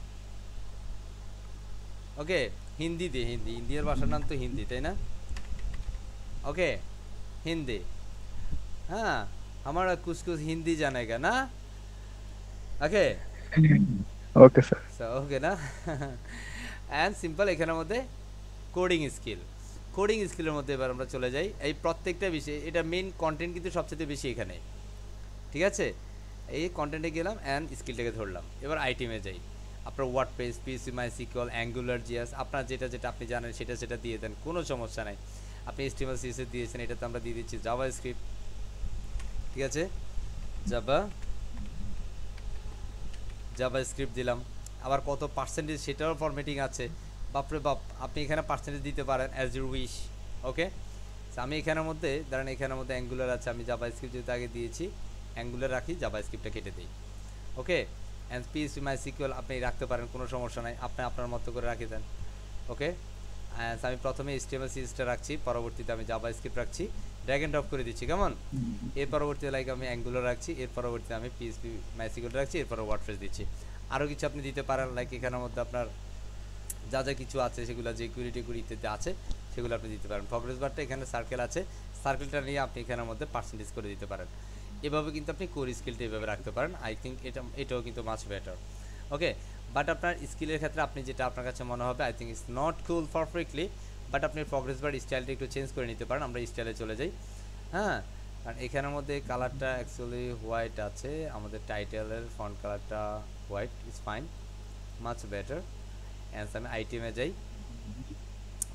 ওকে, হিন্দি দিই, হিন্দি, ইন্ডিয়ার ভাষার নাম তো হিন্দি, তাই না? ওকে, হিন্দি, হ্যাঁ, আমার কুছ হিন্দি জানেগা না, ওকে ওকে স্যার, ওকে না। অ্যান্ড সিম্পল এখানের মধ্যে কোডিং স্কিলের মধ্যে এবার আমরা চলে যাই। এই প্রত্যেকটা বিষয়, এটা মেইন কন্টেন্ট কিন্তু সবচেয়ে বেশি এখানে, ঠিক আছে? এই কন্টেন্টে গেলাম অ্যান্ড স্কিলটাকে ধরলাম। এবার আইটেমে যাই, আপনার WordPress, PHP, MySQL, angular, GS, আপনার যেটা আপনি জানেন সেটা দিয়ে দেন, কোনো সমস্যা নাই। আপনি HTML CSS দিয়েছেন, এটাতে আমরা দিয়ে দিচ্ছি জাভা স্ক্রিপ্ট, ঠিক আছে? জাভা স্ক্রিপ্ট দিলাম, আবার কত পার্সেন্টেজ সেটারও ফরম্যাটিং আছে, বাপরে বাপ, আপনি এখানে পার্সেন্টেজ দিতে পারেন অ্যাজ ইউ উইশ। ওকে, আমি এখানের মধ্যে ধরেন, এখানের মধ্যে অ্যাঙ্গুলার আছে, আমি জাভা স্ক্রিপ্ট যেহেতু আগে দিয়েছি অ্যাঙ্গুলার রাখি, জাভা স্ক্রিপ্টটা কেটে দিই। ওকে, অ্যান্ড পিএইচপি, মাইসিকিউএল আপনি রাখতে পারেন, কোনো সমস্যা নাই, আপনি আপনার মতো করে রাখে দেন। ওকে, অ্যান্ড আমি প্রথমে HTML CSSটা রাখছি, পরবর্তীতে আমি জাভা স্ক্রিপ্ট রাখছি, ড্র্যাগ এন্ড ড্রপ করে দিচ্ছি, কেমন? এর পরবর্তীতে লাইক আমি অ্যাঙ্গুলার রাখছি, এর পরবর্তীতে আমি পিএইচপি, মাইসিকিউএল রাখছি, এরপরে ওয়ার্ডপ্রেস দিচ্ছি। আরও কিছু আপনি দিতে পারেন, লাইক এখানের মধ্যে আপনার যা কিছু আছে সেগুলো, যে কুড়ি ইত্যাদি আছে সেগুলো আপনি দিতে পারেন। প্রগ্রেস বারটা এখানে সার্কেল আছে, সার্কেলটা নিয়ে আপনি এখানের মধ্যে পার্সেন্টেজ করে দিতে পারেন। এভাবে কিন্তু আপনি কোর স্কিলটা এভাবে রাখতে পারেন, আই থিঙ্ক এটাও কিন্তু মাচ বেটার। ওকে, বাট আপনার স্কিলের ক্ষেত্রে আপনি যেটা আপনার কাছে মনে হবে, I think it's not cool perfectly, but আপনি প্রগ্রেস বার স্টাইলটা একটু চেঞ্জ করে নিতে পারেন। আমরা স্টাইলে চলে যাই, হ্যাঁ, কারণ এখানের মধ্যে কালারটা অ্যাকচুয়ালি হোয়াইট আছে, আমাদের টাইটেলের ফন্ট কালারটা white, is fine, much better. And আমি আইটেমে যাই,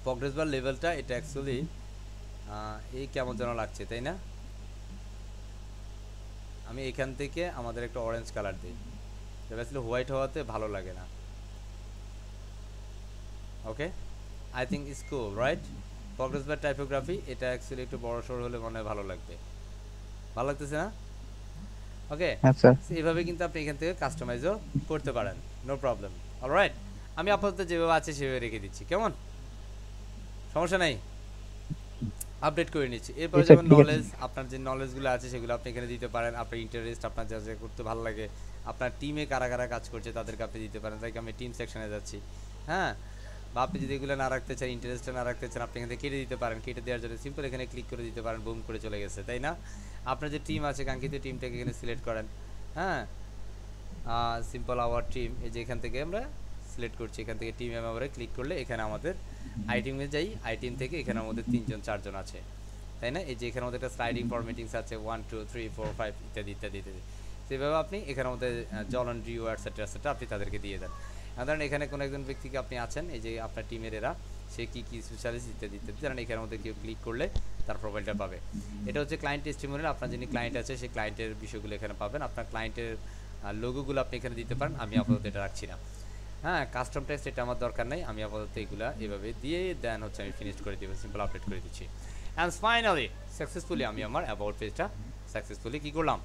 প্রগ্রেস বার লেভেলটা এটা অ্যাকচুয়ালি এই কেমন যেন লাগছে তাই না? আমি এখান থেকে আমাদের একটা অরেঞ্জ কালার দিই, আসলে হোয়াইট হওয়াতে ভালো লাগে না। Okay, I think it's cool right. Progress bar typography এটা অ্যাকচুয়ালি একটু বড় সড় হলে মনে হয় ভালো লাগবে। ভালো লাগতেছে না? ওকে, হ্যাঁ স্যার। এইভাবে কিন্তু আপনি এখান থেকে কাস্টমাইজও করতে পারেন, নো প্রবলেম। অলরাইট, আমি আপাতত যেভাবে আছে সেভাবে রেখে দিচ্ছি, কেমন? সমস্যা নাই, আপডেট করে নিচ্ছি। এরপরে ঠিক আছে, যেমন ঠিক আছে। নলেজ, আপনার যে নলেজগুলো আছে সেগুলো আপনি এখানে দিতে পারেন। আপনার ইন্টারেস্ট, আপনার যা যা করতে ভালো লাগে, আপনার টিমে কারা কারা কাজ করছে তাদেরকে আপনি দিতে পারেন। লাইক আমি টিম সেকশনে যাচ্ছি, হ্যাঁ, বা আপনি যদি এগুলো না রাখতে চান, ইন্টারেস্টটা না রাখতে চান, আপনি এখান থেকে কেটে দিতে পারেন। কেটে দেওয়ার জন্য সিম্পল এখানে ক্লিক করে দিতে পারেন, বুম করে চলে গেছে, তাই না? আপনার যে টিম আছে কাঙ্ক্ষিত টিমটাকে এখানে সিলেক্ট করেন, হ্যাঁ, সিম্পল আওয়ার টিম, এই যে এখান থেকে আমরা সিলেক্ট করছি, এখান থেকে টিম মেম্বারে ক্লিক করলে এখানে আমাদের আইটিমে যাই, আইটিম থেকে এখানে আমাদের 3 জন 4 জন আছে, তাই না? এই যে এখানে আমাদের একটা স্লাইডিং ফরম্যাটিংস আছে 1 2 3 4 5 ইত্যাদি ইত্যাদি ইত্যাদি। সেভাবে আপনি এখানে আমাদের জলন ডিউ এটসেট্রা এটসেট্রা আপনি তাদেরকে দিয়ে দেন। ধরেন এখানে কোনো একজন ব্যক্তিকে আপনি আছেন, এই যে আপনার টিমের এরা, সে কী কী স্পেশালিস্ট ইত্যাদি ইত্যাদি, ধরেন এখানের মধ্যে কেউ ক্লিক করলে তার প্রোফাইলটা পাবে। এটা হচ্ছে ক্লায়েন্ট টেস্টিমোনিয়াল, আপনার যিনি ক্লায়েন্ট আছে সেই ক্লায়েন্টের বিষয়গুলো এখানে পাবেন। আপনার ক্লায়েন্টের লোগোগুলো আপনি এখানে দিতে পারেন, আমি আপাতত এটা রাখছি না। হ্যাঁ, কাস্টম টেক্সট এটা আমার দরকার নেই, আমি আপাতত এগুলা এভাবে দিয়ে দেন হচ্ছে আমি ফিনিশ করে দিব, সিম্পল আপডেট করে দিচ্ছি। অ্যান্ড ফাইনালি সাকসেসফুলি আমি আমার অ্যাবাউট পেজটা সাকসেসফুলি কী করলাম,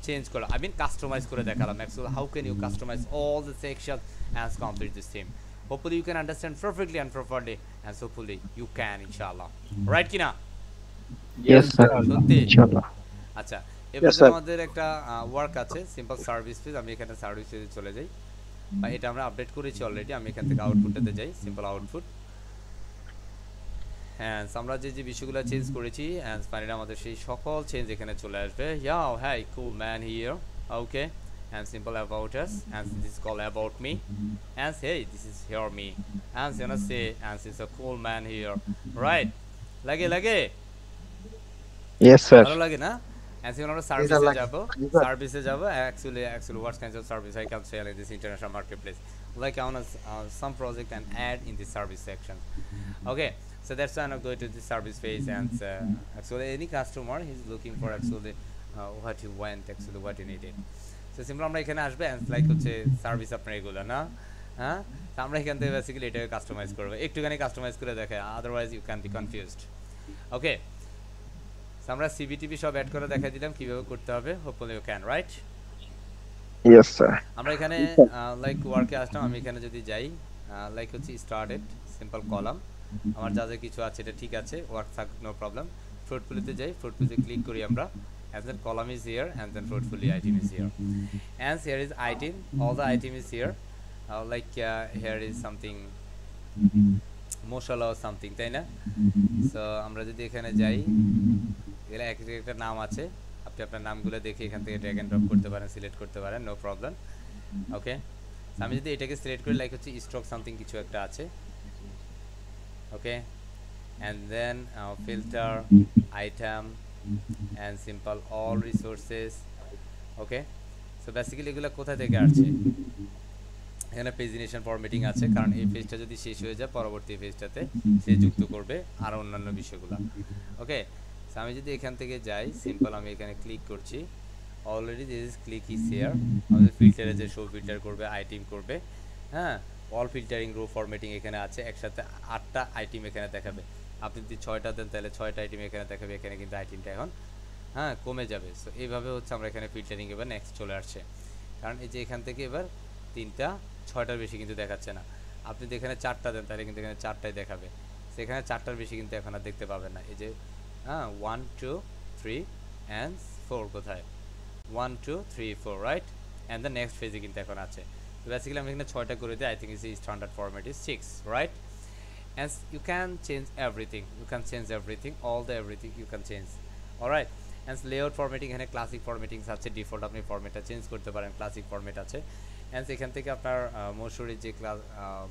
চেঞ্জ করলাম, আই মিন কাস্টমাইজ করে দেখালাম। Actually how can you customise all the section and complete this theme. Hopefully you can understand perfectly and properly, and hopefully you can ইনশাআল্লাহ, right কিনা? Yes sir, সত্যি? ইনশাআল্লাহ। আচ্ছা, এবারে আমাদের একটা ওয়ার্ক আছে সিম্পল সার্ভিস পেজ, আমি এখানে সার্ভিস পেজে চলে যাই, বা এটা আমরা আপডেট করেছি অলরেডি। আমি এখান থেকে আউটপুটটাতে যাই, সিম্পল আউটপুট। হ্যাঁ, আমরা যে যে বিষয়গুলো চেঞ্জ করেছি অ্যান্ড ফাইনালি আমাদের সেই সকল চেঞ্জ এখানে চলে আসবে। Yo hi cool man here, okay, and simple about us, and this is called about me, and hey, this is here me, and gonna say, and this is a cool man here, right? লাগে yes sir. ভালো লাগে না? and so আমরা সার্ভিসে যাব actually what kinds of service I can sell in this international marketplace, like I want some project and add in the service section. Okay, so that's why I'm going to the service page, and actually any customer he's looking for actually what he want, actually what he needed. So simple আমরা এখানে আসবে and like হচ্ছে service আপনার এগুলো না, হ্যাঁ, তো আমরা এখান থেকে বেসিক্যালি এটাকে কাস্টমাইজ করব, একটুখানি কাস্টমাইজ করে দেখায়, otherwise you can be confused. Okay, so আমরা সিবিটিভি সব অ্যাড করে দেখাই দিলাম কিভাবে করতে হবে, hopefully you can, right? Yes sir. আমরা এখানে লাইক ওয়ার্কে আসলাম, আমি এখানে যদি যাই লাইক হচ্ছে স্টার্টেড সিম্পল কলাম, আমার যা যা কিছু আছে এটা ঠিক আছে, ওয়ার্ক থাক নো প্রবলেম। ফ্রুটফুলিতে যাই, ফ্রুটফুলিতে ক্লিক করি আমরা, and then column is here, and then fruitfully item is here, and here is item, all the item is here, like here is something masala or something, তাই না? So আমরা যদি এখানে যাই, এর একটা নাম আছে, আপনি আপনার নামগুলো দেখে এখান থেকে ড্র্যাগ এন্ড ড্রপ করতে পারেন, সিলেক্ট করতে পারেন, নো প্রবলেম। ওকে, আমি যদি এটাকে সিলেক্ট করি, লাইক হচ্ছে স্টক সামথিং কিছু একটা আছে, ওকে, and then filter item and simple all resources, okay, so basically এগুলো কোথা থেকে আসছে, এখানে পেজিনেশন ফরম্যাটিং আছে, কারণ এই পেজটা যদি শেষ হয়ে যায় পরবর্তী পেজটাতে সে যুক্ত করবে আর অন্যান্য বিষয়গুলো। ওকে, সো আমি যদি এখান থেকে যাই, সিম্পল আমি এখানে ক্লিক করছি, already this is click is here, আমাদের ফিল্টারে যে শো ফিল্টার করবে, আইটেম করবে, হ্যাঁ, অল ফিল্টারিং রো ফরম্যাটিং এখানে আছে, একসাথে 8টা আইটেম এখানে দেখাবে। আপনি যদি 6টা দেন তাহলে 6টা আইটেম এখানে দেখাবে, এখানে কিন্তু আইটেমটা এখন হ্যাঁ কমে যাবে। সো এইভাবে হচ্ছে আমরা এখানে ফিল্টারিং এবার নেক্সট চলে আসছে, কারণ এই যে এখান থেকে এবার 3টা 6টার বেশি কিন্তু দেখাচ্ছে না। আপনি যদি এখানে 4টা দেন তাহলে কিন্তু এখানে 4টাই দেখাবে, সেখানে 4টার বেশি কিন্তু এখন আর দেখতে পাবেন না। এই যে 1 2 3 and 4 কোথায়, 1 2 3 4, রাইট, অ্যান্ড দ্য নেক্সট ফেজে কিন্তু এখন আছে। তো বেসিক্যালি আমি এখানে 6টা করে দিই, I think is standard format is 6, right, and you can change everything, you can change everything, all the everything you can change, alright, and layout formatting এখানে ক্লাসিক ফরম্যাটিং আছে, ডিফল্ট আপনি ফরম্যাটটা চেঞ্জ করতে পারেন, ক্লাসিক ফরম্যাট আছে, and এখান থেকে আপনার মোশনের যে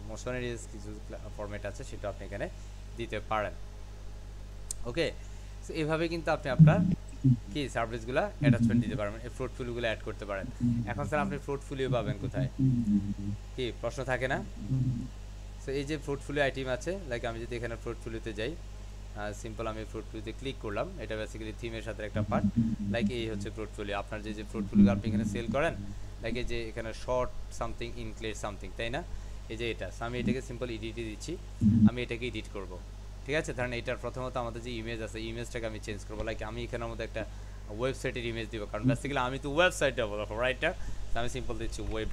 মোশনের কিছু ফরম্যাট আছে সেটা আপনি এখানে দিতে পারেন। ওকে, সো এইভাবে কিন্তু আপনি আপনার কি সার্ভিসগুলো অ্যাটাচমেন্ট দিতে পারবেন, এই ফ্রুটফুলিগুলো অ্যাড করতে পারেন। এখন স্যার আপনি ফ্রুটফুলিও পাবেন কোথায়, কি প্রশ্ন থাকে না? সো এই যে ফ্রুটফুলি আইটেম আছে, লাইক আমি যদি এখানে ফ্রুটফুলিতে যাই, সিম্পল আমি পোর্টফোলিওতে ক্লিক করলাম, এটা বেসিক্যালি থিমের সাথে একটা পার্ট। লাইক এই হচ্ছে পোর্টফোলিও, আপনার যে পোর্টফোলিও আপনি এখানে সেল করেন, লাইক এই যে এখানে শর্ট সামথিং ইনক্লেড সামথিং, তাই না? এই যে এটা, আমি এটাকে সিম্পল এডিটে দিচ্ছি, আমি এটাকে এডিট করব, ঠিক আছে? ধরেন এটার প্রথমত আমাদের যে ইমেজ আছে, ইমেজটাকে আমি চেঞ্জ করবো। লাইক আমি এখানের মধ্যে একটা ওয়েবসাইটের ইমেজ দিব, কারণ বেসিক্যালি আমি তো ওয়েবসাইট ডেভেলপার, রাইট? আমি সিম্পল দিচ্ছি ওয়েব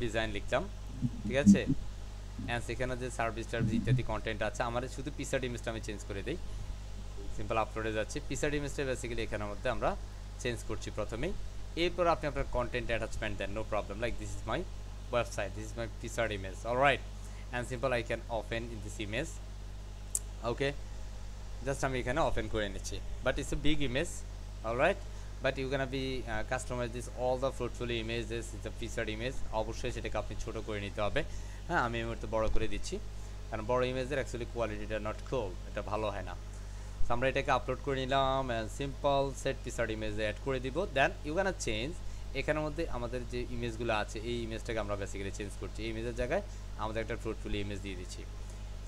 ডিজাইন লিখলাম, ঠিক আছে? অ্যান্ড সেখানে যে সার্ভিস ইত্যাদি কন্টেন্ট আছে, আমার শুধু পিকচার ইমেজটা আমি চেঞ্জ করে দিই। সিম্পল আপলোডে যাচ্ছি, পিকচার ইমেজটা বেসিক্যালি এখানের মধ্যে আমরা চেঞ্জ করছি প্রথমেই। এরপর আপনি আপনার কন্টেন্ট অ্যাটাচমেন্ট দেন, no problem. Like this is my website, this is my picture image, alright? And simple I can open in this image, okay? Just আমি এখানে ওপেন করে নিচ্ছি, but it's a big image, alright? But you can be customise this all the portfolio images, it's a picture image. অবশ্যই সেটাকে আপনি ছোট করে নিতে হবে, হ্যাঁ? আমি এই মুহূর্তে বড় করে দিচ্ছি, কারণ বড় ইমেজের অ্যাকচুয়ালি কোয়ালিটিটা নট কুল, এটা ভালো হয় না। সো আমরা এটাকে আপলোড করে নিলাম, অ্যান্ড সিম্পল সেট পিকচার ইমেজে অ্যাড করে দিব। দেন ইউ ক্যান চেঞ্জ, এখানের মধ্যে আমাদের যে ইমেজগুলো আছে, এই ইমেজটাকে আমরা বেসিক্যালি চেঞ্জ করছি। এই ইমেজের জায়গায় আমাদের একটা পোর্টফোলিও ইমেজ দিয়ে দিচ্ছি।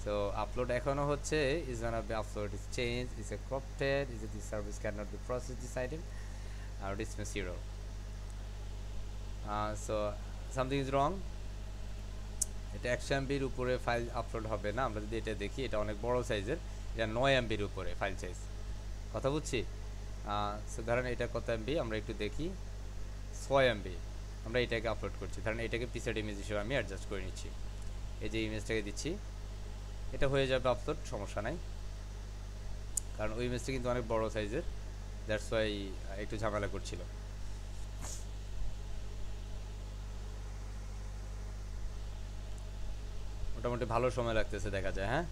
সো আপলোড এখনও হচ্ছে, is গনা B upload, is change, is a corrupted, is it this service cannot be processed this item, or dismiss 0. So something is wrong, এটা 100 MB-র উপরে ফাইল আপলোড হবে না। আমরা যদি এটা দেখি, এটা অনেক বড় সাইজের, এটা 9 MB-র উপরে ফাইল সাইজ, কথা বুঝছি? সো ধরেন এটা কত MB আমরা একটু দেখি, 6 MB। আমরা এটাকে আপলোড করছি, ধরেন এটাকে পিকচার ইমেজ হিসেবে আমি অ্যাডজাস্ট করে নিচ্ছি, এই যে ইমেজটাকে দিচ্ছি, এটা হয়ে যাবে আপলোড, সমস্যা নাই, কারণ ওই ইমেজটা কিন্তু অনেক বড় সাইজের, দ্যাটস ওয়াই একটু ঝামেলা করছিল। মোটামুটি ভালো সময় লাগতেছে দেখা যায়, হ্যাঁ?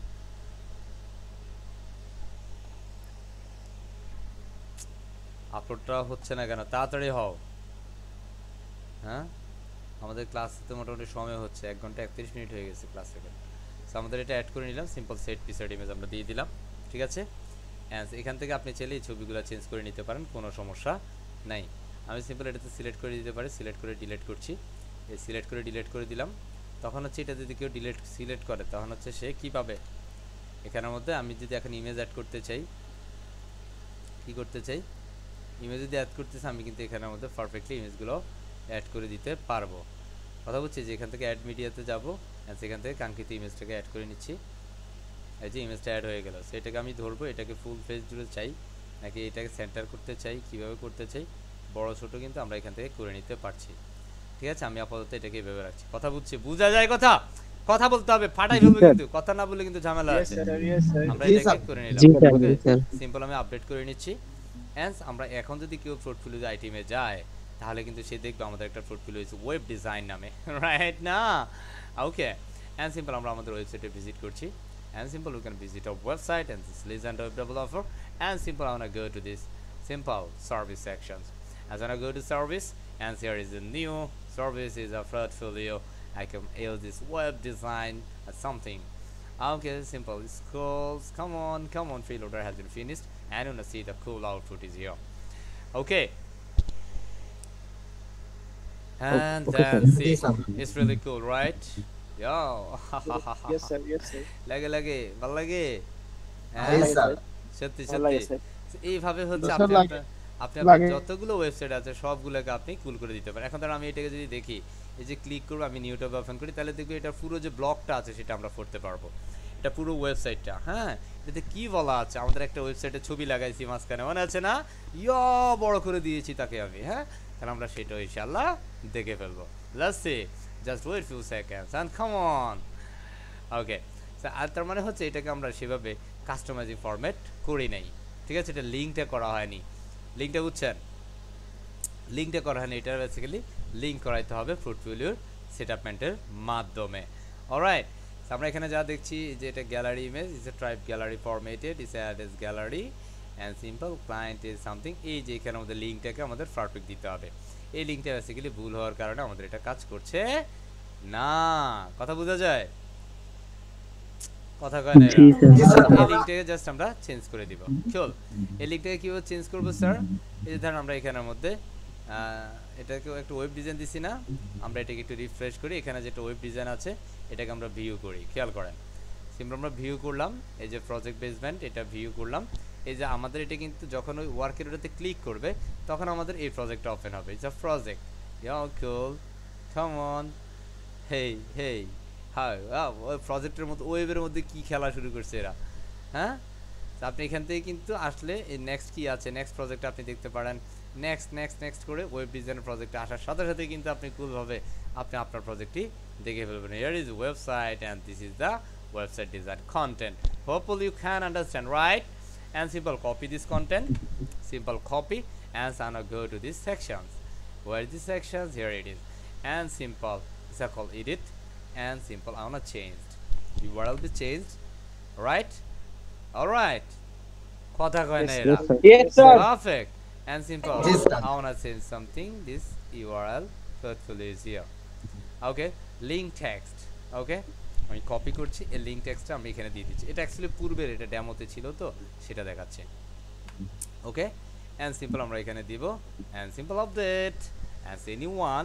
আপলোডটা হচ্ছে না কেন? তাড়াতাড়ি হও, হ্যাঁ? আমাদের ক্লাসে মোটামুটি সময় হচ্ছে, 1 ঘন্টা 31 মিনিট হয়ে গেছে ক্লাস রেকর্ড। সো আমাদের এটা অ্যাড করে নিলাম, সিম্পল সেট পিকচার ইমেজ আমরা দিয়ে দিলাম, ঠিক আছে? অ্যান্ড এখান থেকে আপনি চাইলে এই ছবিগুলো চেঞ্জ করে নিতে পারেন, কোনো সমস্যা নাই। আমি সিম্পল এটাতে সিলেক্ট করে দিতে পারি, সিলেক্ট করে ডিলিট করছি, এই সিলেক্ট করে ডিলিট করে দিলাম। তখন হচ্ছে এটা যদি কেউ সিলেক্ট করে, তখন হচ্ছে সে কী পাবে এখানের মধ্যে? আমি যদি এখন ইমেজ অ্যাড করতে চাই, কি করতে চাই, ইমেজ যদি অ্যাড করতে চাই, আমি কিন্তু এখানের মধ্যে পারফেক্টলি ইমেজগুলো অ্যাড করে দিতে পারবো, কথা বুঝছি? যে এখান থেকে অ্যাড মিডিয়াতে যাবো, অ্যান্ড সেখান থেকে কাঙ্ক্ষিত ইমেজটাকে অ্যাড করে নিচ্ছি। এই যে ইমেজটা অ্যাড হয়ে গেল, সেটাকে আমি ধরবো, এটাকে ফুল পেজ জুড়ে চাই নাকি এটাকে সেন্টার করতে চাই, কিভাবে করতে চাই, বড় ছোট কিন্তু আমরা এখান থেকে করে নিতে পারছি, ঠিক আছে? আমি আপাতত এটাকে ভেবে রাখছি, কথা বুঝছি? বোঝা যায় কথা? কথা বলতে হবে, ফাটাই ফেলবে কিন্তু, কথা না বললে কিন্তু ঝামেলা আছে। আমরা এটাকে করে নিলাম, সিম্পল আমি আপডেট করে নিচ্ছি। হ্যান্স আমরা এখন যদি কেউ পোর্টফোলিও আইটেমে যায়, তাহলে কিন্তু সে দেখবে আমাদের একটা পোর্টফোলিও হচ্ছে ওয়েব ডিজাইন নামে, রাইট না? ওকে, অ্যান্ড সিম্পল আমরা আমাদের ওয়েবসাইটে ভিজিট করছি, and simple we can visit our website and this Legend Web Developer, and simple I want to go to this simple service sections. As when I go to service, and here is a new service, is a portfolio. I can use this web design as something. Okay, simple schools, come on, freeloader has been finished, and you wanna see the cool output is here. Okay, and Okay, then sir. see, Yes, sir. it's really cool, right? Yo, Yes, sir. Yes, sir. লাগে ভালো লাগে, হ্যাঁ? Yes, sir. সত্যি ভালো লাগে, সত্যি sir. এইভাবে হচ্ছে Sir, আপনি লাগে। আপনি লাগে। যতগুলো ওয়েবসাইট আছে সবগুলোকে আপনি কুল করে দিতে পারেন। এখন ধর আমি এটাকে যদি দেখি, এই যে ক্লিক করবো, আমি নিউ ট্যাব ওপেন করি, তাহলে দেখবো এটা পুরো যে ব্লকটা আছে সেটা আমরা পড়তে পারবো, এটা পুরো ওয়েবসাইটটা, হ্যাঁ? এটাতে কি বলা আছে, আমাদের একটা ওয়েবসাইটে ছবি লাগাইছি মাঝখানে, মনে আছে না? বড় করে দিয়েছি তাকে আমি, হ্যাঁ? তাহলে আমরা সেটাও ইনশাআল্লাহ দেখে ফেলবো। Let's see, just wait few seconds and come on. Okay, আর তার মানে হচ্ছে এটাকে আমরা সেভাবে কাস্টমাইজিং ফরম্যাট করি নাই, ঠিক আছে? এটা লিঙ্কটা করা হয়নি, লিঙ্কটা বুঝছেন? লিঙ্কটা করা হয়নি, এটা বেসিক্যালি লিঙ্ক করাইতে হবে পোর্টফোলিওর সেটআপমেন্টের মাধ্যমে, অলরাইট? আমরা এখানে যা দেখছি যে এটা gallery image, is a tribe gallery formatted, is add as gallery and simple client is something. এই যে এখানে আমাদের লিঙ্কটাকে আমাদের পারফেক্ট দিতে হবে, এই লিঙ্কটা বেসিক্যালি ভুল হওয়ার কারণে আমাদের এটা কাজ করছে না, কথা বোঝা যায়? কথা কয় না? এই লিঙ্কটাকে জাস্ট আমরা চেঞ্জ করে দিব। চল, এই লিঙ্কটাকে কিভাবে চেঞ্জ করবো স্যার? এই যে ধরেন আমরা এখানের মধ্যে এটাকে একটু ওয়েব ডিজাইন দিছি না, আমরা এটাকে একটু রিফ্রেশ করি, এখানে যেটা ওয়েব ডিজাইন আছে এটাকে আমরা ভিউ করি, খেয়াল করেন। সিম্পল আমরা ভিউ করলাম, এই যে প্রজেক্ট বেসমেন্ট এটা ভিউ করলাম, এই যে আমাদের এটা কিন্তু যখন ওই ওয়ার্কের ওটাতে ক্লিক করবে তখন আমাদের এই প্রজেক্টটা ওপেন হবে। It's a project, yeah cool, come on, hey hey, hi, ওই প্রজেক্টের মধ্যে ওয়েবের মধ্যে কি খেলা শুরু করছে এরা, হ্যাঁ। তো আপনি এখান থেকে কিন্তু আসলে এই নেক্সট কি আছে, নেক্সট প্রজেক্টটা আপনি দেখতে পারেন, নেক্সট নেক্সট নেক্সট করে ওয়েব ডিজাইনের প্রজেক্টে আসার সাথে সাথে কিন্তু আপনি কুলভাবে আপনি আপনার প্রজেক্টটি দেখে ফেলবেন। Here is website and this is the website design content. Hopefully you can understand, right? And simple copy this content, simple copy, and now go to these sections. Where is these sections? Here it is. And simple, this is called edit, and simple I wanna change, URL be changed, right? All right, kotha koy na era, Yes, sir. perfect. And simple I wanna change something, this URL faithfully is here. Okay, link text, okay, আমি copy করছি, এই link টেক্সটটা আমি এখানে দিয়ে দিচ্ছি। এটা actually পূর্বের এটা ডেমোতে ছিল তো সেটা দেখাচ্ছে। ওকে, অ্যান্ড সিম্পল আমরা এখানে দিব, and simple update, and anyone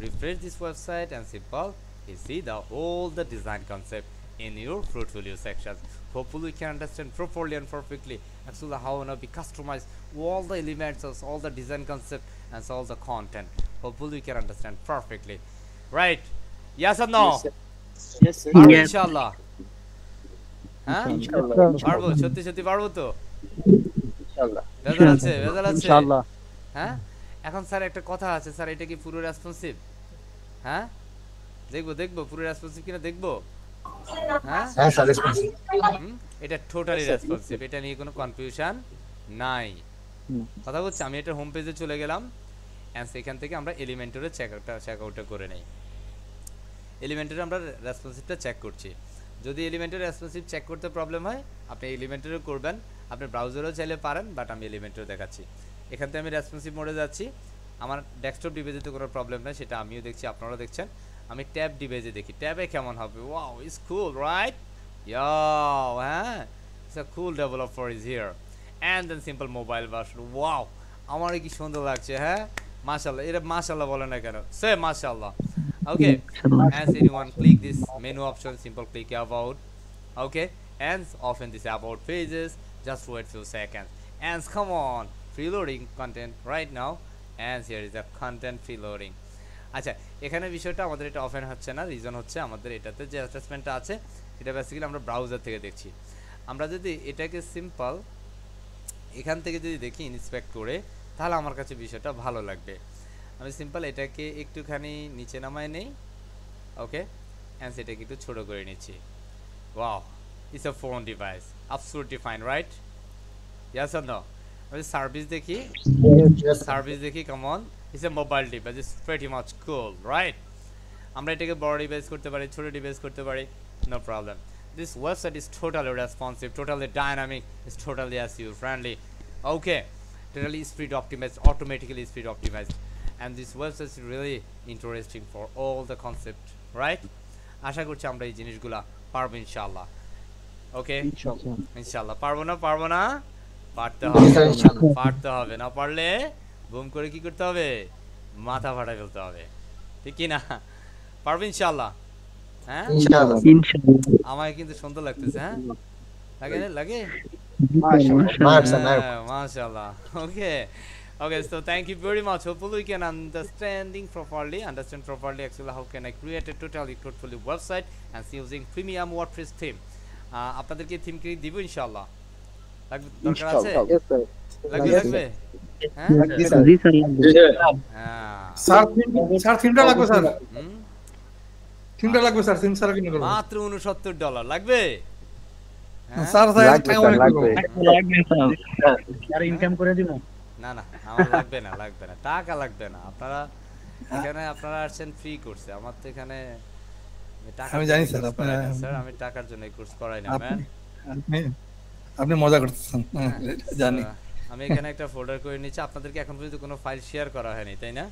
refresh this website, and simple you see the all the design concept in your Fruitfolio sections. Hopefully you can understand properly and perfectly actually how to be customize all the elements of all the design concept and all the content. Hopefully you can understand perfectly, right? Yes or no? Yes, sir. Yes, sir. পারবো Yes. ইনশাআল্লাহ, হ্যাঁ পারবো, সত্যি সত্যি পারবো তো, ইনশাআল্লাহ। ভেজাল আছে, ভেজাল আছে, ইনশাআল্লাহ। হ্যাঁ। এখন স্যার একটা কথা আছে স্যার, এটা কি পুরো রেসপন্সিভ? হ্যাঁ, দেখবো দেখবো পুরো রেসপন্সিভ কিনা দেখবো, হ্যাঁ হ্যাঁ স্যার, রেসপন্সিভ। এটা টোটালি রেসপন্সিভ, এটা নিয়ে কোনো কনফিউশন নাই। কথা বলছি, আমি এটা হোম পেজে চলে গেলাম, অ্যান্ড সেখান থেকে আমরা এলিমেন্টরে চেক আউটটা করে নেই। এলিমেন্টরে আমরা রেসপন্সিভটা চেক করছি, যদি এলিমেন্টের রেসপন্সিভ চেক করতে প্রবলেম হয় আপনি এলিমেন্টরে করবেন, আপনি ব্রাউজারেও চাইলে পারেন, বাট আমি এলিমেন্টরে দেখাচ্ছি। এখান থেকে আমি রেসপন্সিভ মোডে যাচ্ছি, আমার ডেস্কটপ ডিভাইসে তো কোনো প্রবলেম নাই, সেটা আমিও দেখছি আপনারাও দেখছেন। আমি ট্যাব ডিভাইসে দেখি, ট্যাবে কেমন হবে, wow is cool, right? Yo, হ্যাঁ, it's a cool developer is here, and then simple mobile version, wow আমার কি সুন্দর লাগছে, হ্যাঁ মাশাআল্লাহ, এটা মাশাআল্লাহ বলে না কেন, সে মাশাআল্লাহ। Okay, as anyone click this menu option, simple click about, okay, and open this about pages, just wait few seconds, and come on, preloading content right now, and here is the content preloading. আচ্ছা, এখানে বিষয়টা আমাদের এটা open হচ্ছে না, reason হচ্ছে আমাদের এটাতে যে অ্যাটাচমেন্টটা আছে এটা বেসিক্যালি আমরা ব্রাউজার থেকে দেখছি। আমরা যদি এটাকে সিম্পল এখান থেকে যদি দেখি ইন্সপেক্ট করে, তাহলে আমার কাছে বিষয়টা ভালো লাগবে। আমি সিম্পল এটাকে একটুখানি নিচে নামায় নেই, ওকে, অ্যান্ড সেটাকে একটু ছোটো করে নিচ্ছি। Wow, it's a phone device, absolutely fine, right? Yes or no? আমি সার্ভিস দেখি, সার্ভিস দেখি, come on, it's a mobile device, it's pretty much cool, right? আমরা এটাকে বড় ডিভাইস করতে পারি, ছোটো ডিভাইস করতে পারি, no problem. This website is totally responsive, totally dynamic, it's totally SEO friendly, okay, totally speed optimized, automatically speed optimized, and this website is really interesting for all the concept, right? আশা করছি আমরা এই জিনিসগুলা পারবো ইনশাআল্লাহ, ওকে ইনশাআল্লাহ। পারবো না, পারবো না, পারতে হবে, পারতে হবে, না পারলে বুম করে কি করতে হবে, মাথা ফাটাই ফেলতে হবে, ঠিক কি না? পারবো ইনশাআল্লাহ, হ্যাঁ ইনশাআল্লাহ। আমাকে কিন্তু সুন্দর লাগতেছে, হ্যাঁ লাগে লাগে, মাশাআল্লাহ, ওকে। Okay, so thank you very much. Hopefully you can understand properly actually how can I create a totally portfolio website and using premium WordPress theme. আপনাদেরকে থিম কি দিব ইনশাআল্লাহ, লাগবে, দরকার আছে, Yes, sir. লাগবে, লাগবে, হ্যাঁ হ্যাঁ, স্যার থিমটা লাগবে স্যার, হুম, থিমটা লাগবে স্যার, থিম স্যার কিনে করব মাত্র $69 লাগবে, হ্যাঁ স্যার লাগবে স্যার, লাগবে। না না আমার লাগবে না, লাগবে না, টাকা লাগবে না, আপনারা এখানে আপনারা আসছেন ফ্রি কোর্সে, আমার তো এখানে আমি জানি স্যার, আপনারা স্যার আমি টাকার জন্য এই কোর্স করাই না ম্যান, আপনি মজা করতেছেন, জানি। আমি এখানে একটা ফোল্ডার করে নিচ্ছি, আপনাদেরকে এখন পর্যন্ত কোনো ফাইল শেয়ার করা হয়নি তাই না?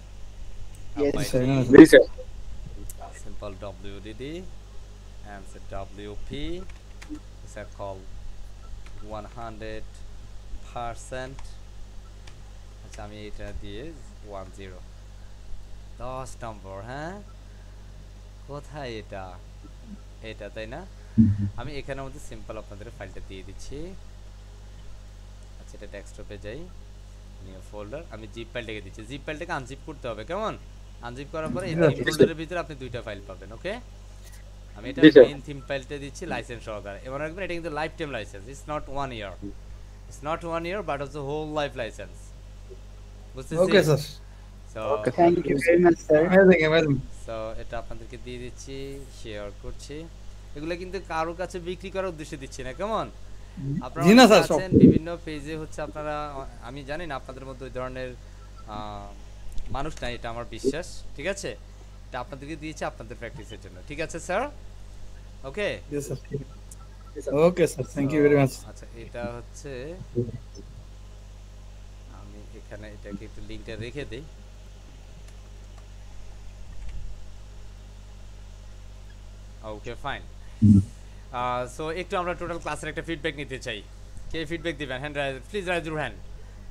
Yes, sir. Simple WDD and WP is called 100%, আচ্ছা আমি এটা দিয়ে 10 নম্বর, হ্যাঁ কোথায় এটা, এটা তাই না? আমি এখানের মধ্যে সিম্পল আপনাদের ফাইলটা দিয়ে দিচ্ছি। আচ্ছা, এটা ডেস্কটপে যাই, নিউ ফোল্ডার, আমি জিপ ফাইলটাকে দিচ্ছি। জিপ ফাইলটাকে আনজিপ করতে হবে, কেমন? আনজিপ করার পরে এই থিম ফোল্ডারের ভিতরে আপনি দুইটা ফাইল পাবেন। ওকে, আমি এটা মেইন থিম ফাইলটা দিচ্ছি লাইসেন্স সহকারে। এবার রাখবেন এটা কিন্তু lifetime license, it's not 1 year, it's not 1 year but also whole life license. বুঝতেছি? Okay sir, so Thank you very much, sir. Amazing amazing. So এটা আপনাদেরকে দিয়ে দিচ্ছি, শেয়ার করছি। এগুলো কিন্তু কারো কাছে বিক্রি করার উদ্দেশ্যে দিচ্ছি না, কেমন? আপনারা জি না অনেকে স্যার, সব আছেন বিভিন্ন পেজে হচ্ছে আপনারা, আমি জানি না আপনাদের মধ্যে ওই ধরনের মানুষ নাই, এটা আমার বিশ্বাস। ঠিক আছে, এটা আপনাদেরকে দিয়েছি আপনাদের প্র্যাকটিসের জন্য। ঠিক আছে sir? Okay, yes sir, okay sir, thank you very much. আচ্ছা, এটা হচ্ছে আমি এখানে এটাকে একটু লিংকটা রেখে দেই। Okay fine. সো একটু আমরা টোটাল ক্লাসের একটা ফিডব্যাক নিতে চাই। কে ফিডব্যাক দিবেন? Hand rise, please rise your hand.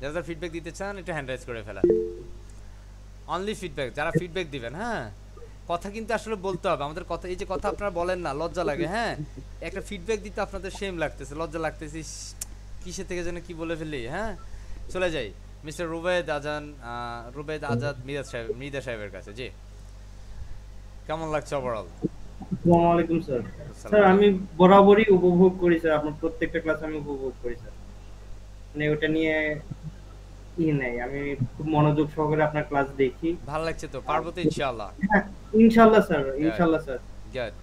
যারা ফিডব্যাক দিতে চান একটু হ্যান্ড রাইজ করে ফেলেন। অনলি ফিডব্যাক, যারা ফিডব্যাক দিবেন। হ্যাঁ, কথা কিন্তু আসলে বলতে হবে আমাদের। কথা, এই যে কথা আপনারা বলেন না, লজ্জা লাগে। হ্যাঁ, একটা ফিডব্যাক দিতে আপনাদের শেম লাগতেছে, লজ্জা লাগতেছে, ইস, কিসে থেকে যেন কি বলে ফেলি। হ্যাঁ, চলে যাই মিস্টার রুবেদ আজাদ মৃদা সাহেবের কাছে। জি, কেমন লাগছে ওভারঅল? আসসালামু আলাইকুম স্যার। স্যার আমি বরাবরই উপভোগ করি স্যার, আপনার প্রত্যেকটা ক্লাস আমি উপভোগ করি স্যার। মানে ওটা নিয়ে নেই, আমি খুব মনোযোগ সহকারে আপনার ক্লাস দেখি। ভালো লাগছে তো? পারবো তো ইনশাআল্লাহ? হ্যাঁ, ইনশাআল্লাহ স্যার, ইনশাআল্লাহ স্যার। গুড।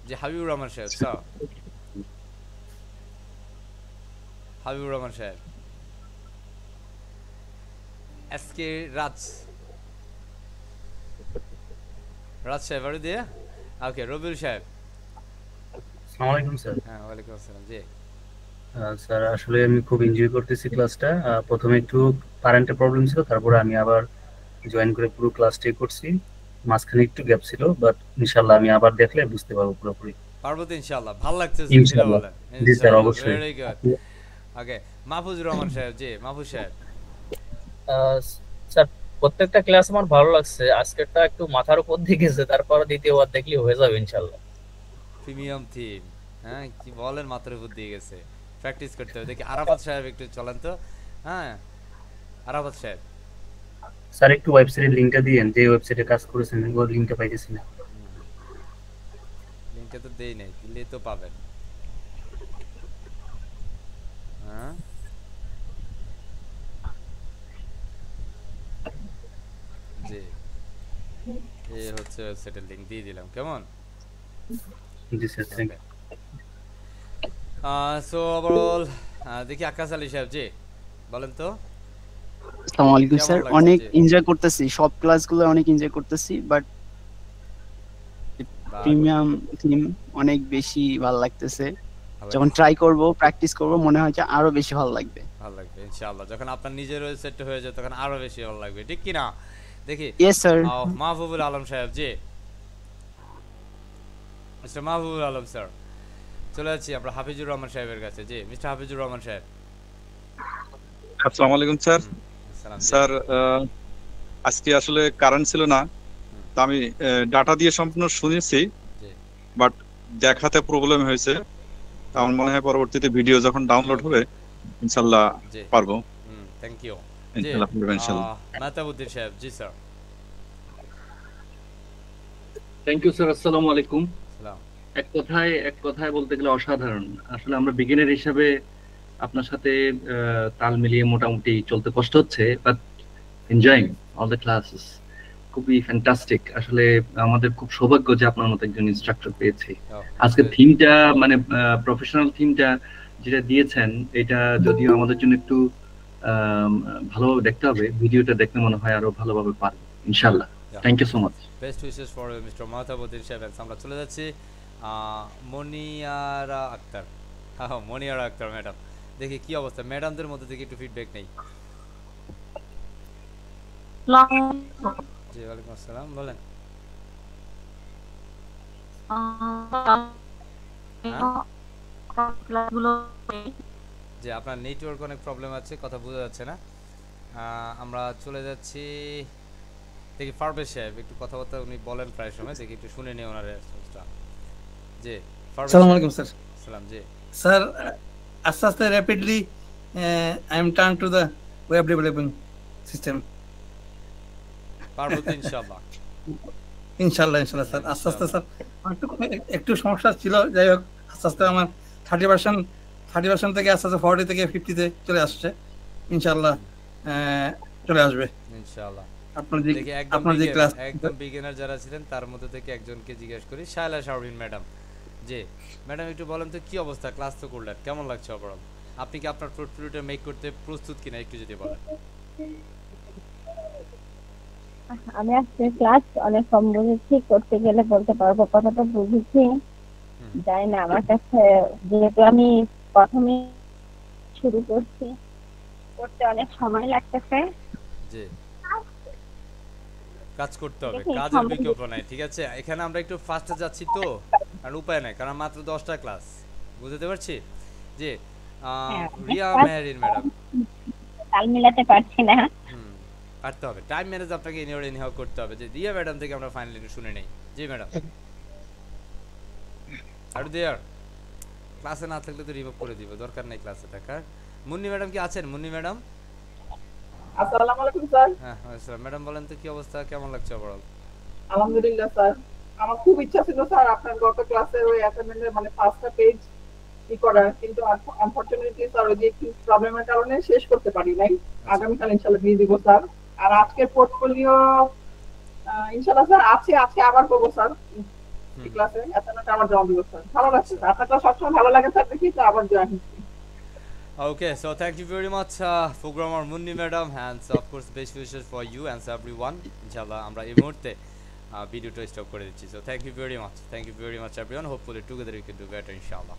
যে হাবিবুর রহমান সাহেব, স্যার হাবিবুর রহমান সাহেব, এসকে রাজ সাহেব, আর দিয়ে ওকে, রবিউল সাহেব। আসসালামু আলাইকুম স্যার। হ্যাঁ, ওয়ালাইকুম আসসালাম। জি স্যার আসলে আমি খুব এনজয় করতেছি ক্লাসটা। প্রথমে একটু কারেন্টের প্রবলেম ছিল, তারপরে আমি আবার জয়েন করে পুরো ক্লাসটাই করছি। মাঝখানে একটু গ্যাপ ছিল, বাট ইনশাআল্লাহ আমি আবার দেখলে বুঝতে পারবো পুরোপুরি। পারবো তো ইনশাআল্লাহ? ভালো লাগছে ইনশাআল্লাহ। জি স্যার, অবশ্যই। Very good. Okay, Mahfuzur Rahman সাহেব। জি মাহফুজ সাহেব। স্যার প্রত্যেকটা ক্লাস আমার ভালো লাগছে, আজকেরটা একটু মাথার উপর দিয়ে গেছে, তারপর দ্বিতীয়বার দেখলে হয়ে যাবে ইনশাআল্লাহ। প্রিমিয়াম থিম, হ্যাঁ কি বলেন, মাথার উপর দিয়ে গেছে, প্র্যাকটিস করতে হবে। দেখি আরাফাত সাহেব একটু চলেন তো। হ্যাঁ, আরাফাত সাহেব। স্যার একটু ওয়েবসাইটের লিংকটা দিয়েন, যে ওয়েবসাইটে কাজ করেছেন ওই লিংকটা পাইতেছি না। লিংকটা তো দেই নাই, দিলেই তো পাবেন। হ্যাঁ, জি, এই হচ্ছে ওয়েবসাইটের লিংক দিয়ে দিলাম, কেমন? জি sir, thank you. So overall দেখি আকাশ আলী সাহেব। জি বলেন তো। আসসালামু আলাইকুম কেমন স্যার, লাগছে? অনেক জি। এনজয় করতেছি, সব ক্লাসগুলো অনেক এনজয় করতেছি, বাট প্রিমিয়াম থিম অনেক বেশি ভালো লাগতেছে। যখন ট্রাই করব, প্র্যাকটিস করব, মনে হয় যে আরো বেশি ভালো লাগবে। ভালো লাগবে ইনশাআল্লাহ। যখন আপনার নিজের ওয়েবসাইটটা হয়ে যায় তখন আরো বেশি ভালো লাগবে, ঠিক কি না? দেখি ইয়েস স্যার। মাহবুবুল আলম সাহেব। জি মিস্টার মাহবুবুল আলম স্যার। চলে যাচ্ছি আমরা হাফিজুর রহমান সাহেবের কাছে। জি মিস্টার হাফিজুর রহমান সাহেব। আসসালামু আলাইকুম স্যার। সালাম। স্যার আজকে আসলে কারেন্ট ছিল না, তো আমি ডাটা দিয়ে সম্পূর্ণ শুনেছি, জি বাট দেখাতে প্রবলেম হয়েছে। আমার মনে হয় পরবর্তীতে ভিডিও যখন ডাউনলোড হবে ইনশাআল্লাহ জি পারবো। Thank you. জি ইনশাআল্লাহ পারবো ইনশাআল্লাহ। মেহতাবউদ্দিন সাহেব। জি স্যার। Thank you sir. আসসালামু আলাইকুম। সালাম। এক কথায় বলতে গেলে অসাধারণ। আসলে আমরা বিগিনার হিসাবে আপনার সাথে তাল মিলিয়ে মোটামুটি চলতে কষ্ট হচ্ছে, but enjoying all the classes. খুবই ফ্যান্টাস্টিক। আসলে আমাদের খুব সৌভাগ্য যে আপনার মতো একজন ইনস্ট্রাক্টর পেয়েছি। আজকে থিমটা মানে প্রফেশনাল থিমটা যেটা দিয়েছেন, এটা যদিও আমাদের জন্য একটু ভালোভাবে দেখতে হবে, ভিডিওটা দেখলে মনে হয় আরো ভালোভাবে পারবো ইনশাআল্লাহ। Thank you so much. Best wishes for mister Mehtabuddin সাহেব। আমরা চলে যাচ্ছি মনিয়ারা আক্তার। হ্যাঁ, মনিয়ারা আক্তার ম্যাডাম। দেখি কি অবস্থা, ম্যাডামদের মধ্যে থেকে একটু ফিডব্যাক নেই। জি ওয়ালাইকুম আসসালাম, বলেন। যে আপনার নেটওয়ার্ক অনেক প্রবলেম আছে, কথা বোঝা যাচ্ছে না। আমরা চলে যাচ্ছি, দেখি পারভেজ সাহেব একটু কথাবার্তা উনি বলেন প্রায় সময়, দেখি একটু শুনে নিই ওনার রেসপন্সটা। জি আসসালামু আলাইকুম স্যার সালাম জি স্যার আস্তে আস্তে rapidly I am turn to the web developing system পারবো তো ইনশাআল্লাহ ইনশাআল্লাহ ইনশাআল্লাহ স্যার আস্তে আস্তে স্যার একটু সমস্যা ছিল, যাই হোক আস্তে আস্তে আমার 30% থেকে আস্তে আস্তে 40 থেকে 50 তে চলে আসছে, ইনশাআল্লাহ চলে আসবে ইনশাআল্লাহ। আপনার যে দেখি ক্লাস একদম বিগিনার যারা ছিলেন তার মধ্যে থেকে একজনকে জিজ্ঞেস করি, শায়লা শাওরিন ম্যাডাম। জি ম্যাডাম, একটু বলেন তো কি অবস্থা, ক্লাস তো করলেন, কেমন লাগছে ওভারঅল? আপনি কি আপনার পোর্টফোলিওটা মেক করতে প্রস্তুত কিনা একটু যদি বলেন। আমি আজকে ক্লাস অনেক কম বুঝেছি, করতে গেলে বলতে পারবো কতটা বুঝেছি জানি না। আমার কাছে যেহেতু আমি প্রথমে শুরু করছি, করতে অনেক সময় লাগতেছে। জি, কাজ করতে হবে, কাজের বিকল্প নাই, ঠিক আছে? এখানে আমরা একটু ফাস্টে যাচ্ছি তো, আর উপায় নাই, কারণ মাত্র 10টা ক্লাস, বুঝতে পারছি। জি রিয়া মেহরিন ম্যাডাম, তাল মিলাতে পারছি না। পারতে হবে, টাইম ম্যানেজ আপনাকে এনিহাউ করতে হবে। যে রিয়া ম্যাডাম থেকে আমরা ফাইনালি শুনে নেই। জি ম্যাডাম, আর দেয়ার ক্লাসে না থাকলে তো রিমুভ করে দিব, দরকার নাই ক্লাসে থাকার। মুন্নি ম্যাডাম কি আছেন? মুন্নি ম্যাডাম, আসসালামু আলাইকুম স্যার। হ্যাঁ আসসালাম ম্যাডাম, বলেন তো কি অবস্থা, কেমন লাগছে ওভারঅল? আলহামদুলিল্লাহ স্যার, আমার খুব ইচ্ছা ছিল স্যার আপনার গত ক্লাসে ওই অ্যাসাইনমেন্টের মানে 5টা পেজ কি করার, কিন্তু আনফরচুনেটলি স্যার ওই যে একটু প্রবলেমের কারণে শেষ করতে পারি নাই। আগামীকাল ইনশাআল্লাহ দিয়ে দিব স্যার। আর আজকের পোর্টফোলিও ইনশাআল্লাহ স্যার আছে, আজকে আবার করবো স্যার এই ক্লাসে, অ্যাসাইনমেন্ট আবার জমা দিব স্যার। ভালো লাগছে স্যার, আপনার ক্লাস সবসময় ভালো লাগে স্যার, দেখি তো আবার জয়েন হচ্ছি। Okay, so thank you very much, programmer Munni madam, and of course best wishes for you and everyone. Inshallah, আমরা এই মুহূর্তে ভিডিওটা স্টপ করে দিচ্ছি। So thank you very much everyone. Hopefully together we can do better, inshallah.